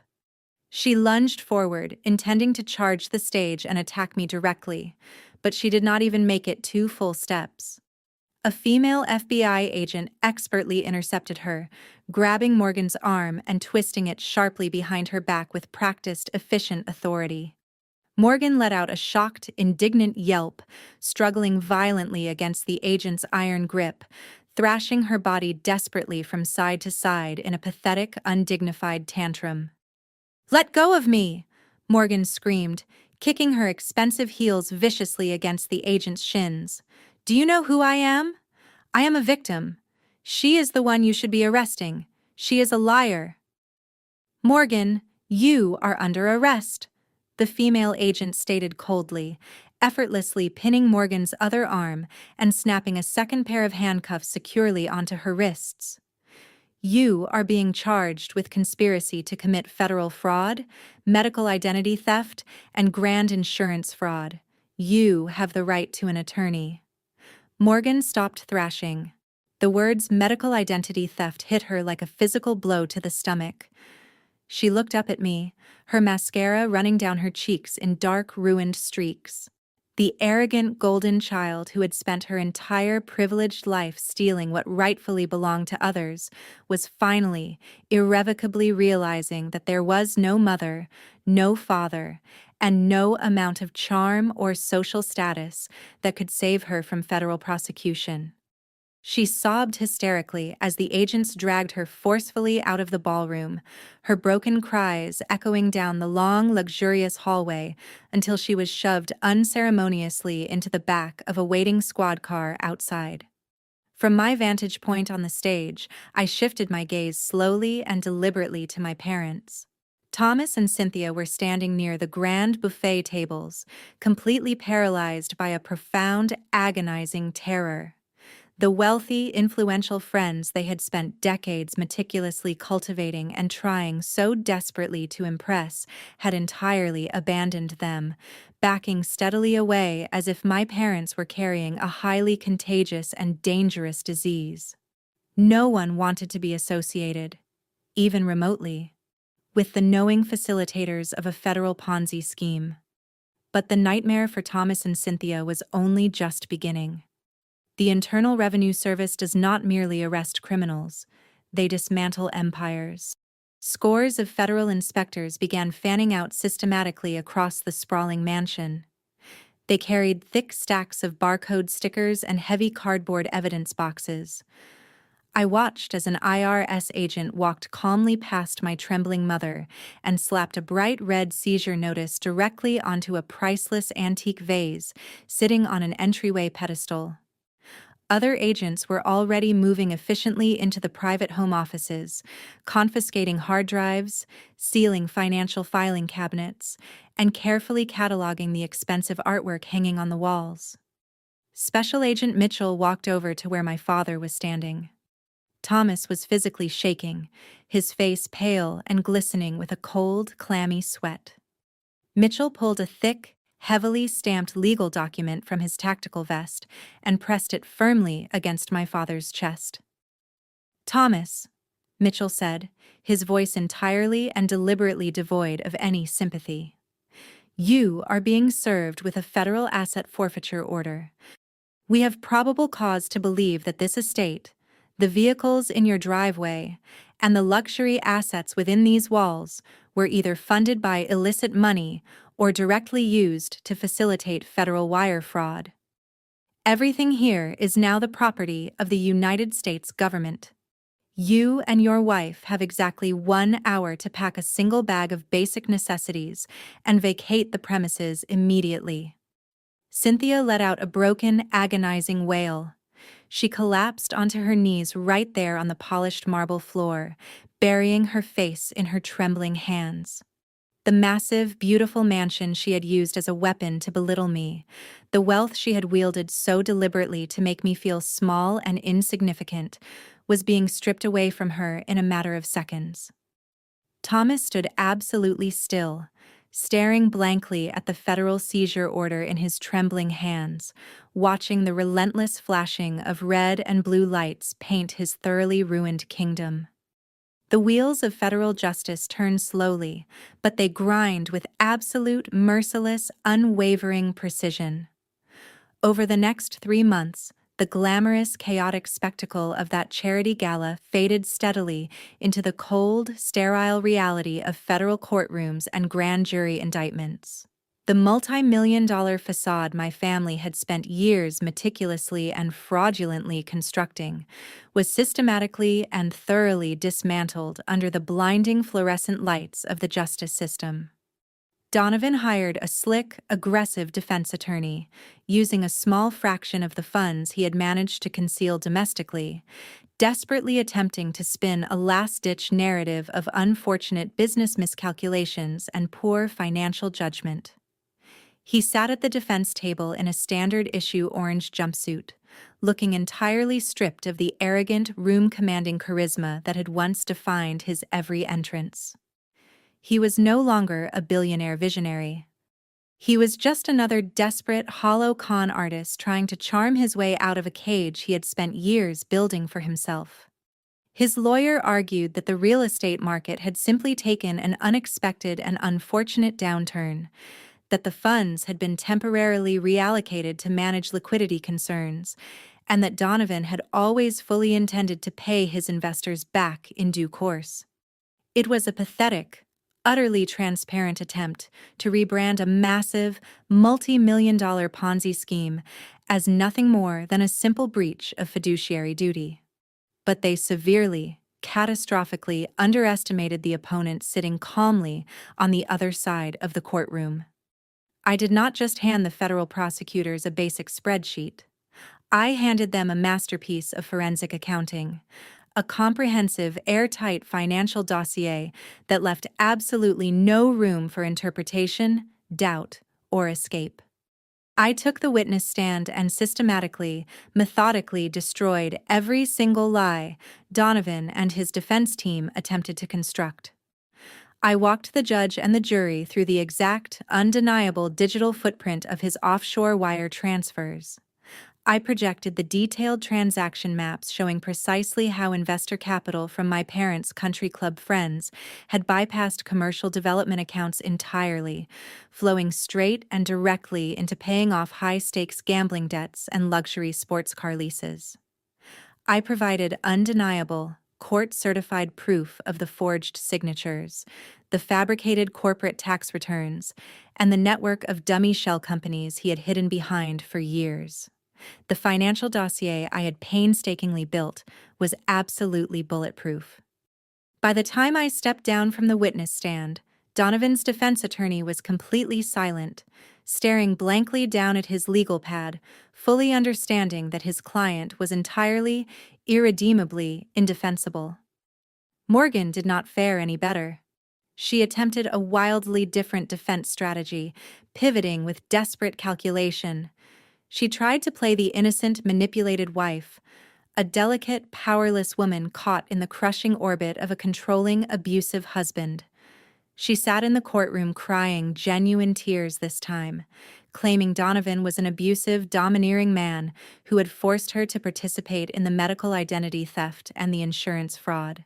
She lunged forward, intending to charge the stage and attack me directly, but she did not even make it 2 full steps. A female FBI agent expertly intercepted her, grabbing Morgan's arm and twisting it sharply behind her back with practiced, efficient authority. Morgan let out a shocked, indignant yelp, struggling violently against the agent's iron grip, thrashing her body desperately from side to side in a pathetic, undignified tantrum. "Let go of me!" Morgan screamed, kicking her expensive heels viciously against the agent's shins. "Do you know who I am? I am a victim. She is the one you should be arresting. She is a liar." "Morgan, you are under arrest," the female agent stated coldly, effortlessly pinning Morgan's other arm and snapping a second pair of handcuffs securely onto her wrists. "You are being charged with conspiracy to commit federal fraud, medical identity theft, and grand insurance fraud. You have the right to an attorney." Morgan stopped thrashing. The words medical identity theft hit her like a physical blow to the stomach. She looked up at me, her mascara running down her cheeks in dark, ruined streaks. The arrogant golden child who had spent her entire privileged life stealing what rightfully belonged to others was finally, irrevocably realizing that there was no mother, no father, and no amount of charm or social status that could save her from federal prosecution. She sobbed hysterically as the agents dragged her forcefully out of the ballroom, her broken cries echoing down the long, luxurious hallway until she was shoved unceremoniously into the back of a waiting squad car outside. From my vantage point on the stage, I shifted my gaze slowly and deliberately to my parents. Thomas and Cynthia were standing near the grand buffet tables, completely paralyzed by a profound, agonizing terror. The wealthy, influential friends they had spent decades meticulously cultivating and trying so desperately to impress had entirely abandoned them, backing steadily away as if my parents were carrying a highly contagious and dangerous disease. No one wanted to be associated, even remotely, with the knowing facilitators of a federal Ponzi scheme. But the nightmare for Thomas and Cynthia was only just beginning. The Internal Revenue Service does not merely arrest criminals, they dismantle empires. Scores of federal inspectors began fanning out systematically across the sprawling mansion. They carried thick stacks of barcode stickers and heavy cardboard evidence boxes. I watched as an IRS agent walked calmly past my trembling mother and slapped a bright red seizure notice directly onto a priceless antique vase sitting on an entryway pedestal. Other agents were already moving efficiently into the private home offices, confiscating hard drives, sealing financial filing cabinets, and carefully cataloging the expensive artwork hanging on the walls. Special Agent Mitchell walked over to where my father was standing. Thomas was physically shaking, his face pale and glistening with a cold, clammy sweat. Mitchell pulled a thick, heavily stamped legal document from his tactical vest and pressed it firmly against my father's chest. "Thomas," Mitchell said, his voice entirely and deliberately devoid of any sympathy, "you are being served with a federal asset forfeiture order. We have probable cause to believe that this estate, the vehicles in your driveway, and the luxury assets within these walls were either funded by illicit money or directly used to facilitate federal wire fraud. Everything here is now the property of the United States government. You and your wife have exactly 1 hour to pack a single bag of basic necessities and vacate the premises immediately." Cynthia let out a broken, agonizing wail. She collapsed onto her knees right there on the polished marble floor, burying her face in her trembling hands. The massive, beautiful mansion she had used as a weapon to belittle me, the wealth she had wielded so deliberately to make me feel small and insignificant, was being stripped away from her in a matter of seconds. Thomas stood absolutely still, staring blankly at the federal seizure order in his trembling hands, watching the relentless flashing of red and blue lights paint his thoroughly ruined kingdom. The wheels of federal justice turn slowly, but they grind with absolute, merciless, unwavering precision. Over the next 3 months, the glamorous, chaotic spectacle of that charity gala faded steadily into the cold, sterile reality of federal courtrooms and grand jury indictments. The multi-million-dollar facade my family had spent years meticulously and fraudulently constructing was systematically and thoroughly dismantled under the blinding fluorescent lights of the justice system. Donovan hired a slick, aggressive defense attorney, using a small fraction of the funds he had managed to conceal domestically, desperately attempting to spin a last-ditch narrative of unfortunate business miscalculations and poor financial judgment. He sat at the defense table in a standard-issue orange jumpsuit, looking entirely stripped of the arrogant, room-commanding charisma that had once defined his every entrance. He was no longer a billionaire visionary. He was just another desperate, hollow con artist trying to charm his way out of a cage he had spent years building for himself. His lawyer argued that the real estate market had simply taken an unexpected and unfortunate downturn, that the funds had been temporarily reallocated to manage liquidity concerns, and that Donovan had always fully intended to pay his investors back in due course. It was a pathetic, utterly transparent attempt to rebrand a massive, multi-million-dollar Ponzi scheme as nothing more than a simple breach of fiduciary duty. But they severely, catastrophically underestimated the opponent sitting calmly on the other side of the courtroom. I did not just hand the federal prosecutors a basic spreadsheet. I handed them a masterpiece of forensic accounting, a comprehensive, airtight financial dossier that left absolutely no room for interpretation, doubt, or escape. I took the witness stand and systematically, methodically destroyed every single lie Donovan and his defense team attempted to construct. I walked the judge and the jury through the exact, undeniable digital footprint of his offshore wire transfers. I projected the detailed transaction maps showing precisely how investor capital from my parents' country club friends had bypassed commercial development accounts entirely, flowing straight and directly into paying off high-stakes gambling debts and luxury sports car leases. I provided undeniable, court-certified proof of the forged signatures, the fabricated corporate tax returns, and the network of dummy shell companies he had hidden behind for years. The financial dossier I had painstakingly built was absolutely bulletproof. By the time I stepped down from the witness stand, Donovan's defense attorney was completely silent, staring blankly down at his legal pad, fully understanding that his client was entirely, irredeemably indefensible. Morgan did not fare any better. She attempted a wildly different defense strategy, pivoting with desperate calculation. She tried to play the innocent, manipulated wife, a delicate, powerless woman caught in the crushing orbit of a controlling, abusive husband. She sat in the courtroom crying genuine tears this time, claiming Donovan was an abusive, domineering man who had forced her to participate in the medical identity theft and the insurance fraud.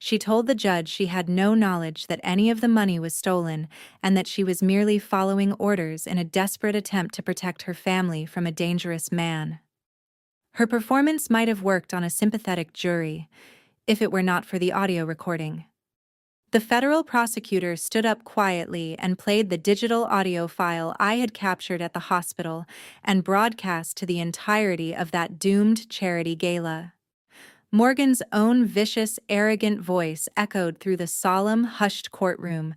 She told the judge she had no knowledge that any of the money was stolen and that she was merely following orders in a desperate attempt to protect her family from a dangerous man. Her performance might have worked on a sympathetic jury, if it were not for the audio recording. The federal prosecutor stood up quietly and played the digital audio file I had captured at the hospital and broadcast to the entirety of that doomed charity gala. Morgan's own vicious, arrogant voice echoed through the solemn, hushed courtroom,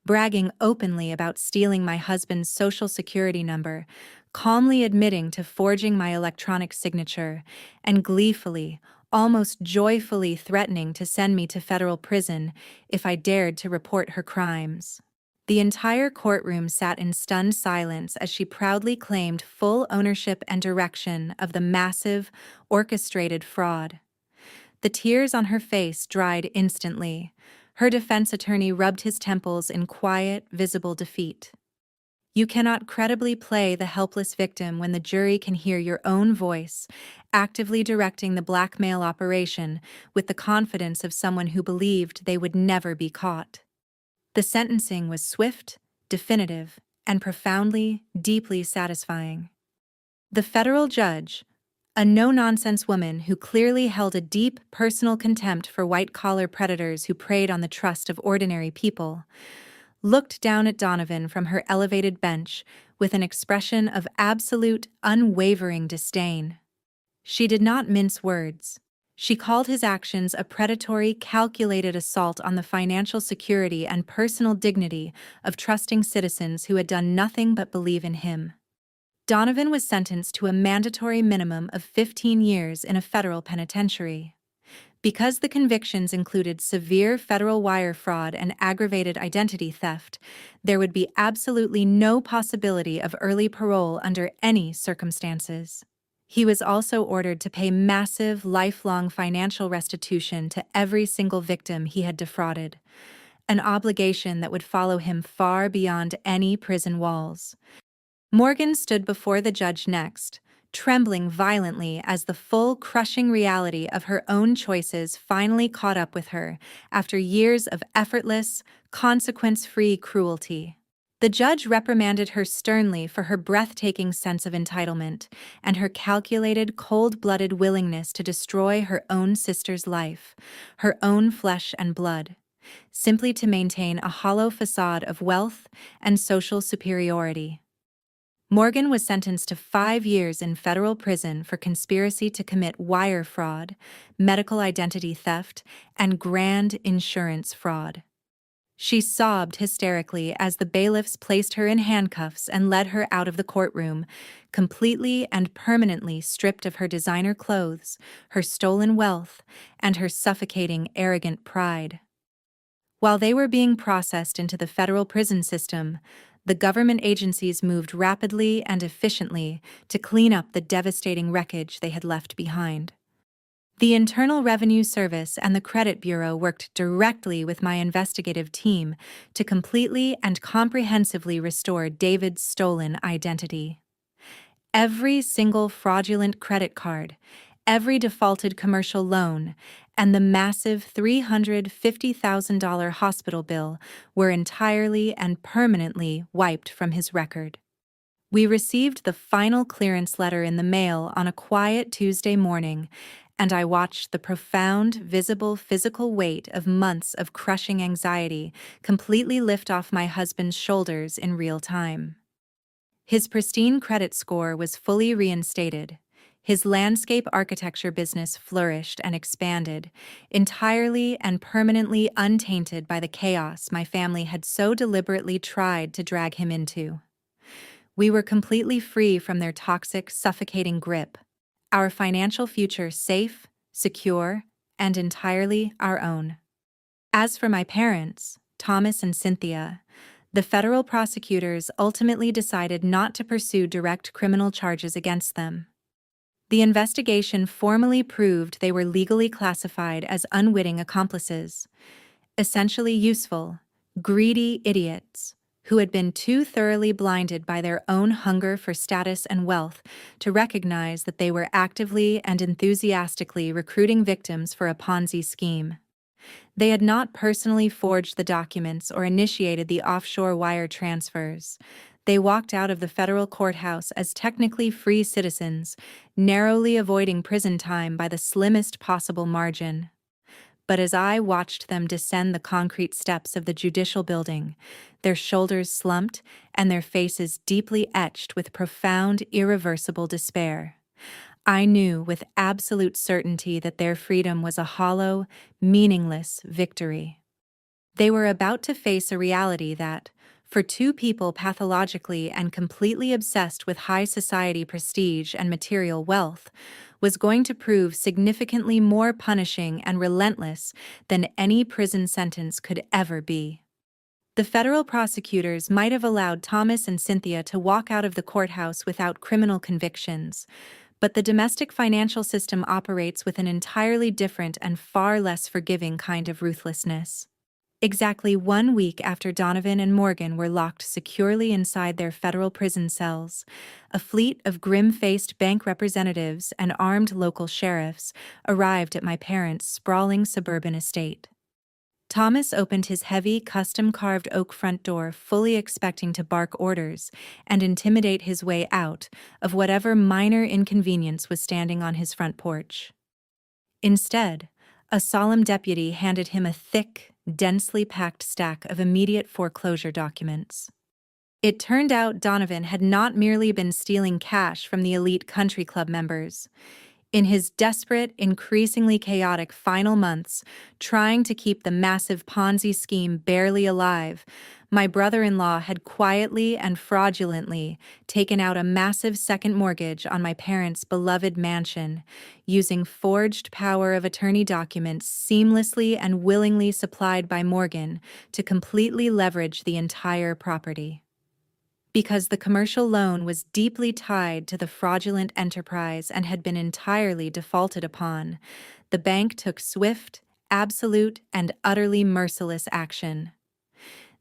bragging openly about stealing my husband's social security number, calmly admitting to forging my electronic signature, and gleefully, almost joyfully threatening to send me to federal prison if I dared to report her crimes. The entire courtroom sat in stunned silence as she proudly claimed full ownership and direction of the massive, orchestrated fraud. The tears on her face dried instantly. Her defense attorney rubbed his temples in quiet, visible defeat. You cannot credibly play the helpless victim when the jury can hear your own voice, actively directing the blackmail operation with the confidence of someone who believed they would never be caught. The sentencing was swift, definitive, and profoundly, deeply satisfying. The federal judge, a no-nonsense woman who clearly held a deep personal contempt for white-collar predators who preyed on the trust of ordinary people, looked down at Donovan from her elevated bench with an expression of absolute, unwavering disdain. She did not mince words. She called his actions a predatory, calculated assault on the financial security and personal dignity of trusting citizens who had done nothing but believe in him. Donovan was sentenced to a mandatory minimum of 15 years in a federal penitentiary. Because the convictions included severe federal wire fraud and aggravated identity theft, there would be absolutely no possibility of early parole under any circumstances. He was also ordered to pay massive, lifelong financial restitution to every single victim he had defrauded, an obligation that would follow him far beyond any prison walls. Morgan stood before the judge next, trembling violently as the full, crushing reality of her own choices finally caught up with her after years of effortless, consequence-free cruelty. The judge reprimanded her sternly for her breathtaking sense of entitlement and her calculated, cold-blooded willingness to destroy her own sister's life, her own flesh and blood, simply to maintain a hollow facade of wealth and social superiority. Morgan was sentenced to 5 years in federal prison for conspiracy to commit wire fraud, medical identity theft, and grand insurance fraud. She sobbed hysterically as the bailiffs placed her in handcuffs and led her out of the courtroom, completely and permanently stripped of her designer clothes, her stolen wealth, and her suffocating, arrogant pride. While they were being processed into the federal prison system, the government agencies moved rapidly and efficiently to clean up the devastating wreckage they had left behind. The Internal Revenue Service and the Credit Bureau worked directly with my investigative team to completely and comprehensively restore David's stolen identity. Every single fraudulent credit card, every defaulted commercial loan, and the massive $350,000 hospital bill were entirely and permanently wiped from his record. We received the final clearance letter in the mail on a quiet Tuesday morning, and I watched the profound, visible physical weight of months of crushing anxiety completely lift off my husband's shoulders in real time. His pristine credit score was fully reinstated. His landscape architecture business flourished and expanded, entirely and permanently untainted by the chaos my family had so deliberately tried to drag him into. We were completely free from their toxic, suffocating grip, our financial future safe, secure, and entirely our own. As for my parents, Thomas and Cynthia, The federal prosecutors ultimately decided not to pursue direct criminal charges against them. The investigation formally proved they were legally classified as unwitting accomplices, essentially useful, greedy idiots who had been too thoroughly blinded by their own hunger for status and wealth to recognize that they were actively and enthusiastically recruiting victims for a Ponzi scheme. They had not personally forged the documents or initiated the offshore wire transfers. They walked out of the federal courthouse as technically free citizens, narrowly avoiding prison time by the slimmest possible margin. But as I watched them descend the concrete steps of the judicial building, their shoulders slumped and their faces deeply etched with profound, irreversible despair, I knew with absolute certainty that their freedom was a hollow, meaningless victory. They were about to face a reality that, for two people pathologically and completely obsessed with high society prestige and material wealth, was going to prove significantly more punishing and relentless than any prison sentence could ever be. The federal prosecutors might have allowed Thomas and Cynthia to walk out of the courthouse without criminal convictions, but the domestic financial system operates with an entirely different and far less forgiving kind of ruthlessness. Exactly 1 week after Donovan and Morgan were locked securely inside their federal prison cells, a fleet of grim-faced bank representatives and armed local sheriffs arrived at my parents' sprawling suburban estate. Thomas opened his heavy, custom-carved oak front door, fully expecting to bark orders and intimidate his way out of whatever minor inconvenience was standing on his front porch. Instead, a solemn deputy handed him a thick, densely packed stack of immediate foreclosure documents. It turned out Donovan had not merely been stealing cash from the elite country club members. In his desperate, increasingly chaotic final months, trying to keep the massive Ponzi scheme barely alive, my brother-in-law had quietly and fraudulently taken out a massive second mortgage on my parents' beloved mansion, using forged power of attorney documents seamlessly and willingly supplied by Morgan to completely leverage the entire property. Because the commercial loan was deeply tied to the fraudulent enterprise and had been entirely defaulted upon, the bank took swift, absolute, and utterly merciless action.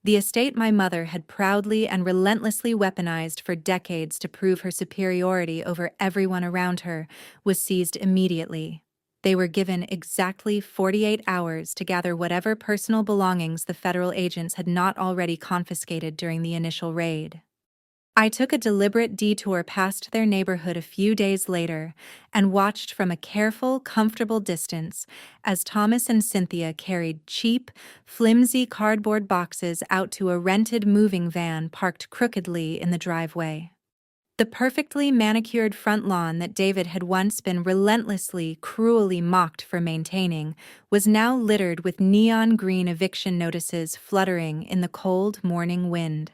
The estate my mother had proudly and relentlessly weaponized for decades to prove her superiority over everyone around her was seized immediately. They were given exactly 48 hours to gather whatever personal belongings the federal agents had not already confiscated during the initial raid. I took a deliberate detour past their neighborhood a few days later and watched from a careful, comfortable distance as Thomas and Cynthia carried cheap, flimsy cardboard boxes out to a rented moving van parked crookedly in the driveway. The perfectly manicured front lawn that David had once been relentlessly, cruelly mocked for maintaining was now littered with neon green eviction notices fluttering in the cold morning wind.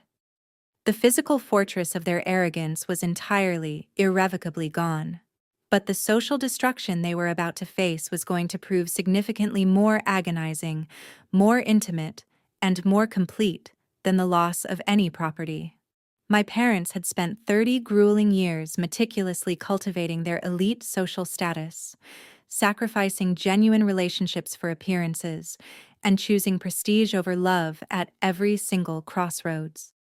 The physical fortress of their arrogance was entirely, irrevocably gone. But the social destruction they were about to face was going to prove significantly more agonizing, more intimate, and more complete than the loss of any property. My parents had spent 30 grueling years meticulously cultivating their elite social status, sacrificing genuine relationships for appearances, and choosing prestige over love at every single crossroads.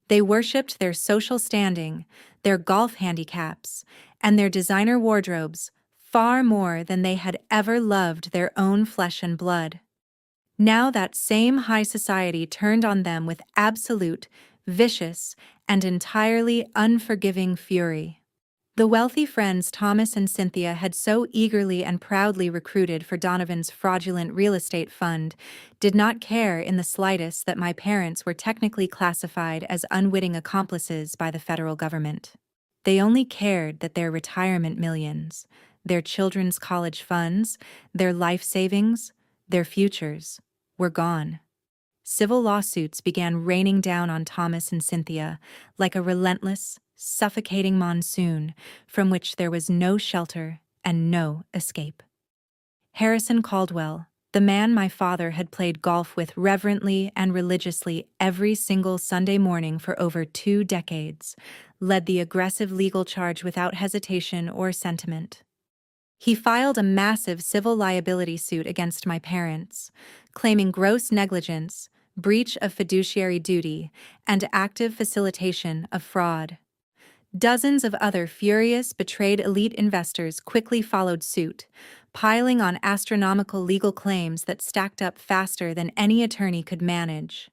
They worshipped their social standing, their golf handicaps, and their designer wardrobes far more than they had ever loved their own flesh and blood. Now that same high society turned on them with absolute, vicious, and entirely unforgiving fury. The wealthy friends Thomas and Cynthia had so eagerly and proudly recruited for Donovan's fraudulent real estate fund did not care in the slightest that my parents were technically classified as unwitting accomplices by the federal government. They only cared that their retirement millions, their children's college funds, their life savings, their futures, were gone. Civil lawsuits began raining down on Thomas and Cynthia like a relentless, suffocating monsoon from which there was no shelter and no escape. Harrison Caldwell, The man my father had played golf with reverently and religiously every single Sunday morning for over 2 decades, led the aggressive legal charge without hesitation or sentiment. He filed a massive civil liability suit against my parents, claiming gross negligence, breach of fiduciary duty, and active facilitation of fraud. Dozens of other furious, betrayed elite investors quickly followed suit, piling on astronomical legal claims that stacked up faster than any attorney could manage.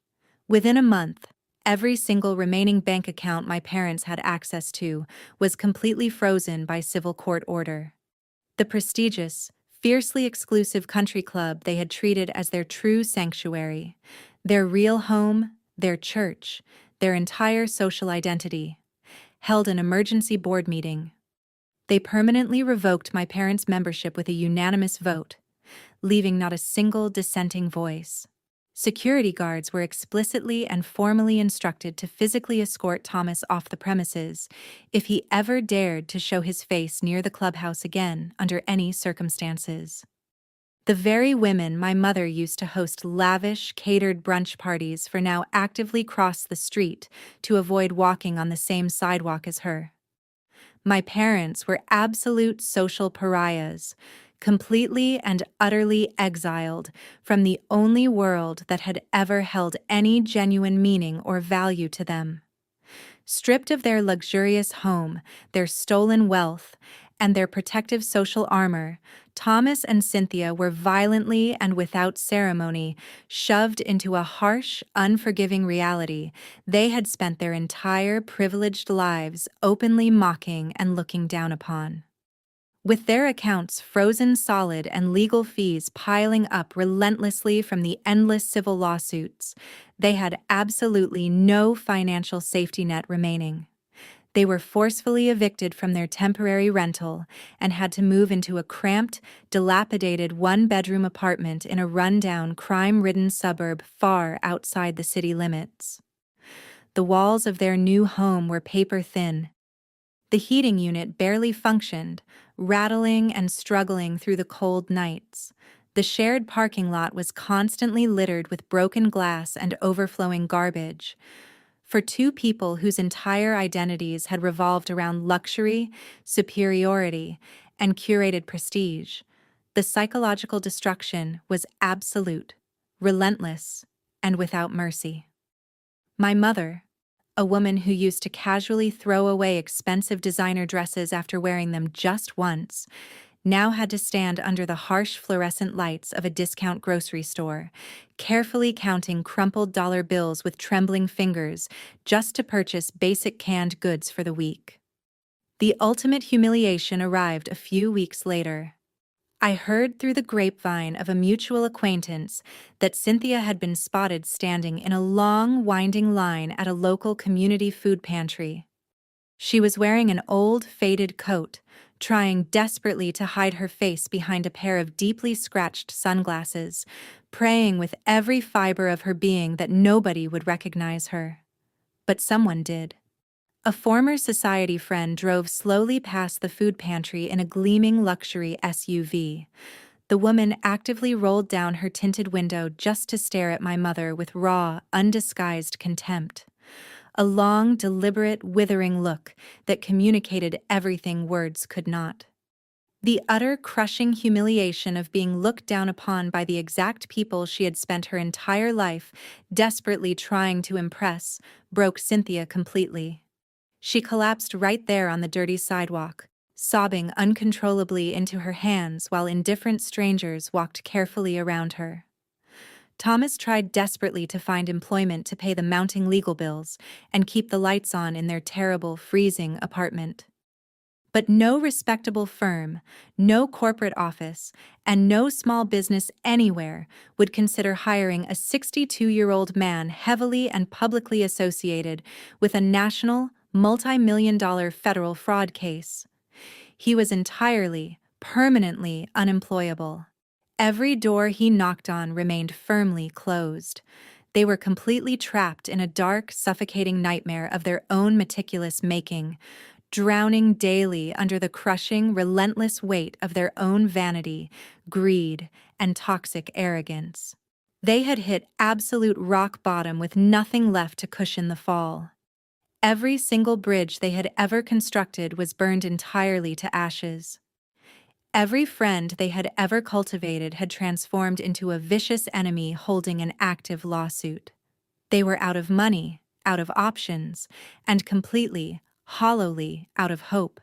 Within a month, every single remaining bank account my parents had access to was completely frozen by civil court order. The prestigious, fiercely exclusive country club they had treated as their true sanctuary, their real home, their church, their entire social identity, held an emergency board meeting. They permanently revoked my parents' membership with a unanimous vote, leaving not a single dissenting voice. Security guards were explicitly and formally instructed to physically escort Thomas off the premises if he ever dared to show his face near the clubhouse again under any circumstances. The very women my mother used to host lavish, catered brunch parties for now actively crossed the street to avoid walking on the same sidewalk as her. My parents were absolute social pariahs, completely and utterly exiled from the only world that had ever held any genuine meaning or value to them. Stripped of their luxurious home, their stolen wealth, and their protective social armor, Thomas and Cynthia were violently and without ceremony shoved into a harsh, unforgiving reality they had spent their entire privileged lives openly mocking and looking down upon. With their accounts frozen solid and legal fees piling up relentlessly from the endless civil lawsuits, they had absolutely no financial safety net remaining. They were forcefully evicted from their temporary rental and had to move into a cramped, dilapidated one-bedroom apartment in a run-down, crime-ridden suburb far outside the city limits. The walls of their new home were paper-thin. The heating unit barely functioned, rattling and struggling through the cold nights. The shared parking lot was constantly littered with broken glass and overflowing garbage. For two people whose entire identities had revolved around luxury, superiority, and curated prestige, the psychological destruction was absolute, relentless, and without mercy. My mother, a woman who used to casually throw away expensive designer dresses after wearing them just once, now had to stand under the harsh fluorescent lights of a discount grocery store, carefully counting crumpled dollar bills with trembling fingers just to purchase basic canned goods for the week. The ultimate humiliation arrived a few weeks later. I heard through the grapevine of a mutual acquaintance that Cynthia had been spotted standing in a long, winding line at a local community food pantry. She was wearing an old, faded coat, trying desperately to hide her face behind a pair of deeply scratched sunglasses, praying with every fiber of her being that nobody would recognize her. But someone did. A former society friend drove slowly past the food pantry in a gleaming luxury SUV. The woman actively rolled down her tinted window just to stare at my mother with raw, undisguised contempt. A long, deliberate, withering look that communicated everything words could not. The utter crushing humiliation of being looked down upon by the exact people she had spent her entire life desperately trying to impress broke Cynthia completely. She collapsed right there on the dirty sidewalk, sobbing uncontrollably into her hands while indifferent strangers walked carefully around her. Thomas tried desperately to find employment to pay the mounting legal bills and keep the lights on in their terrible, freezing apartment. But no respectable firm, no corporate office, and no small business anywhere would consider hiring a 62-year-old man heavily and publicly associated with a national, multi-million-dollar federal fraud case. He was entirely, permanently unemployable. Every door he knocked on remained firmly closed. They were completely trapped in a dark, suffocating nightmare of their own meticulous making, drowning daily under the crushing, relentless weight of their own vanity, greed, and toxic arrogance. They had hit absolute rock bottom with nothing left to cushion the fall. Every single bridge they had ever constructed was burned entirely to ashes. Every friend they had ever cultivated had transformed into a vicious enemy holding an active lawsuit. They were out of money, out of options, and completely, hollowly out of hope.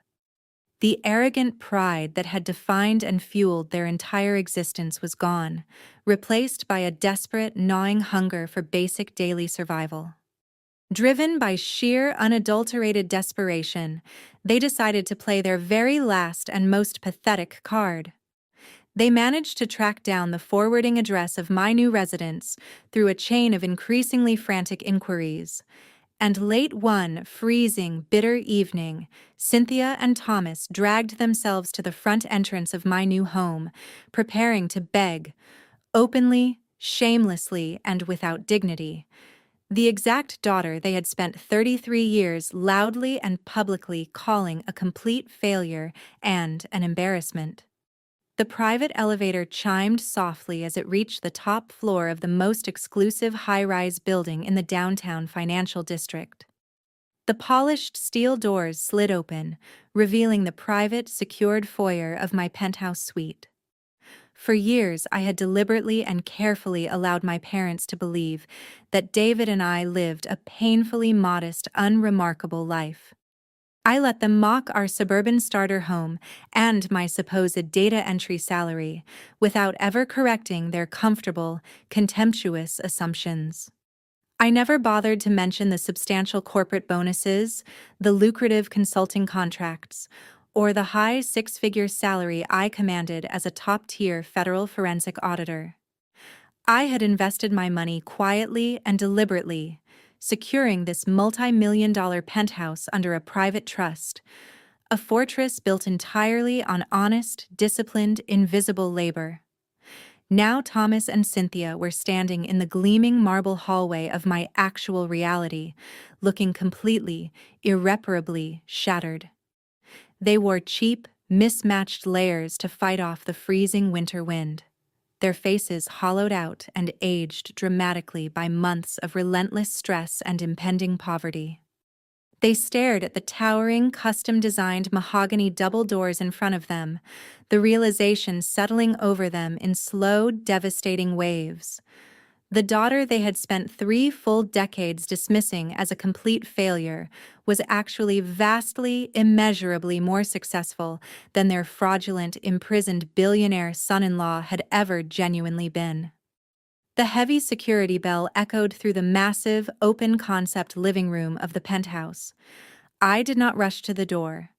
The arrogant pride that had defined and fueled their entire existence was gone, replaced by a desperate, gnawing hunger for basic daily survival. Driven by sheer, unadulterated desperation, they decided to play their very last and most pathetic card. They managed to track down the forwarding address of my new residence through a chain of increasingly frantic inquiries. And late one freezing, bitter evening, Cynthia and Thomas dragged themselves to the front entrance of my new home, preparing to beg, openly, shamelessly, and without dignity, the exact daughter they had spent 33 years loudly and publicly calling a complete failure and an embarrassment. The private elevator chimed softly as it reached the top floor of the most exclusive high-rise building in the downtown financial district. The polished steel doors slid open, revealing the private, secured foyer of my penthouse suite. For years, I had deliberately and carefully allowed my parents to believe that David and I lived a painfully modest, unremarkable life. I let them mock our suburban starter home and my supposed data entry salary without ever correcting their comfortable, contemptuous assumptions. I never bothered to mention the substantial corporate bonuses, the lucrative consulting contracts, or the high six-figure salary I commanded as a top-tier federal forensic auditor. I had invested my money quietly and deliberately, securing this multi-million-dollar penthouse under a private trust, a fortress built entirely on honest, disciplined, invisible labor. Now Thomas and Cynthia were standing in the gleaming marble hallway of my actual reality, looking completely, irreparably shattered. They wore cheap, mismatched layers to fight off the freezing winter wind, their faces hollowed out and aged dramatically by months of relentless stress and impending poverty. They stared at the towering, custom-designed mahogany double doors in front of them, the realization settling over them in slow, devastating waves. The daughter they had spent 3 full decades dismissing as a complete failure was actually vastly, immeasurably more successful than their fraudulent, imprisoned billionaire son-in-law had ever genuinely been. The heavy security bell echoed through the massive, open-concept living room of the penthouse. I did not rush to the door.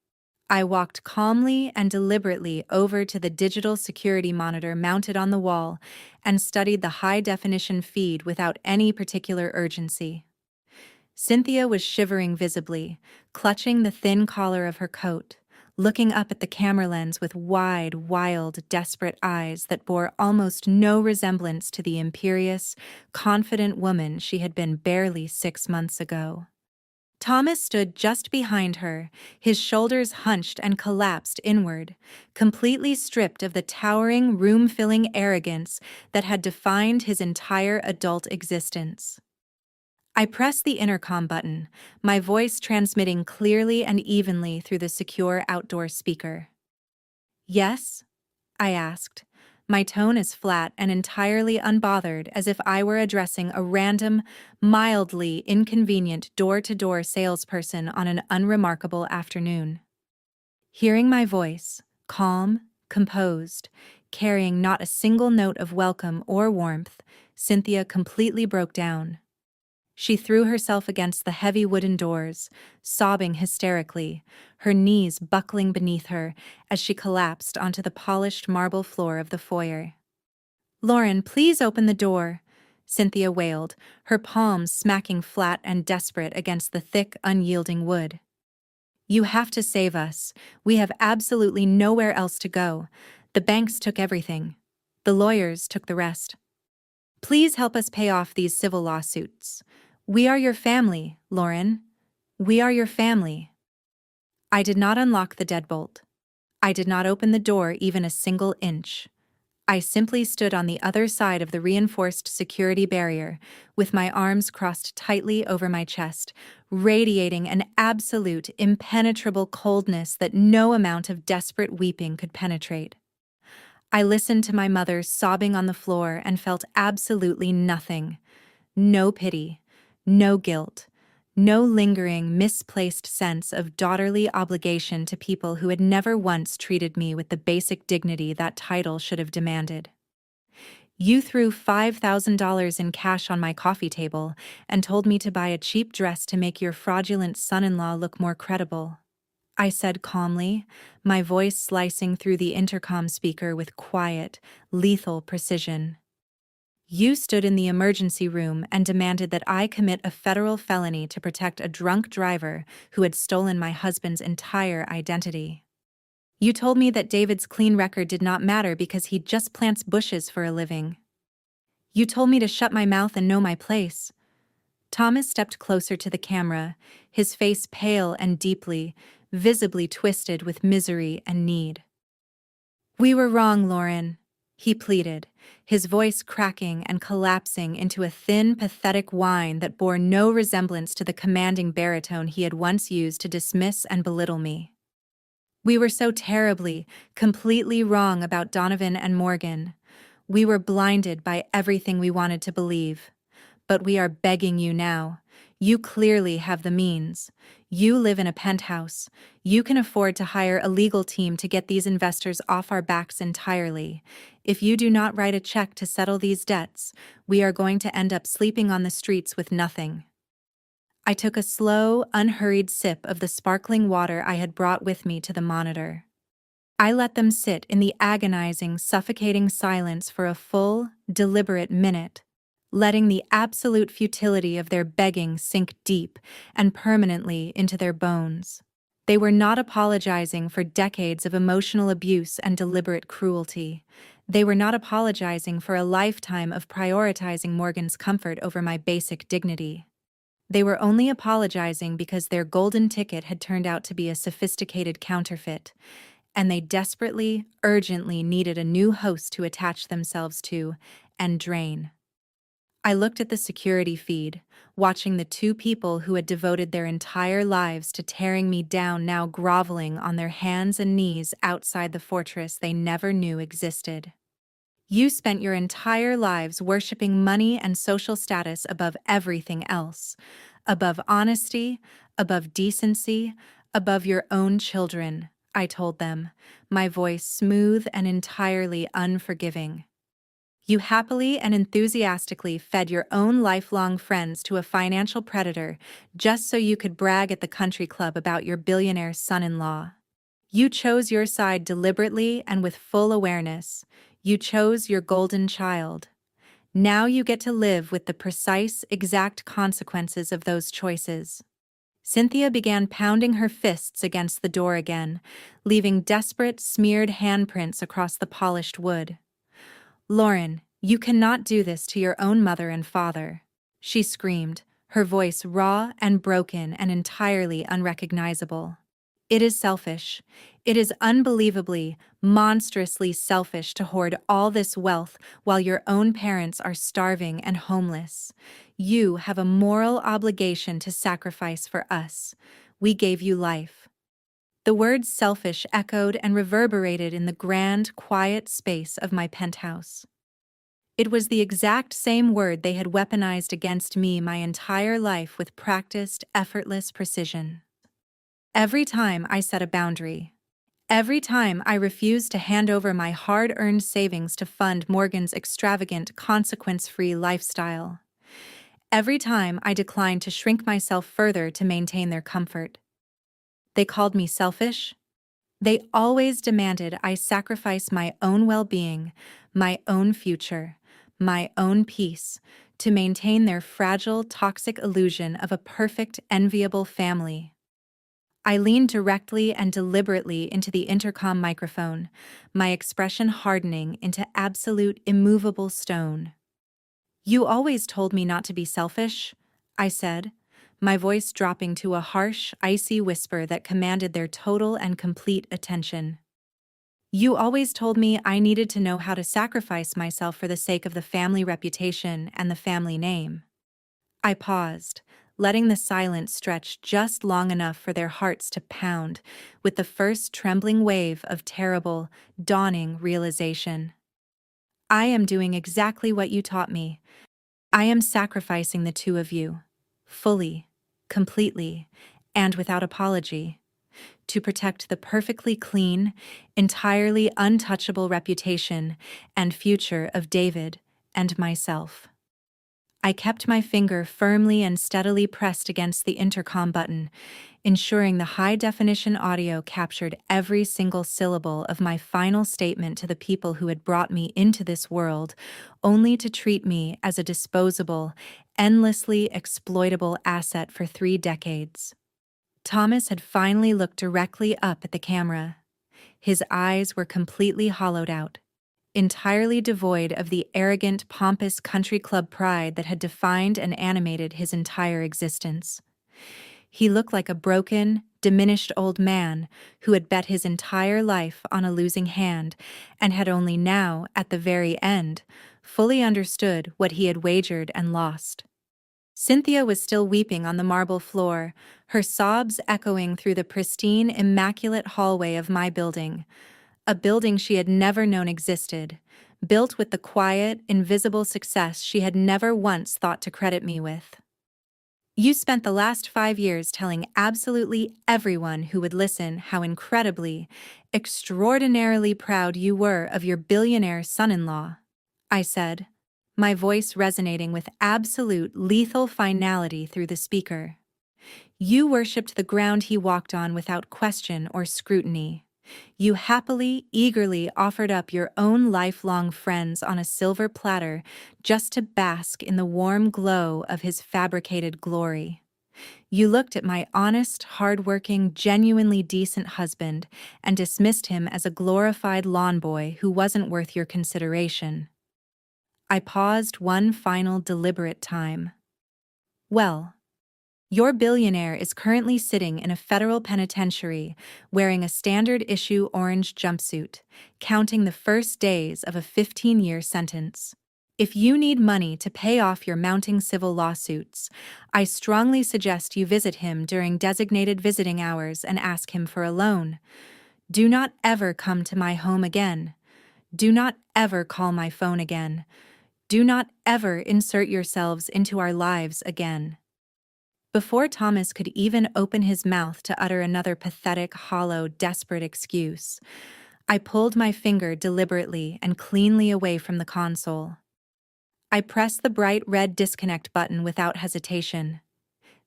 I walked calmly and deliberately over to the digital security monitor mounted on the wall and studied the high-definition feed without any particular urgency. Cynthia was shivering visibly, clutching the thin collar of her coat, looking up at the camera lens with wide, wild, desperate eyes that bore almost no resemblance to the imperious, confident woman she had been barely 6 months ago. Thomas stood just behind her, his shoulders hunched and collapsed inward, completely stripped of the towering, room-filling arrogance that had defined his entire adult existence. I pressed the intercom button, my voice transmitting clearly and evenly through the secure outdoor speaker. "Yes?" I asked, my tone as flat and entirely unbothered as if I were addressing a random, mildly inconvenient door-to-door salesperson on an unremarkable afternoon. Hearing my voice, calm, composed, carrying not a single note of welcome or warmth, Cynthia completely broke down. She threw herself against the heavy wooden doors, sobbing hysterically, her knees buckling beneath her as she collapsed onto the polished marble floor of the foyer. "Lauren, please open the door," Cynthia wailed, her palms smacking flat and desperate against the thick, unyielding wood. "You have to save us. We have absolutely nowhere else to go. The banks took everything. The lawyers took the rest. Please help us pay off these civil lawsuits. We are your family, Lauren. We are your family." I did not unlock the deadbolt. I did not open the door even a single inch. I simply stood on the other side of the reinforced security barrier, with my arms crossed tightly over my chest, radiating an absolute, impenetrable coldness that no amount of desperate weeping could penetrate. I listened to my mother sobbing on the floor and felt absolutely nothing. No pity, no guilt, no lingering, misplaced sense of daughterly obligation to people who had never once treated me with the basic dignity that title should have demanded. You threw $5,000 in cash on my coffee table and told me to buy a cheap dress to make your fraudulent son-in-law look more credible, I said calmly, my voice slicing through the intercom speaker with quiet, lethal precision. You stood in the emergency room and demanded that I commit a federal felony to protect a drunk driver who had stolen my husband's entire identity. You told me that David's clean record did not matter because he just plants bushes for a living. You told me to shut my mouth and know my place. Thomas stepped closer to the camera, his face pale and deeply, visibly twisted with misery and need. We were wrong, Lauren, he pleaded, his voice cracking and collapsing into a thin, pathetic whine that bore no resemblance to the commanding baritone he had once used to dismiss and belittle me. We were so terribly, completely wrong about Donovan and Morgan. We were blinded by everything we wanted to believe. But we are begging you now. You clearly have the means. You live in a penthouse. You can afford to hire a legal team to get these investors off our backs entirely. If you do not write a check to settle these debts, we are going to end up sleeping on the streets with nothing. I took a slow, unhurried sip of the sparkling water I had brought with me to the monitor. I let them sit in the agonizing, suffocating silence for a full, deliberate minute, letting the absolute futility of their begging sink deep and permanently into their bones. They were not apologizing for decades of emotional abuse and deliberate cruelty. They were not apologizing for a lifetime of prioritizing Morgan's comfort over my basic dignity. They were only apologizing because their golden ticket had turned out to be a sophisticated counterfeit, and they desperately, urgently needed a new host to attach themselves to and drain. I looked at the security feed, watching the two people who had devoted their entire lives to tearing me down now groveling on their hands and knees outside the fortress they never knew existed. You spent your entire lives worshiping money and social status above everything else, above honesty, above decency, above your own children, I told them, my voice smooth and entirely unforgiving. You happily and enthusiastically fed your own lifelong friends to a financial predator just so you could brag at the country club about your billionaire son-in-law. You chose your side deliberately and with full awareness. You chose your golden child. Now you get to live with the precise, exact consequences of those choices. Cynthia began pounding her fists against the door again, leaving desperate, smeared handprints across the polished wood. Lauren, you cannot do this to your own mother and father, she screamed, her voice raw and broken and entirely unrecognizable. It is selfish. It is unbelievably, monstrously selfish to hoard all this wealth while your own parents are starving and homeless. You have a moral obligation to sacrifice for us. We gave you life. The word selfish echoed and reverberated in the grand, quiet space of my penthouse. It was the exact same word they had weaponized against me my entire life with practiced, effortless precision. Every time I set a boundary, every time I refused to hand over my hard-earned savings to fund Morgan's extravagant, consequence-free lifestyle, every time I declined to shrink myself further to maintain their comfort. They called me selfish. They always demanded I sacrifice my own well-being, my own future, my own peace, to maintain their fragile, toxic illusion of a perfect, enviable family. I leaned directly and deliberately into the intercom microphone, my expression hardening into absolute, immovable stone. You always told me not to be selfish, I said, my voice dropping to a harsh, icy whisper that commanded their total and complete attention. You always told me I needed to know how to sacrifice myself for the sake of the family reputation and the family name. I paused, letting the silence stretch just long enough for their hearts to pound, with the first trembling wave of terrible, dawning realization. I am doing exactly what you taught me. I am sacrificing the two of you, fully, completely, and without apology, to protect the perfectly clean, entirely untouchable reputation and future of David and myself. I kept my finger firmly and steadily pressed against the intercom button, ensuring the high-definition audio captured every single syllable of my final statement to the people who had brought me into this world, only to treat me as a disposable, endlessly exploitable asset for 3 decades. Thomas had finally looked directly up at the camera. His eyes were completely hollowed out, entirely devoid of the arrogant, pompous country club pride that had defined and animated his entire existence. He looked like a broken, diminished old man who had bet his entire life on a losing hand and had only now, at the very end, fully understood what he had wagered and lost. Cynthia was still weeping on the marble floor, her sobs echoing through the pristine, immaculate hallway of my building, a building she had never known existed, built with the quiet, invisible success she had never once thought to credit me with. You spent the last 5 years telling absolutely everyone who would listen how incredibly, extraordinarily proud you were of your billionaire son-in-law, I said, my voice resonating with absolute lethal finality through the speaker. You worshipped the ground he walked on without question or scrutiny. You happily, eagerly offered up your own lifelong friends on a silver platter just to bask in the warm glow of his fabricated glory. You looked at my honest, hard-working, genuinely decent husband and dismissed him as a glorified lawn boy who wasn't worth your consideration. I paused one final deliberate time. Well, your billionaire is currently sitting in a federal penitentiary wearing a standard-issue orange jumpsuit, counting the first days of a 15-year sentence. If you need money to pay off your mounting civil lawsuits, I strongly suggest you visit him during designated visiting hours and ask him for a loan. Do not ever come to my home again. Do not ever call my phone again. Do not ever insert yourselves into our lives again. Before Thomas could even open his mouth to utter another pathetic, hollow, desperate excuse, I pulled my finger deliberately and cleanly away from the console. I pressed the bright red disconnect button without hesitation.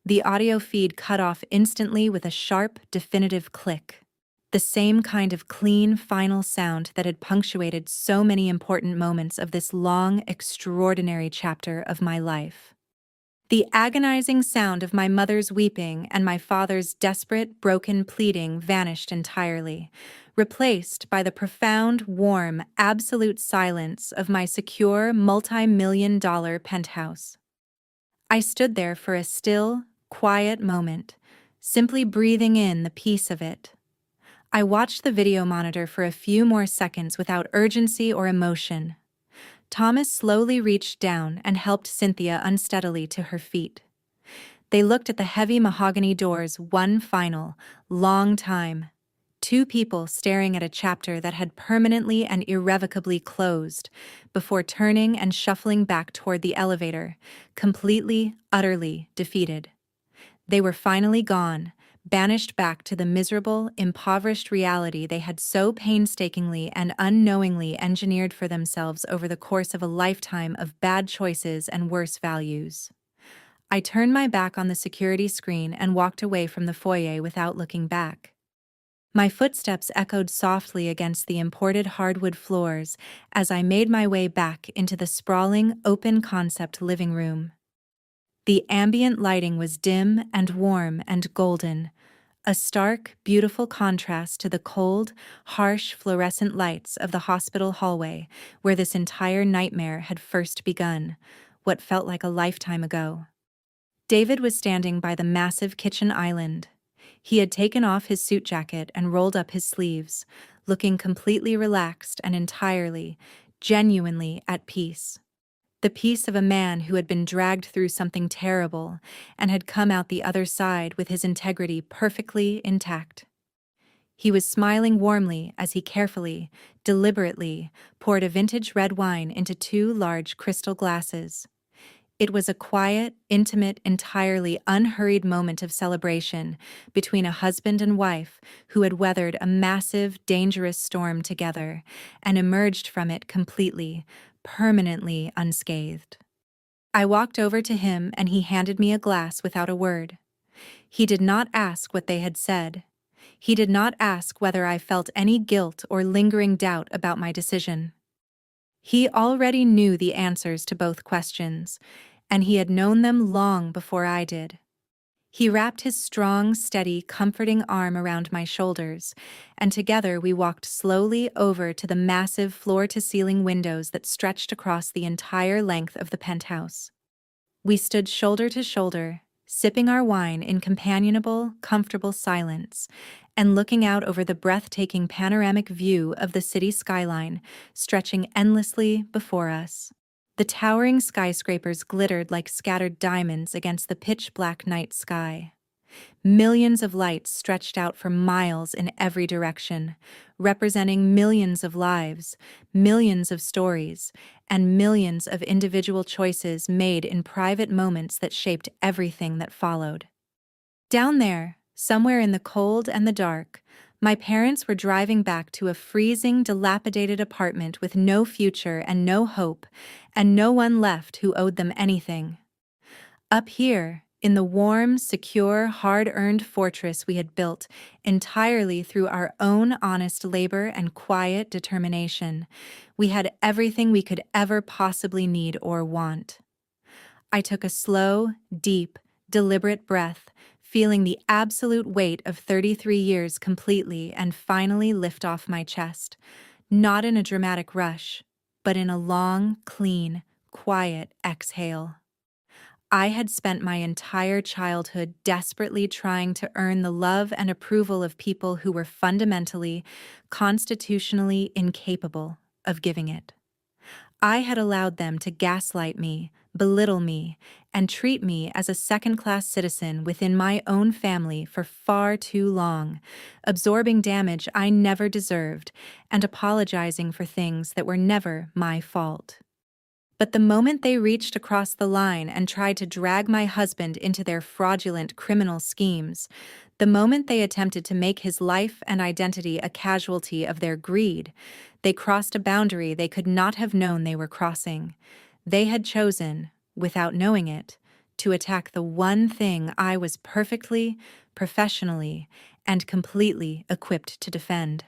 The audio feed cut off instantly with a sharp, definitive click. The same kind of clean, final sound that had punctuated so many important moments of this long, extraordinary chapter of my life. The agonizing sound of my mother's weeping and my father's desperate, broken pleading vanished entirely, replaced by the profound, warm, absolute silence of my secure, multi-million-dollar penthouse. I stood there for a still, quiet moment, simply breathing in the peace of it. I watched the video monitor for a few more seconds without urgency or emotion. Thomas slowly reached down and helped Cynthia unsteadily to her feet. They looked at the heavy mahogany doors one final, long time. 2 people staring at a chapter that had permanently and irrevocably closed, before turning and shuffling back toward the elevator, completely, utterly defeated. They were finally gone, banished back to the miserable, impoverished reality they had so painstakingly and unknowingly engineered for themselves over the course of a lifetime of bad choices and worse values. I turned my back on the security screen and walked away from the foyer without looking back. My footsteps echoed softly against the imported hardwood floors as I made my way back into the sprawling, open-concept living room. The ambient lighting was dim and warm and golden, a stark, beautiful contrast to the cold, harsh fluorescent lights of the hospital hallway where this entire nightmare had first begun, what felt like a lifetime ago. David was standing by the massive kitchen island. He had taken off his suit jacket and rolled up his sleeves, looking completely relaxed and entirely, genuinely at peace. The peace of a man who had been dragged through something terrible and had come out the other side with his integrity perfectly intact. He was smiling warmly as he carefully, deliberately, poured a vintage red wine into two large crystal glasses. It was a quiet, intimate, entirely unhurried moment of celebration between a husband and wife who had weathered a massive, dangerous storm together and emerged from it completely, permanently unscathed. I walked over to him and he handed me a glass without a word. He did not ask what they had said. He did not ask whether I felt any guilt or lingering doubt about my decision. He already knew the answers to both questions, and he had known them long before I did. He wrapped his strong, steady, comforting arm around my shoulders, and together we walked slowly over to the massive floor-to-ceiling windows that stretched across the entire length of the penthouse. We stood shoulder to shoulder, sipping our wine in companionable, comfortable silence, and looking out over the breathtaking panoramic view of the city skyline stretching endlessly before us. The towering skyscrapers glittered like scattered diamonds against the pitch-black night sky. Millions of lights stretched out for miles in every direction, representing millions of lives, millions of stories, and millions of individual choices made in private moments that shaped everything that followed. Down there, somewhere in the cold and the dark, my parents were driving back to a freezing, dilapidated apartment with no future and no hope, and no one left who owed them anything. Up here, in the warm, secure, hard-earned fortress we had built entirely through our own honest labor and quiet determination, we had everything we could ever possibly need or want. I took a slow, deep, deliberate breath, feeling the absolute weight of 33 years completely and finally lift off my chest, not in a dramatic rush, but in a long, clean, quiet exhale. I had spent my entire childhood desperately trying to earn the love and approval of people who were fundamentally, constitutionally incapable of giving it. I had allowed them to gaslight me, belittle me, and treat me as a second-class citizen within my own family for far too long, absorbing damage I never deserved and apologizing for things that were never my fault. But the moment they reached across the line and tried to drag my husband into their fraudulent criminal schemes, the moment they attempted to make his life and identity a casualty of their greed, they crossed a boundary they could not have known they were crossing. They had chosen, without knowing it, to attack the one thing I was perfectly, professionally, and completely equipped to defend.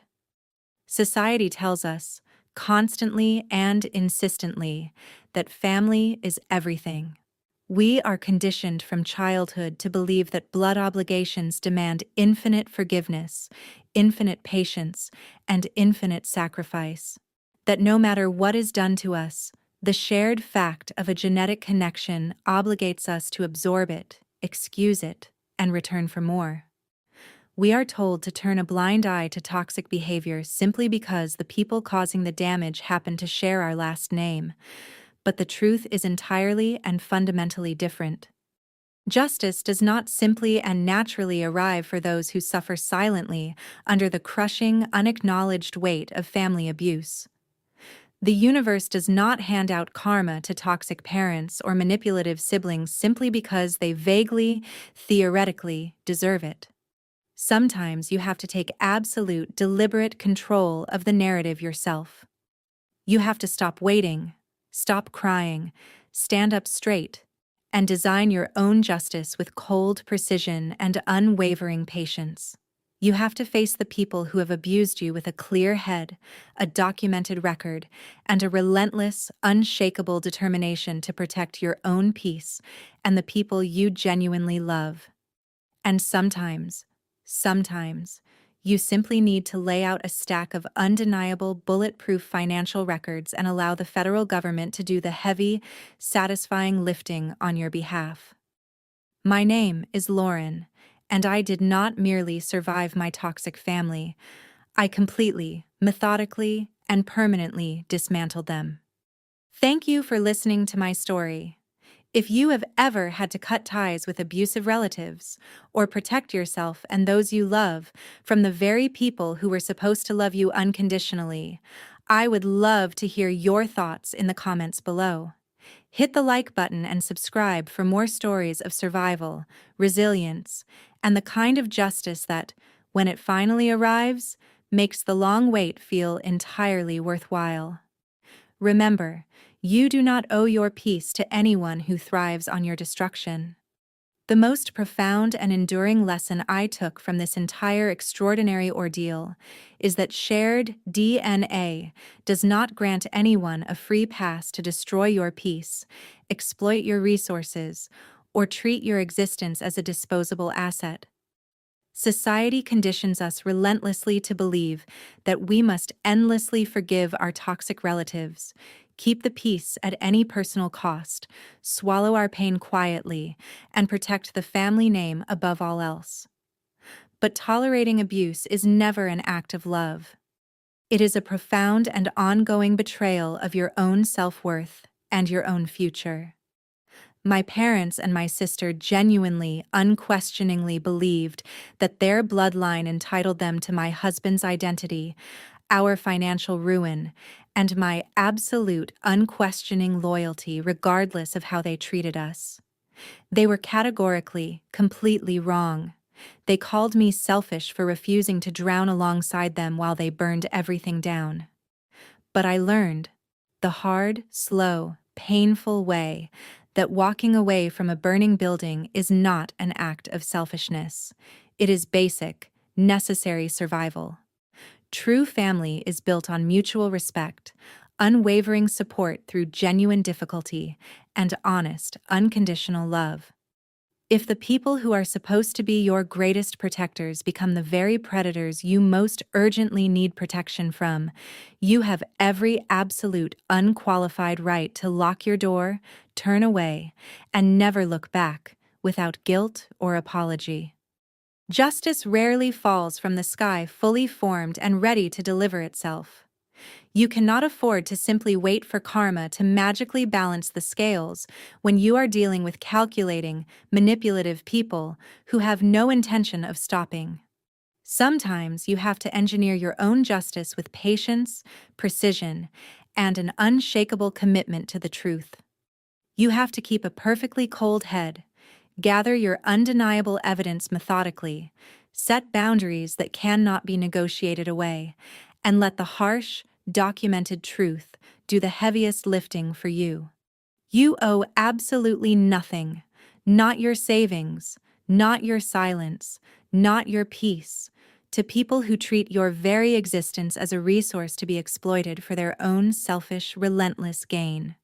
Society tells us, constantly and insistently, that family is everything. We are conditioned from childhood to believe that blood obligations demand infinite forgiveness, infinite patience, and infinite sacrifice. That no matter what is done to us, the shared fact of a genetic connection obligates us to absorb it, excuse it, and return for more. We are told to turn a blind eye to toxic behavior simply because the people causing the damage happen to share our last name, but the truth is entirely and fundamentally different. Justice does not simply and naturally arrive for those who suffer silently under the crushing, unacknowledged weight of family abuse. The universe does not hand out karma to toxic parents or manipulative siblings simply because they vaguely, theoretically, deserve it. Sometimes you have to take absolute, deliberate control of the narrative yourself. You have to stop waiting, stop crying, stand up straight, and design your own justice with cold precision and unwavering patience. You have to face the people who have abused you with a clear head, a documented record, and a relentless, unshakable determination to protect your own peace and the people you genuinely love. And sometimes, you simply need to lay out a stack of undeniable, bulletproof financial records and allow the federal government to do the heavy, satisfying lifting on your behalf. My name is Lauren, and I did not merely survive my toxic family. I completely, methodically, and permanently dismantled them. Thank you for listening to my story. If you have ever had to cut ties with abusive relatives or protect yourself and those you love from the very people who were supposed to love you unconditionally, I would love to hear your thoughts in the comments below. Hit the like button and subscribe for more stories of survival, resilience, and the kind of justice that, when it finally arrives, makes the long wait feel entirely worthwhile. Remember, you do not owe your peace to anyone who thrives on your destruction. The most profound and enduring lesson I took from this entire extraordinary ordeal is that shared DNA does not grant anyone a free pass to destroy your peace, exploit your resources, or treat your existence as a disposable asset. Society conditions us relentlessly to believe that we must endlessly forgive our toxic relatives, keep the peace at any personal cost, swallow our pain quietly, and protect the family name above all else. But tolerating abuse is never an act of love. It is a profound and ongoing betrayal of your own self-worth and your own future. My parents and my sister genuinely, unquestioningly believed that their bloodline entitled them to my husband's identity, our financial ruin, and my absolute, unquestioning loyalty regardless of how they treated us. They were categorically, completely wrong. They called me selfish for refusing to drown alongside them while they burned everything down. But I learned, the hard, slow, painful way, that walking away from a burning building is not an act of selfishness. It is basic, necessary survival. True family is built on mutual respect, unwavering support through genuine difficulty, and honest, unconditional love. If the people who are supposed to be your greatest protectors become the very predators you most urgently need protection from, you have every absolute, unqualified right to lock your door, turn away, and never look back, without guilt or apology. Justice rarely falls from the sky fully formed and ready to deliver itself. You cannot afford to simply wait for karma to magically balance the scales when you are dealing with calculating, manipulative people who have no intention of stopping. Sometimes you have to engineer your own justice with patience, precision, and an unshakable commitment to the truth. You have to keep a perfectly cold head, gather your undeniable evidence methodically, set boundaries that cannot be negotiated away, and let the harsh, documented truth do the heaviest lifting for you. You owe absolutely nothing, not your savings, not your silence, not your peace, to people who treat your very existence as a resource to be exploited for their own selfish, relentless gain.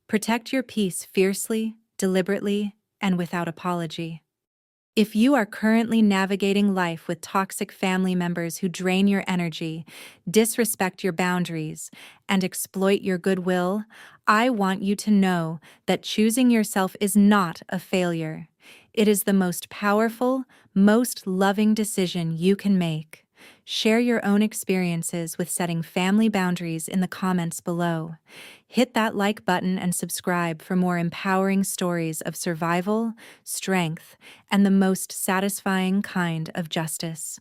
Protect your peace fiercely, deliberately, and without apology. If you are currently navigating life with toxic family members who drain your energy, disrespect your boundaries, and exploit your goodwill, I want you to know that choosing yourself is not a failure. It is the most powerful, most loving decision you can make. Share your own experiences with setting family boundaries in the comments below. Hit that like button and subscribe for more empowering stories of survival, strength, and the most satisfying kind of justice.